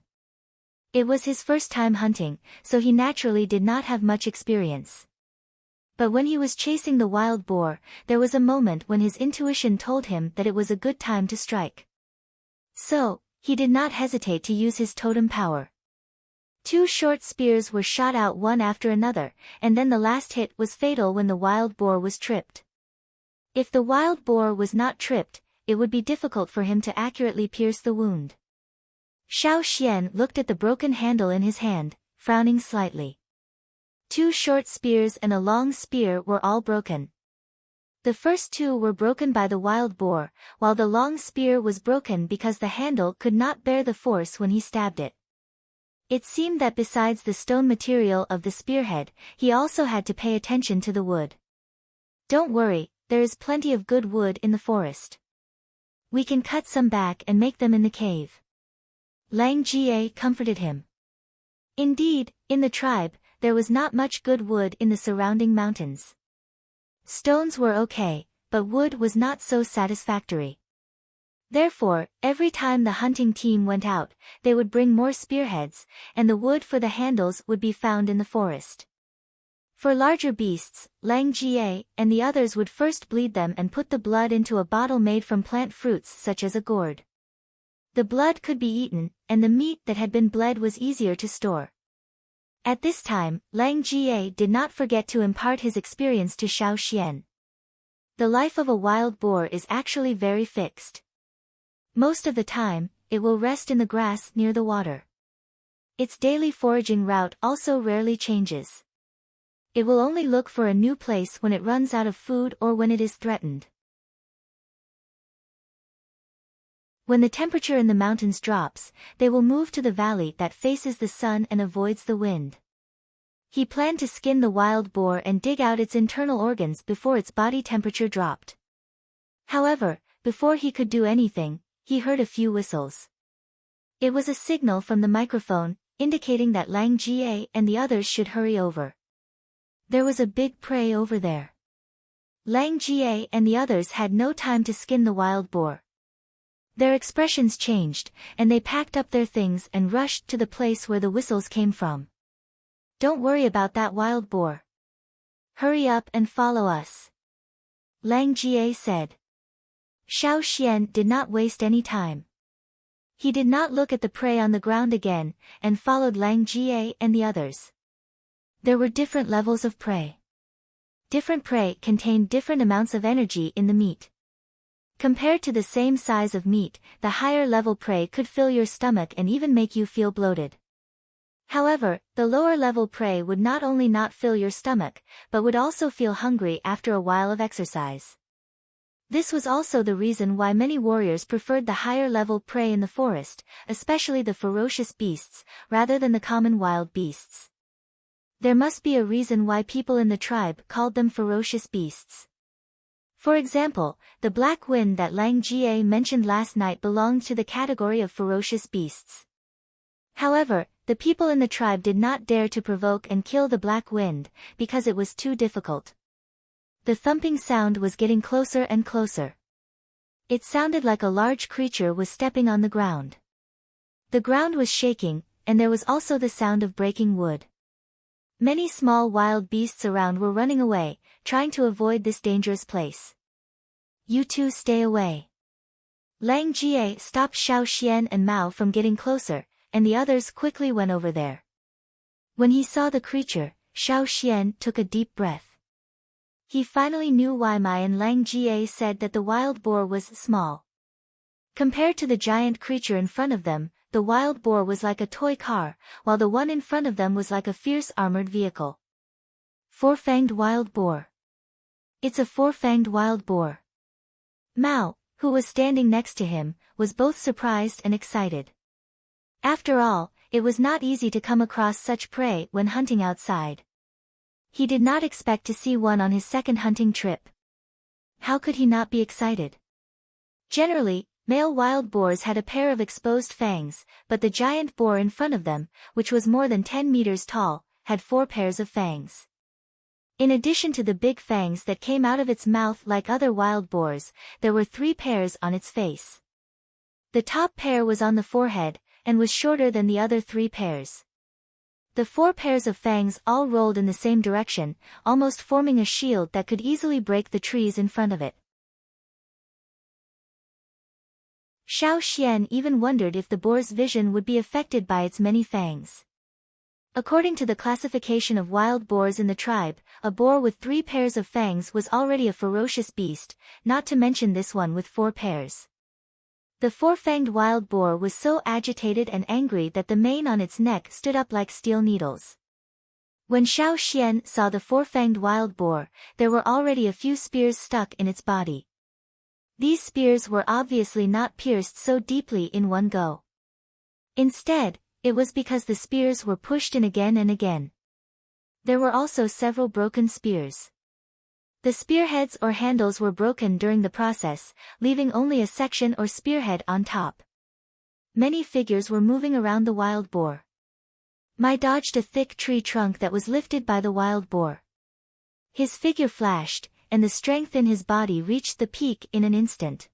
It was his first time hunting, so he naturally did not have much experience. But when he was chasing the wild boar, there was a moment when his intuition told him that it was a good time to strike. So, he did not hesitate to use his totem power. 2 short spears were shot out one after another, and then the last hit was fatal when the wild boar was tripped. If the wild boar was not tripped, it would be difficult for him to accurately pierce the wound. Xiao Xian looked at the broken handle in his hand, frowning slightly. 2 short spears and a long spear were all broken. The first 2 were broken by the wild boar, while the long spear was broken because the handle could not bear the force when he stabbed it. It seemed that besides the stone material of the spearhead, he also had to pay attention to the wood. Don't worry, there is plenty of good wood in the forest. We can cut some back and make them in the cave. Lang Jie comforted him. Indeed, in the tribe, there was not much good wood in the surrounding mountains. Stones were okay, but wood was not so satisfactory. Therefore, every time the hunting team went out, they would bring more spearheads, and the wood for the handles would be found in the forest. For larger beasts, Lang Jie and the others would first bleed them and put the blood into a bottle made from plant fruits such as a gourd. The blood could be eaten, and the meat that had been bled was easier to store. At this time, Lang Jie did not forget to impart his experience to Xiao Xian. The life of a wild boar is actually very fixed. Most of the time, it will rest in the grass near the water. Its daily foraging route also rarely changes. It will only look for a new place when it runs out of food or when it is threatened. When the temperature in the mountains drops, they will move to the valley that faces the sun and avoids the wind. He planned to skin the wild boar and dig out its internal organs before its body temperature dropped. However, before he could do anything, he heard a few whistles. It was a signal from the microphone, indicating that Lang Jie and the others should hurry over. There was a big prey over there. Lang Jie and the others had no time to skin the wild boar. Their expressions changed, and they packed up their things and rushed to the place where the whistles came from. Don't worry about that wild boar. Hurry up and follow us. Lang Jie said. Xiao Xian did not waste any time. He did not look at the prey on the ground again, and followed Lang Jie and the others. There were different levels of prey. Different prey contained different amounts of energy in the meat. Compared to the same size of meat, the higher level prey could fill your stomach and even make you feel bloated. However, the lower level prey would not only not fill your stomach, but would also feel hungry after a while of exercise. This was also the reason why many warriors preferred the higher level prey in the forest, especially the ferocious beasts, rather than the common wild beasts. There must be a reason why people in the tribe called them ferocious beasts. For example, the black wind that Lang Jie mentioned last night belonged to the category of ferocious beasts. However, the people in the tribe did not dare to provoke and kill the black wind, because it was too difficult. The thumping sound was getting closer and closer. It sounded like a large creature was stepping on the ground. The ground was shaking, and there was also the sound of breaking wood. Many small wild beasts around were running away, trying to avoid this dangerous place. You two stay away. Lang Jie stopped Xiao Xian and Mao from getting closer, and the others quickly went over there. When he saw the creature, Xiao Xian took a deep breath. He finally knew why Mai and Lang Jie said that the wild boar was small. Compared to the giant creature in front of them, the wild boar was like a toy car, while the one in front of them was like a fierce armored vehicle. Four-fanged wild boar. It's a four-fanged wild boar. Mao, who was standing next to him, was both surprised and excited. After all, it was not easy to come across such prey when hunting outside. He did not expect to see one on his second hunting trip. How could he not be excited? Generally, male wild boars had a pair of exposed fangs, but the giant boar in front of them, which was more than 10 meters tall, had 4 pairs of fangs. In addition to the big fangs that came out of its mouth like other wild boars, there were 3 pairs on its face. The top pair was on the forehead, and was shorter than the other 3 pairs. The 4 pairs of fangs all rolled in the same direction, almost forming a shield that could easily break the trees in front of it. Xiao Xian even wondered if the boar's vision would be affected by its many fangs. According to the classification of wild boars in the tribe, a boar with 3 pairs of fangs was already a ferocious beast, not to mention this one with 4 pairs. The 4-fanged wild boar was so agitated and angry that the mane on its neck stood up like steel needles. When Xiao Xian saw the 4-fanged wild boar, there were already a few spears stuck in its body. These spears were obviously not pierced so deeply in one go. Instead, it was because the spears were pushed in again and again. There were also several broken spears. The spearheads or handles were broken during the process, leaving only a section or spearhead on top. Many figures were moving around the wild boar. Mai dodged a thick tree trunk that was lifted by the wild boar. His figure flashed, and the strength in his body reached the peak in an instant.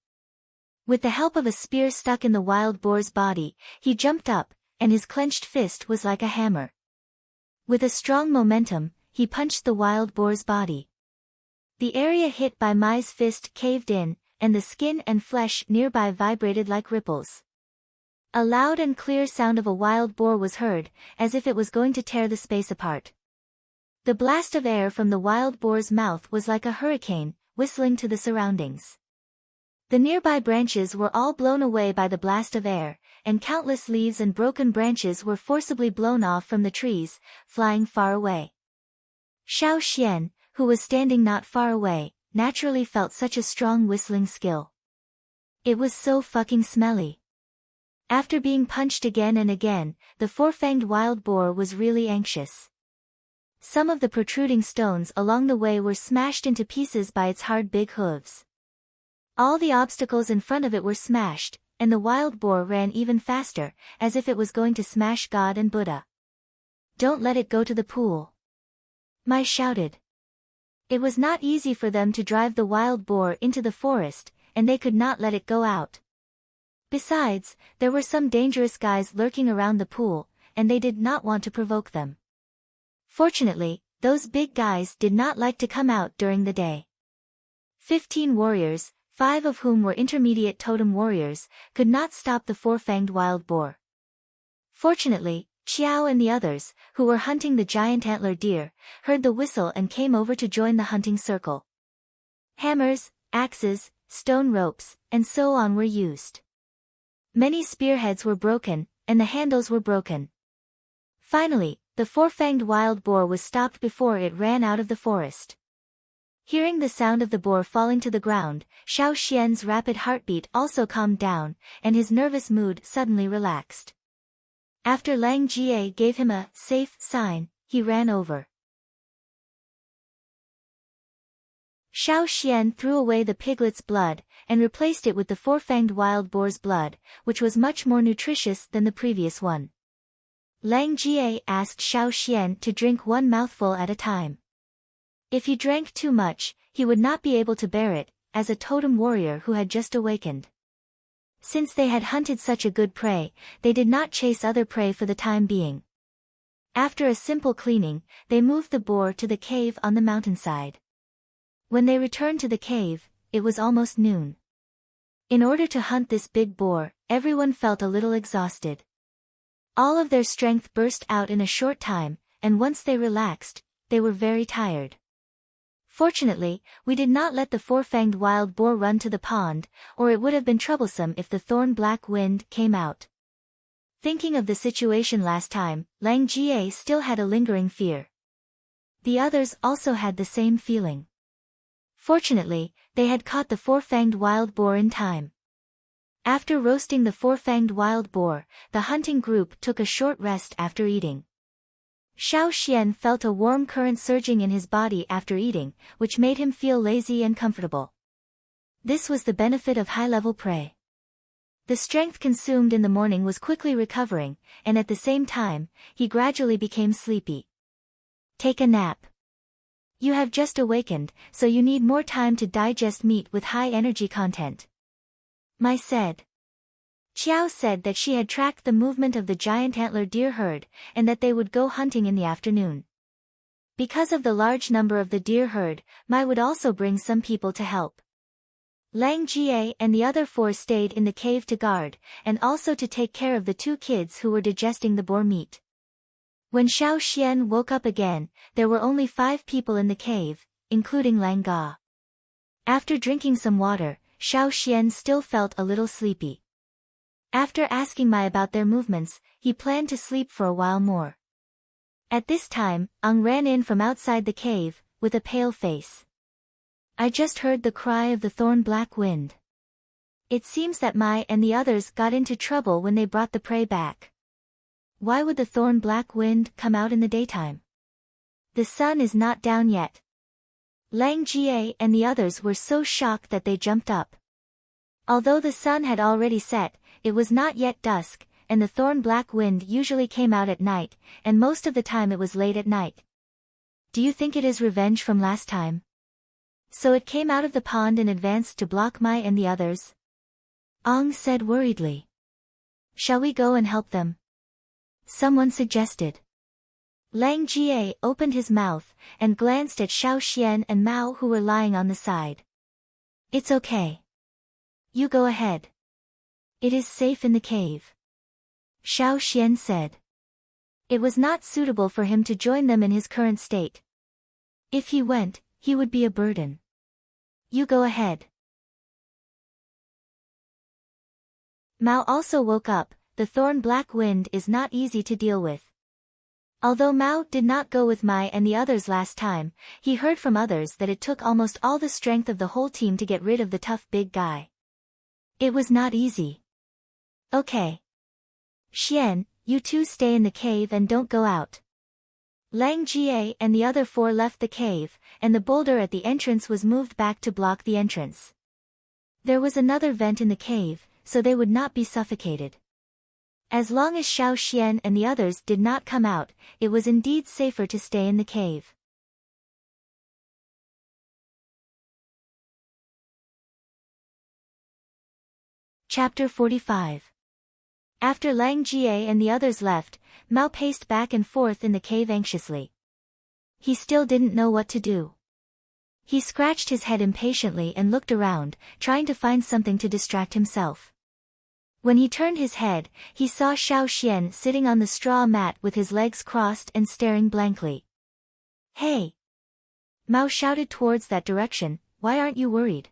With the help of a spear stuck in the wild boar's body, he jumped up, and his clenched fist was like a hammer. With a strong momentum, he punched the wild boar's body. The area hit by Mai's fist caved in, and the skin and flesh nearby vibrated like ripples. A loud and clear sound of a wild boar was heard, as if it was going to tear the space apart. The blast of air from the wild boar's mouth was like a hurricane, whistling to the surroundings. The nearby branches were all blown away by the blast of air, and countless leaves and broken branches were forcibly blown off from the trees, flying far away. Xiao Xian, who was standing not far away, naturally felt such a strong whistling skill. It was so fucking smelly. After being punched again and again, the four-fanged wild boar was really anxious. Some of the protruding stones along the way were smashed into pieces by its hard big hooves. All the obstacles in front of it were smashed, and the wild boar ran even faster, as if it was going to smash God and Buddha. "Don't let it go to the pool," Mai shouted. It was not easy for them to drive the wild boar into the forest, and they could not let it go out. Besides, there were some dangerous guys lurking around the pool, and they did not want to provoke them. Fortunately, those big guys did not like to come out during the day. 15 warriors, 5 of whom were intermediate totem warriors, could not stop the four-fanged wild boar. Fortunately, Qiao and the others, who were hunting the giant antler deer, heard the whistle and came over to join the hunting circle. Hammers, axes, stone ropes, and so on were used. Many spearheads were broken, and the handles were broken. Finally, the four-fanged wild boar was stopped before it ran out of the forest. Hearing the sound of the boar falling to the ground, Xiao Xian's rapid heartbeat also calmed down, and his nervous mood suddenly relaxed. After Lang Jie gave him a safe sign, he ran over. Xiao Xian threw away the piglet's blood, and replaced it with the four-fanged wild boar's blood, which was much more nutritious than the previous one. Lang Jie asked Xiao Xian to drink one mouthful at a time. If he drank too much, he would not be able to bear it, as a totem warrior who had just awakened. Since they had hunted such a good prey, they did not chase other prey for the time being. After a simple cleaning, they moved the boar to the cave on the mountainside. When they returned to the cave, it was almost noon. In order to hunt this big boar, everyone felt a little exhausted. All of their strength burst out in a short time, and once they relaxed, they were very tired. Fortunately, we did not let the four-fanged wild boar run to the pond, or it would have been troublesome if the thorn black wind came out. Thinking of the situation last time, Lang Jie still had a lingering fear. The others also had the same feeling. Fortunately, they had caught the four-fanged wild boar in time. After roasting the four-fanged wild boar, the hunting group took a short rest after eating. Xiao Xian felt a warm current surging in his body after eating, which made him feel lazy and comfortable. This was the benefit of high-level prey. The strength consumed in the morning was quickly recovering, and at the same time, he gradually became sleepy. Take a nap. You have just awakened, so you need more time to digest meat with high energy content, Mai said. Qiao said that she had tracked the movement of the giant antler deer herd, and that they would go hunting in the afternoon. Because of the large number of the deer herd, Mai would also bring some people to help. Lang Jie and the other 4 stayed in the cave to guard, and also to take care of the 2 kids who were digesting the boar meat. When Xiao Xian woke up again, there were only 5 people in the cave, including Lang Ga. After drinking some water, Xiao Xian still felt a little sleepy. After asking Mai about their movements, he planned to sleep for a while more. At this time, Ang ran in from outside the cave, with a pale face. I just heard the cry of the thorn black wind. It seems that Mai and the others got into trouble when they brought the prey back. Why would the thorn black wind come out in the daytime? The sun is not down yet. Lang Jie and the others were so shocked that they jumped up. Although the sun had already set, it was not yet dusk, and the thorn-black wind usually came out at night, and most of the time it was late at night. Do you think it is revenge from last time? So it came out of the pond and advanced to block Mai and the others? Ong said worriedly. Shall we go and help them? Someone suggested. Lang Jie opened his mouth, and glanced at Xiao Xian and Mao who were lying on the side. It's okay. You go ahead. It is safe in the cave. Xiao Xian said. It was not suitable for him to join them in his current state. If he went, he would be a burden. You go ahead. Mao also woke up. The thorn-black wind is not easy to deal with. Although Mao did not go with Mai and the others last time, he heard from others that it took almost all the strength of the whole team to get rid of the tough big guy. It was not easy. Okay. Xian, you two stay in the cave and don't go out. Lang Jie and the other four left the cave, and the boulder at the entrance was moved back to block the entrance. There was another vent in the cave, so they would not be suffocated. As long as Xiao Xian and the others did not come out, it was indeed safer to stay in the cave. Chapter 45. After Lang Jie and the others left, Mao paced back and forth in the cave anxiously. He still didn't know what to do. He scratched his head impatiently and looked around, trying to find something to distract himself. When he turned his head, he saw Xiao Xian sitting on the straw mat with his legs crossed and staring blankly. Hey! Mao shouted towards that direction, why aren't you worried?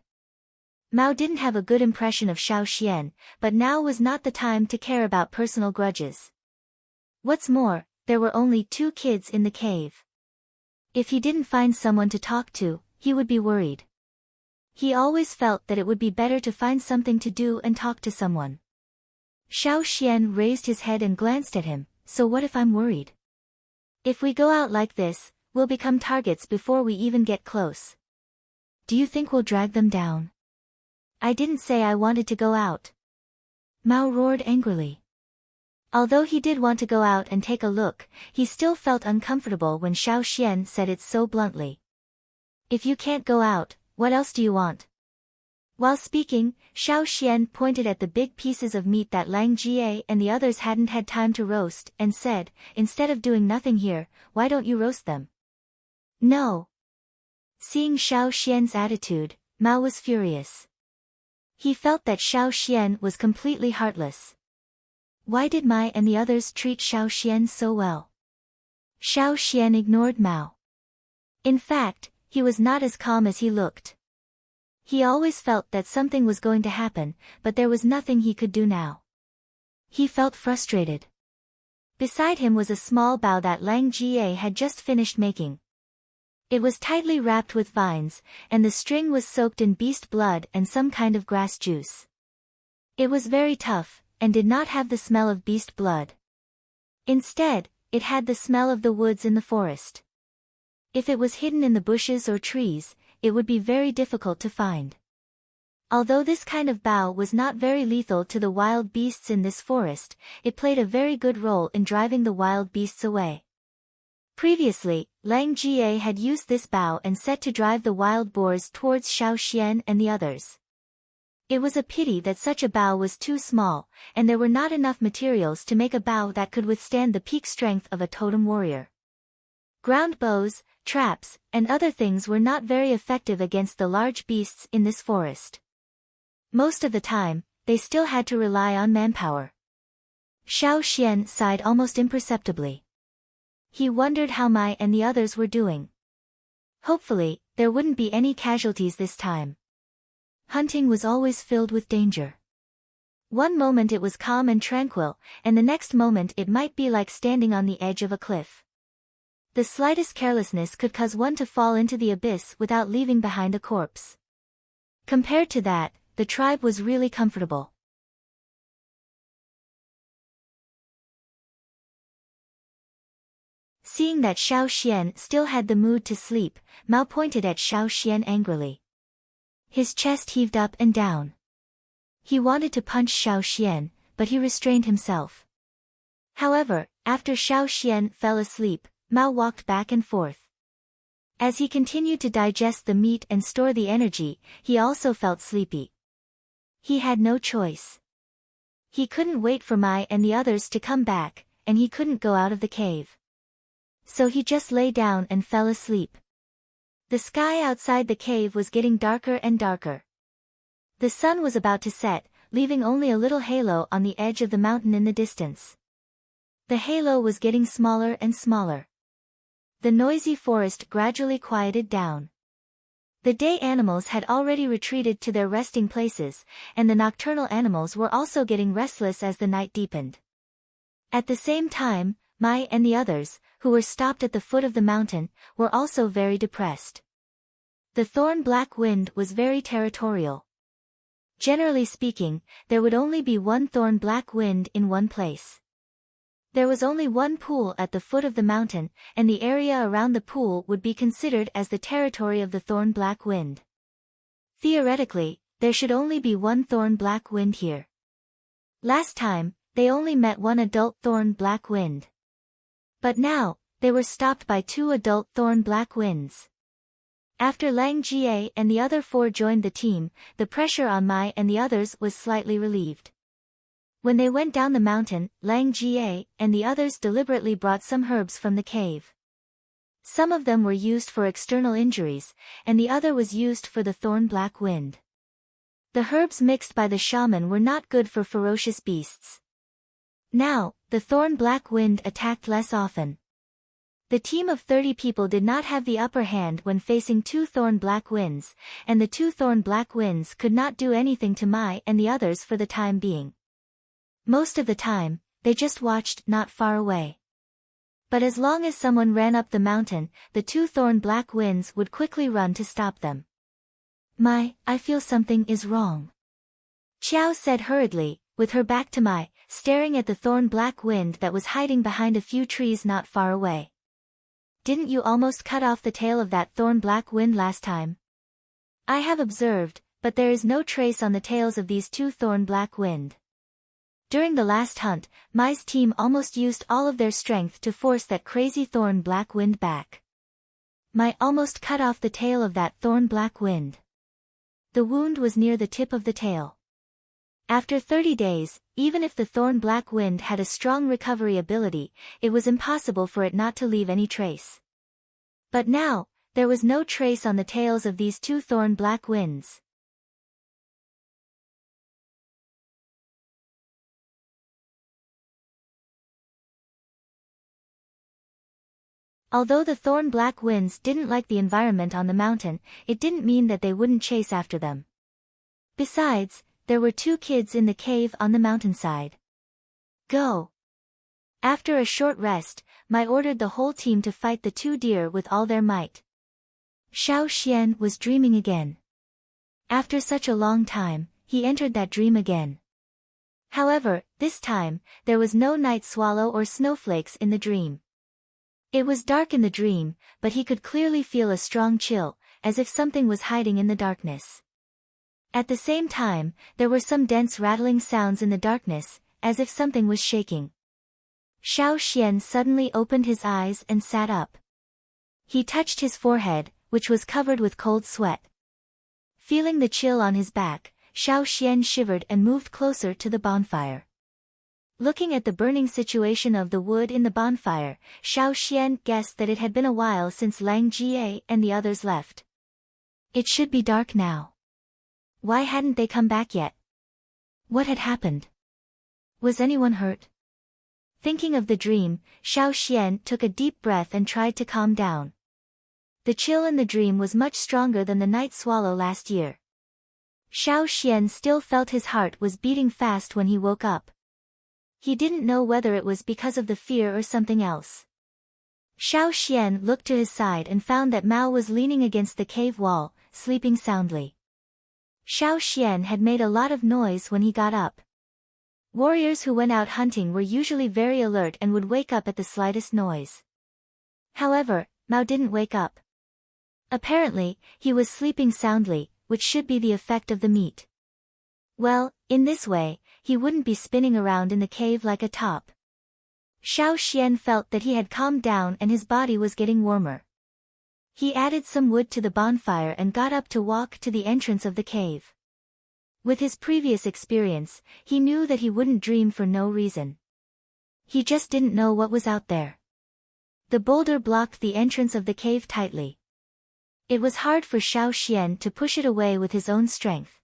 Mao didn't have a good impression of Xiao Xian, but now was not the time to care about personal grudges. What's more, there were only 2 kids in the cave. If he didn't find someone to talk to, he would be worried. He always felt that it would be better to find something to do and talk to someone. Xiao Xian raised his head and glanced at him, so what if I'm worried? If we go out like this, we'll become targets before we even get close. Do you think we'll drag them down? I didn't say I wanted to go out. Mao roared angrily. Although he did want to go out and take a look, he still felt uncomfortable when Xiao Xian said it so bluntly. If you can't go out, what else do you want? While speaking, Xiao Xian pointed at the big pieces of meat that Lang Jie and the others hadn't had time to roast, and said, instead of doing nothing here, why don't you roast them? No. Seeing Xiao Xian's attitude, Mao was furious. He felt that Xiao Xian was completely heartless. Why did Mai and the others treat Xiao Xian so well? Xiao Xian ignored Mao. In fact, he was not as calm as he looked. He always felt that something was going to happen, but there was nothing he could do now. He felt frustrated. Beside him was a small bow that Lang Jie had just finished making. It was tightly wrapped with vines, and the string was soaked in beast blood and some kind of grass juice. It was very tough, and did not have the smell of beast blood. Instead, it had the smell of the woods in the forest. If it was hidden in the bushes or trees, it would be very difficult to find. Although this kind of bow was not very lethal to the wild beasts in this forest, it played a very good role in driving the wild beasts away. Previously, Lang Jie had used this bow and set to drive the wild boars towards Xiao Xian and the others. It was a pity that such a bow was too small, and there were not enough materials to make a bow that could withstand the peak strength of a totem warrior. Ground bows, traps, and other things were not very effective against the large beasts in this forest. Most of the time, they still had to rely on manpower. Xiao Xian sighed almost imperceptibly. He wondered how Mai and the others were doing. Hopefully, there wouldn't be any casualties this time. Hunting was always filled with danger. One moment it was calm and tranquil, and the next moment it might be like standing on the edge of a cliff. The slightest carelessness could cause one to fall into the abyss without leaving behind a corpse. Compared to that, the tribe was really comfortable. Seeing that Xiao Xian still had the mood to sleep, Mao pointed at Xiao Xian angrily. His chest heaved up and down. He wanted to punch Xiao Xian, but he restrained himself. However, after Xiao Xian fell asleep, Mao walked back and forth. As he continued to digest the meat and store the energy, he also felt sleepy. He had no choice. He couldn't wait for Mai and the others to come back, and he couldn't go out of the cave. So he just lay down and fell asleep. The sky outside the cave was getting darker and darker. The sun was about to set, leaving only a little halo on the edge of the mountain in the distance. The halo was getting smaller and smaller. The noisy forest gradually quieted down. The day animals had already retreated to their resting places, and the nocturnal animals were also getting restless as the night deepened. At the same time, Mai and the others, who were stopped at the foot of the mountain, were also very depressed. The thorn black wind was very territorial. Generally speaking, there would only be one thorn black wind in one place. There was only one pool at the foot of the mountain, and the area around the pool would be considered as the territory of the thorn black wind. Theoretically, there should only be one thorn black wind here. Last time, they only met one adult thorn black wind. But now, they were stopped by two adult thorn black winds. After Lang Jie and the other four joined the team, the pressure on Mai and the others was slightly relieved. When they went down the mountain, Lang Jie and the others deliberately brought some herbs from the cave. Some of them were used for external injuries, and the other was used for the thorn black wind. The herbs mixed by the shaman were not good for ferocious beasts. Now, the thorn black wind attacked less often. The team of 30 people did not have the upper hand when facing two thorn black winds, and the two thorn black winds could not do anything to Mai and the others for the time being. Most of the time, they just watched not far away. But as long as someone ran up the mountain, the two thorn black winds would quickly run to stop them. Mai, I feel something is wrong. Qiao said hurriedly, with her back to Mai, staring at the thorn black wind that was hiding behind a few trees not far away. Didn't you almost cut off the tail of that thorn black wind last time? I have observed, but there is no trace on the tails of these two thorn black wind. During the last hunt, Mai's team almost used all of their strength to force that crazy thorn black wind back. Mai almost cut off the tail of that thorn black wind. The wound was near the tip of the tail. After 30 days, even if the thorn black wind had a strong recovery ability, it was impossible for it not to leave any trace. But now, there was no trace on the tails of these two thorn black winds. Although the thorn black winds didn't like the environment on the mountain, it didn't mean that they wouldn't chase after them. Besides, there were two kids in the cave on the mountainside. Go! After a short rest, Mai ordered the whole team to fight the two deer with all their might. Xiao Xian was dreaming again. After such a long time, he entered that dream again. However, this time, there was no night swallow or snowflakes in the dream. It was dark in the dream, but he could clearly feel a strong chill, as if something was hiding in the darkness. At the same time, there were some dense rattling sounds in the darkness, as if something was shaking. Xiao Xian suddenly opened his eyes and sat up. He touched his forehead, which was covered with cold sweat. Feeling the chill on his back, Xiao Xian shivered and moved closer to the bonfire. Looking at the burning situation of the wood in the bonfire, Xiao Xian guessed that it had been a while since Lang Jie and the others left. It should be dark now. Why hadn't they come back yet? What had happened? Was anyone hurt? Thinking of the dream, Xiao Xian took a deep breath and tried to calm down. The chill in the dream was much stronger than the night swallow last year. Xiao Xian still felt his heart was beating fast when he woke up. He didn't know whether it was because of the fear or something else. Xiao Xian looked to his side and found that Mao was leaning against the cave wall, sleeping soundly. Xiao Xian had made a lot of noise when he got up. Warriors who went out hunting were usually very alert and would wake up at the slightest noise. However, Mao didn't wake up. Apparently, he was sleeping soundly, which should be the effect of the meat. Well, in this way, he wouldn't be spinning around in the cave like a top. Xiao Xian felt that he had calmed down and his body was getting warmer. He added some wood to the bonfire and got up to walk to the entrance of the cave. With his previous experience, he knew that he wouldn't dream for no reason. He just didn't know what was out there. The boulder blocked the entrance of the cave tightly. It was hard for Xiao Xian to push it away with his own strength.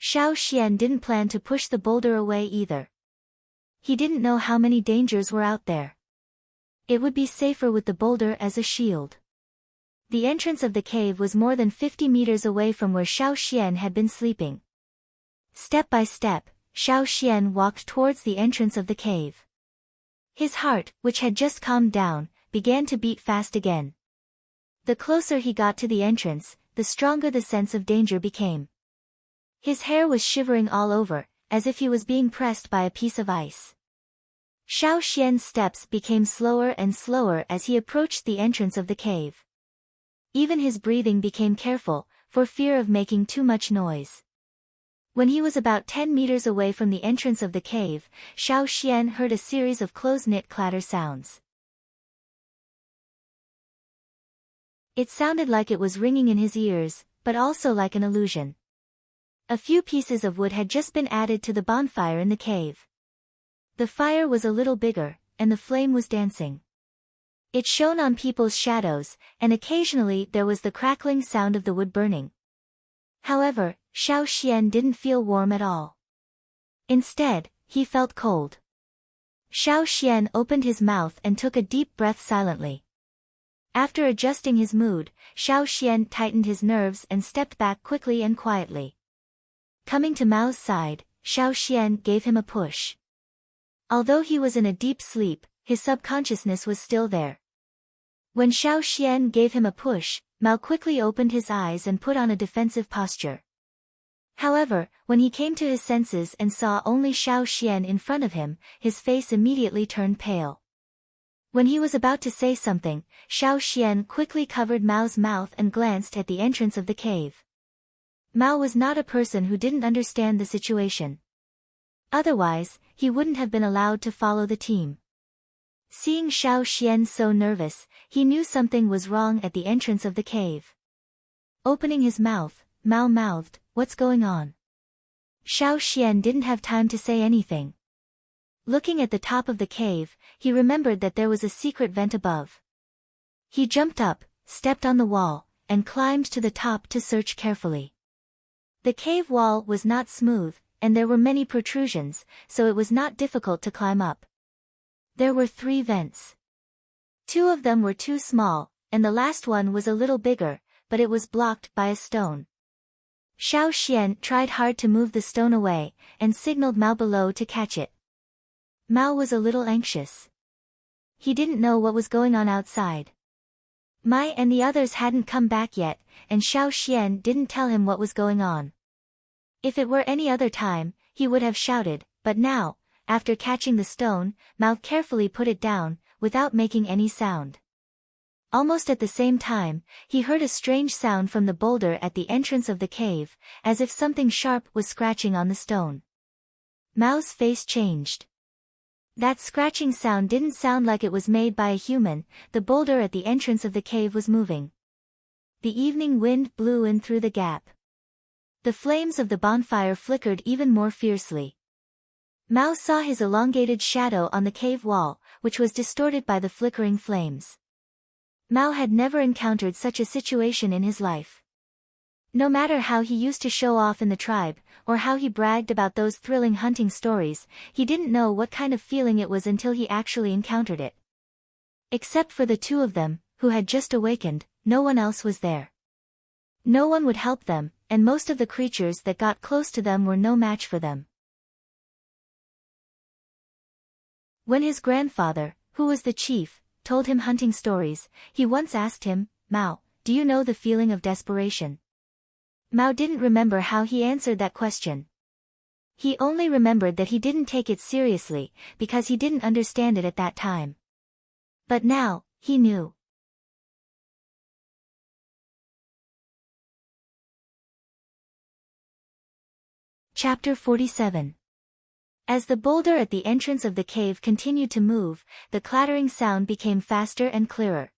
Xiao Xian didn't plan to push the boulder away either. He didn't know how many dangers were out there. It would be safer with the boulder as a shield. The entrance of the cave was more than 50 meters away from where Xiao Xian had been sleeping. Step by step, Xiao Xian walked towards the entrance of the cave. His heart, which had just calmed down, began to beat fast again. The closer he got to the entrance, the stronger the sense of danger became. His hair was shivering all over, as if he was being pressed by a piece of ice. Xiao Xian's steps became slower and slower as he approached the entrance of the cave. Even his breathing became careful, for fear of making too much noise. When he was about 10 meters away from the entrance of the cave, Xiao Xian heard a series of close-knit clatter sounds. It sounded like it was ringing in his ears, but also like an illusion. A few pieces of wood had just been added to the bonfire in the cave. The fire was a little bigger, and the flame was dancing. It shone on people's shadows, and occasionally there was the crackling sound of the wood burning. However, Xiao Xian didn't feel warm at all. Instead, he felt cold. Xiao Xian opened his mouth and took a deep breath silently. After adjusting his mood, Xiao Xian tightened his nerves and stepped back quickly and quietly. Coming to Mao's side, Xiao Xian gave him a push. Although he was in a deep sleep, his subconsciousness was still there. When Xiao Xian gave him a push, Mao quickly opened his eyes and put on a defensive posture. However, when he came to his senses and saw only Xiao Xian in front of him, his face immediately turned pale. When he was about to say something, Xiao Xian quickly covered Mao's mouth and glanced at the entrance of the cave. Mao was not a person who didn't understand the situation. Otherwise, he wouldn't have been allowed to follow the team. Seeing Xiao Xian so nervous, he knew something was wrong at the entrance of the cave. Opening his mouth, Mao mouthed, "What's going on?" Xiao Xian didn't have time to say anything. Looking at the top of the cave, he remembered that there was a secret vent above. He jumped up, stepped on the wall, and climbed to the top to search carefully. The cave wall was not smooth, and there were many protrusions, so it was not difficult to climb up. There were 3 vents. 2 of them were too small, and the last one was a little bigger, but it was blocked by a stone. Xiao Xian tried hard to move the stone away, and signaled Mao below to catch it. Mao was a little anxious. He didn't know what was going on outside. Mai and the others hadn't come back yet, and Xiao Xian didn't tell him what was going on. If it were any other time, he would have shouted, but now, after catching the stone, Mao carefully put it down, without making any sound. Almost at the same time, he heard a strange sound from the boulder at the entrance of the cave, as if something sharp was scratching on the stone. Mao's face changed. That scratching sound didn't sound like it was made by a human. The boulder at the entrance of the cave was moving. The evening wind blew in through the gap. The flames of the bonfire flickered even more fiercely. Mao saw his elongated shadow on the cave wall, which was distorted by the flickering flames. Mao had never encountered such a situation in his life. No matter how he used to show off in the tribe, or how he bragged about those thrilling hunting stories, he didn't know what kind of feeling it was until he actually encountered it. Except for the 2 of them, who had just awakened, no one else was there. No one would help them, and most of the creatures that got close to them were no match for them. When his grandfather, who was the chief, told him hunting stories, he once asked him, "Mao, do you know the feeling of desperation?" Mao didn't remember how he answered that question. He only remembered that he didn't take it seriously, because he didn't understand it at that time. But now, He knew. Chapter 47. As the boulder at the entrance of the cave continued to move, the clattering sound became faster and clearer.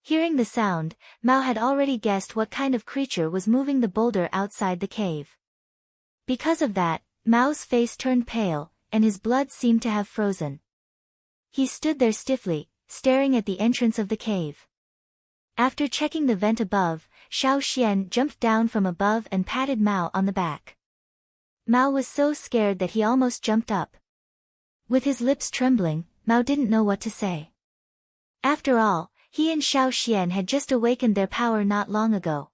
Hearing the sound, Mao had already guessed what kind of creature was moving the boulder outside the cave. Because of that, Mao's face turned pale, and his blood seemed to have frozen. He stood there stiffly, staring at the entrance of the cave. After checking the vent above, Xiao Xian jumped down from above and patted Mao on the back. Mao was so scared that he almost jumped up. With his lips trembling, Mao didn't know what to say. After all, he and Xiao Xian had just awakened their power not long ago.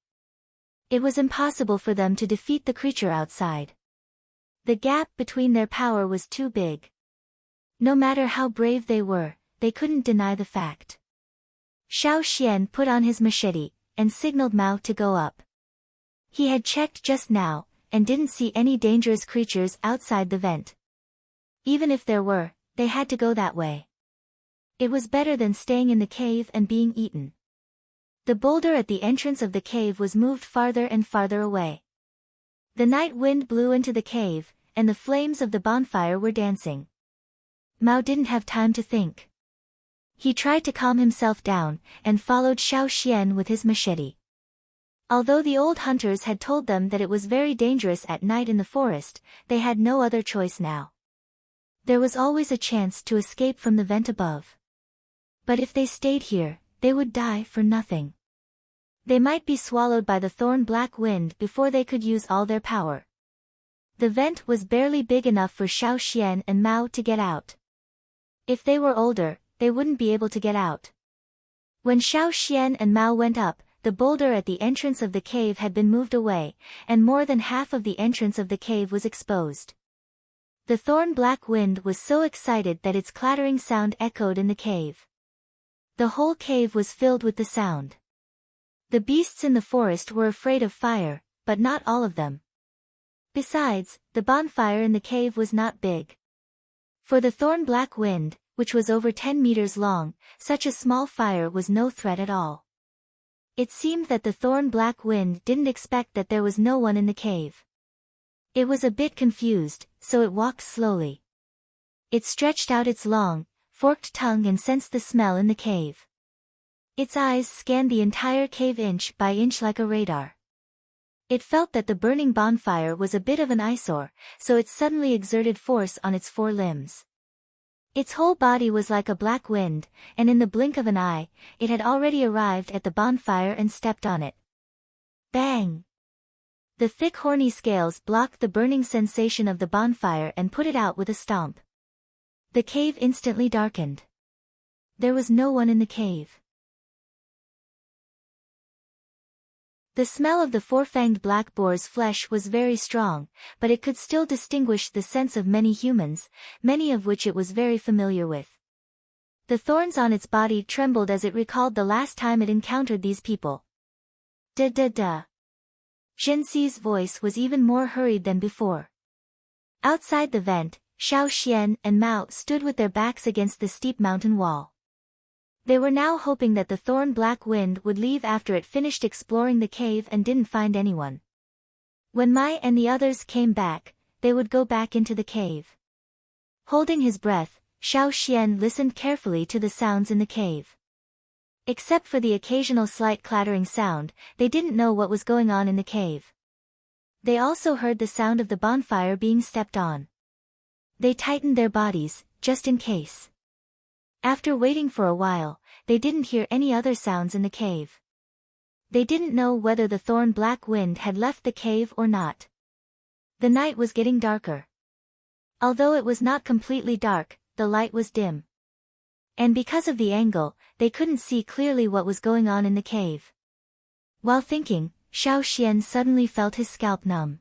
It was impossible for them to defeat the creature outside. The gap between their power was too big. No matter how brave they were, they couldn't deny the fact. Xiao Xian put on his machete, and signaled Mao to go up. He had checked just now, and didn't see any dangerous creatures outside the vent. Even if there were, they had to go that way. It was better than staying in the cave and being eaten. The boulder at the entrance of the cave was moved farther and farther away. The night wind blew into the cave, and the flames of the bonfire were dancing. Mao didn't have time to think. He tried to calm himself down, and followed Xiao Xian with his machete. Although the old hunters had told them that it was very dangerous at night in the forest, they had no other choice now. There was always a chance to escape from the vent above. But if they stayed here, they would die for nothing. They might be swallowed by the thorn-black wind before they could use all their power. The vent was barely big enough for Xiao Xian and Mao to get out. If they were older, they wouldn't be able to get out. When Xiao Xian and Mao went up, the boulder at the entrance of the cave had been moved away, and more than half of the entrance of the cave was exposed. The thorn-black wind was so excited that its clattering sound echoed in the cave. The whole cave was filled with the sound. The beasts in the forest were afraid of fire, but not all of them. Besides, the bonfire in the cave was not big. For the thorn-black wind, which was over 10 meters long, such a small fire was no threat at all. It seemed that the thorn-black wind didn't expect that there was no one in the cave. It was a bit confused, so it walked slowly. It stretched out its long, forked tongue and sensed the smell in the cave. Its eyes scanned the entire cave inch by inch like a radar. It felt that the burning bonfire was a bit of an eyesore, so it suddenly exerted force on its 4 limbs. Its whole body was like a black wind, and in the blink of an eye, it had already arrived at the bonfire and stepped on it. Bang! The thick horny scales blocked the burning sensation of the bonfire and put it out with a stomp. The cave instantly darkened. There was no one in the cave. The smell of the 4-fanged black boar's flesh was very strong, but it could still distinguish the scents of many humans, many of which it was very familiar with. The thorns on its body trembled as it recalled the last time it encountered these people. Da. Zhenxi's voice was even more hurried than before. Outside the vent, Xiao Xian and Mao stood with their backs against the steep mountain wall. They were now hoping that the thorn-black wind would leave after it finished exploring the cave and didn't find anyone. When Mai and the others came back, they would go back into the cave. Holding his breath, Xiao Xian listened carefully to the sounds in the cave. Except for the occasional slight clattering sound, they didn't know what was going on in the cave. They also heard the sound of the bonfire being stepped on. They tightened their bodies, just in case. After waiting for a while, they didn't hear any other sounds in the cave. They didn't know whether the thorn-black wind had left the cave or not. The night was getting darker. Although it was not completely dark, the light was dim. And because of the angle, they couldn't see clearly what was going on in the cave. While thinking, Xiao Xian suddenly felt his scalp numb.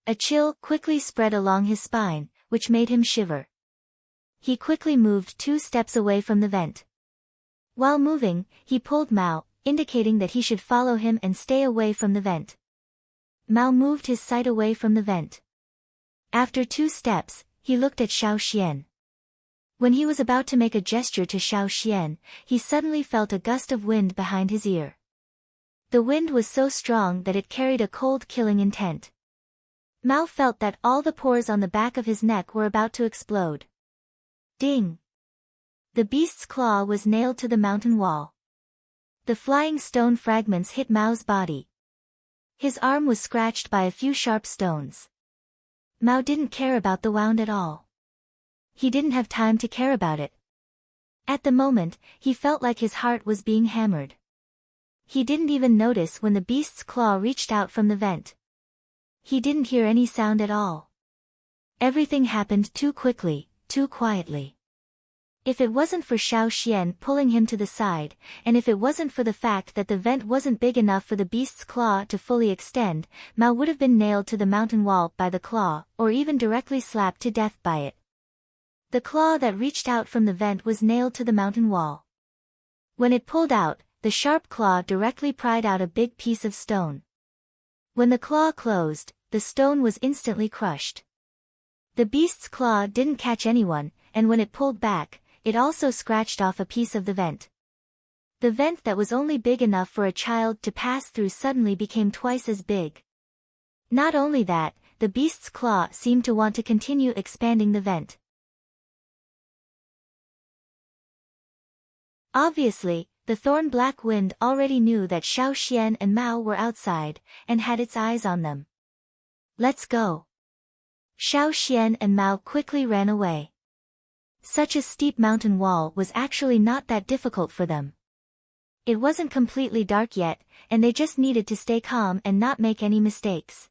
A chill quickly spread along his spine, which made him shiver. He quickly moved 2 steps away from the vent. While moving, he pulled Mao, indicating that he should follow him and stay away from the vent. Mao moved his sight away from the vent. After 2 steps, he looked at Xiao Xian. When he was about to make a gesture to Xiao Xian, he suddenly felt a gust of wind behind his ear. The wind was so strong that it carried a cold killing intent. Mao felt that all the pores on the back of his neck were about to explode. Ding! The beast's claw was nailed to the mountain wall. The flying stone fragments hit Mao's body. His arm was scratched by a few sharp stones. Mao didn't care about the wound at all. He didn't have time to care about it. At the moment, he felt like his heart was being hammered. He didn't even notice when the beast's claw reached out from the vent. He didn't hear any sound at all. Everything happened too quickly, too quietly. If it wasn't for Xiao Xian pulling him to the side, and if it wasn't for the fact that the vent wasn't big enough for the beast's claw to fully extend, Mao would have been nailed to the mountain wall by the claw, or even directly slapped to death by it. The claw that reached out from the vent was nailed to the mountain wall. When it pulled out, the sharp claw directly pried out a big piece of stone. When the claw closed, the stone was instantly crushed. The beast's claw didn't catch anyone, and when it pulled back, it also scratched off a piece of the vent. The vent that was only big enough for a child to pass through suddenly became twice as big. Not only that, the beast's claw seemed to want to continue expanding the vent. Obviously, the thorn-black wind already knew that Xiao Xian and Mao were outside, and had its eyes on them. Let's go. Xiao Xian and Mao quickly ran away. Such a steep mountain wall was actually not that difficult for them. It wasn't completely dark yet, and they just needed to stay calm and not make any mistakes.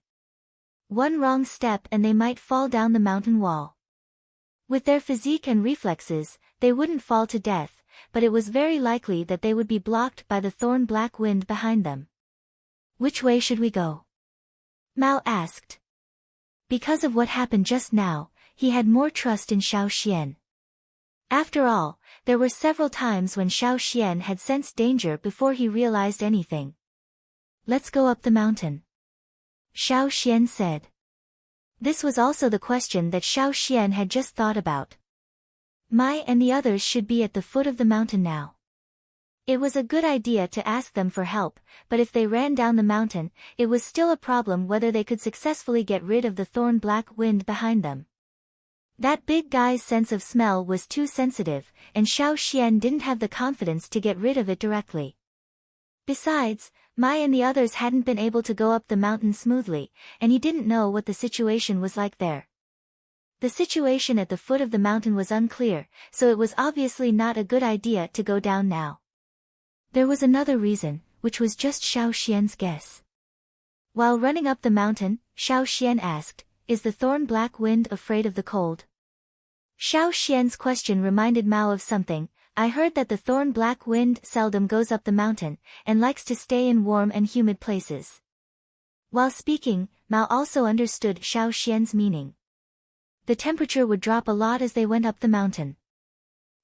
One wrong step and they might fall down the mountain wall. With their physique and reflexes, they wouldn't fall to death, but it was very likely that they would be blocked by the thorn-black wind behind them. Which way should we go? Mao asked. Because of what happened just now, he had more trust in Xiao Xian. After all, there were several times when Xiao Xian had sensed danger before he realized anything. Let's go up the mountain. Xiao Xian said. This was also the question that Xiao Xian had just thought about. Mai and the others should be at the foot of the mountain now. It was a good idea to ask them for help, but if they ran down the mountain, it was still a problem whether they could successfully get rid of the thorn-black wind behind them. That big guy's sense of smell was too sensitive, and Xiao Xian didn't have the confidence to get rid of it directly. Besides, Mai and the others hadn't been able to go up the mountain smoothly, and he didn't know what the situation was like there. The situation at the foot of the mountain was unclear, so it was obviously not a good idea to go down now. There was another reason, which was just Xiao Xian's guess. While running up the mountain, Xiao Xian asked, "Is the thorn-black wind afraid of the cold?" Xiao Xian's question reminded Mao of something. I heard that the thorn-black wind seldom goes up the mountain, and likes to stay in warm and humid places. While speaking, Mao also understood Xiao Xian's meaning. The temperature would drop a lot as they went up the mountain.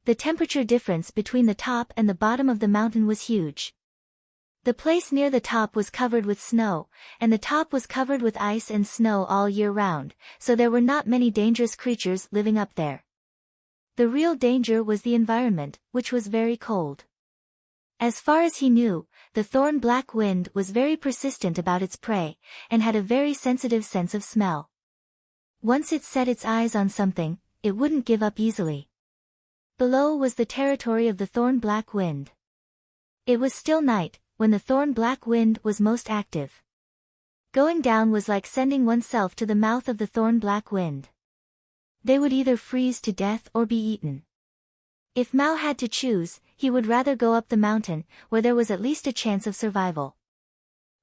The temperature difference between the top and the bottom of the mountain was huge. The place near the top was covered with snow, and the top was covered with ice and snow all year round, so there were not many dangerous creatures living up there. The real danger was the environment, which was very cold. As far as he knew, the thorn-black wind was very persistent about its prey, and had a very sensitive sense of smell. Once it set its eyes on something, it wouldn't give up easily. Below was the territory of the thorn-black wind. It was still night, when the thorn-black wind was most active. Going down was like sending oneself to the mouth of the thorn-black wind. They would either freeze to death or be eaten. If Mao had to choose, he would rather go up the mountain, where there was at least a chance of survival.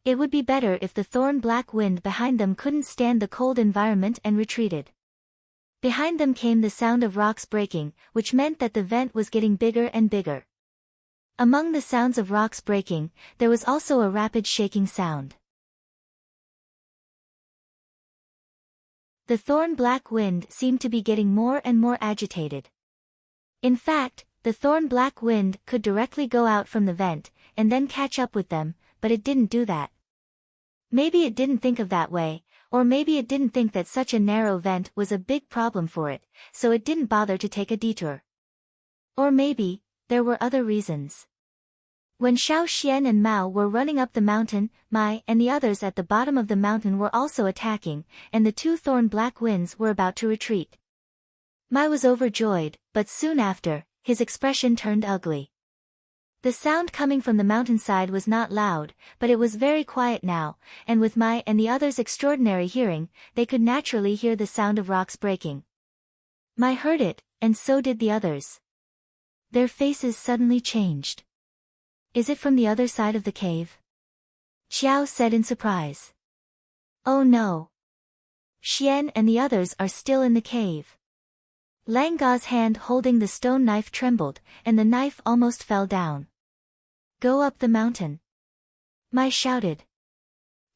It would be better if the thorn-black wind behind them couldn't stand the cold environment and retreated. Behind them came the sound of rocks breaking, which meant that the vent was getting bigger and bigger. Among the sounds of rocks breaking, there was also a rapid shaking sound. The thorn-black wind seemed to be getting more and more agitated. In fact, the thorn-black wind could directly go out from the vent, and then catch up with them, but it didn't do that. Maybe it didn't think of that way, or maybe it didn't think that such a narrow vent was a big problem for it, so it didn't bother to take a detour. Or maybe, there were other reasons. When Xiao Xian and Mao were running up the mountain, Mai and the others at the bottom of the mountain were also attacking, and the two thorn black winds were about to retreat. Mai was overjoyed, but soon after, his expression turned ugly. The sound coming from the mountainside was not loud, but it was very quiet now, and with Mai and the others' extraordinary hearing, they could naturally hear the sound of rocks breaking. Mai heard it, and so did the others. Their faces suddenly changed. Is it from the other side of the cave? Xiao said in surprise. Oh no. Xian and the others are still in the cave. Lang Ga's hand holding the stone knife trembled, and the knife almost fell down. Go up the mountain. Mai shouted.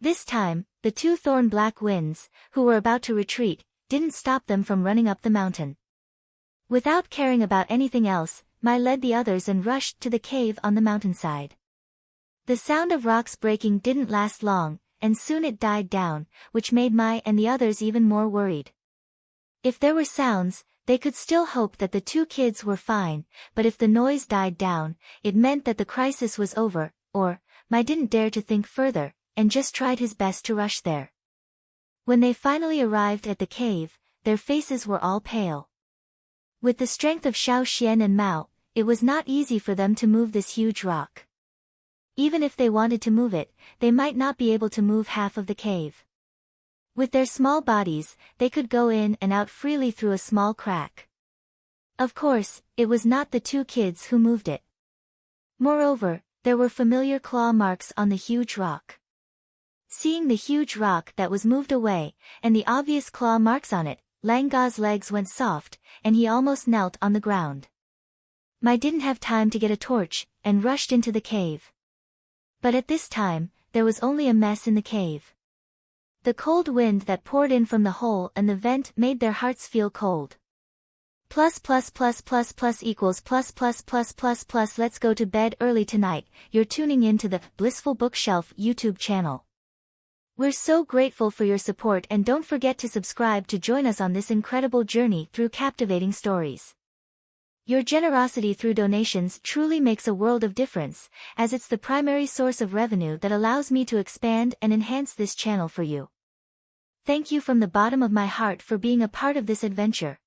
This time, the two thorn black winds, who were about to retreat, didn't stop them from running up the mountain. Without caring about anything else, Mai led the others and rushed to the cave on the mountainside. The sound of rocks breaking didn't last long, and soon it died down, which made Mai and the others even more worried. If there were sounds, they could still hope that the two kids were fine, but if the noise died down, it meant that the crisis was over, or, Mai didn't dare to think further, and just tried his best to rush there. When they finally arrived at the cave, their faces were all pale. With the strength of Xiao Xian and Mao, it was not easy for them to move this huge rock. Even if they wanted to move it, they might not be able to move half of the cave. With their small bodies, they could go in and out freely through a small crack. Of course, it was not the two kids who moved it. Moreover, there were familiar claw marks on the huge rock. Seeing the huge rock that was moved away, and the obvious claw marks on it, Lang Ga's legs went soft, and he almost knelt on the ground. Mai didn't have time to get a torch, and rushed into the cave. But at this time, there was only a mess in the cave. The cold wind that poured in from the hole and the vent made their hearts feel cold. Plus equals plus. Let's go to bed early tonight. You're tuning in to the Blissful Bookshelf YouTube channel. We're so grateful for your support, and don't forget to subscribe to join us on this incredible journey through captivating stories. Your generosity through donations truly makes a world of difference, as it's the primary source of revenue that allows me to expand and enhance this channel for you. Thank you from the bottom of my heart for being a part of this adventure.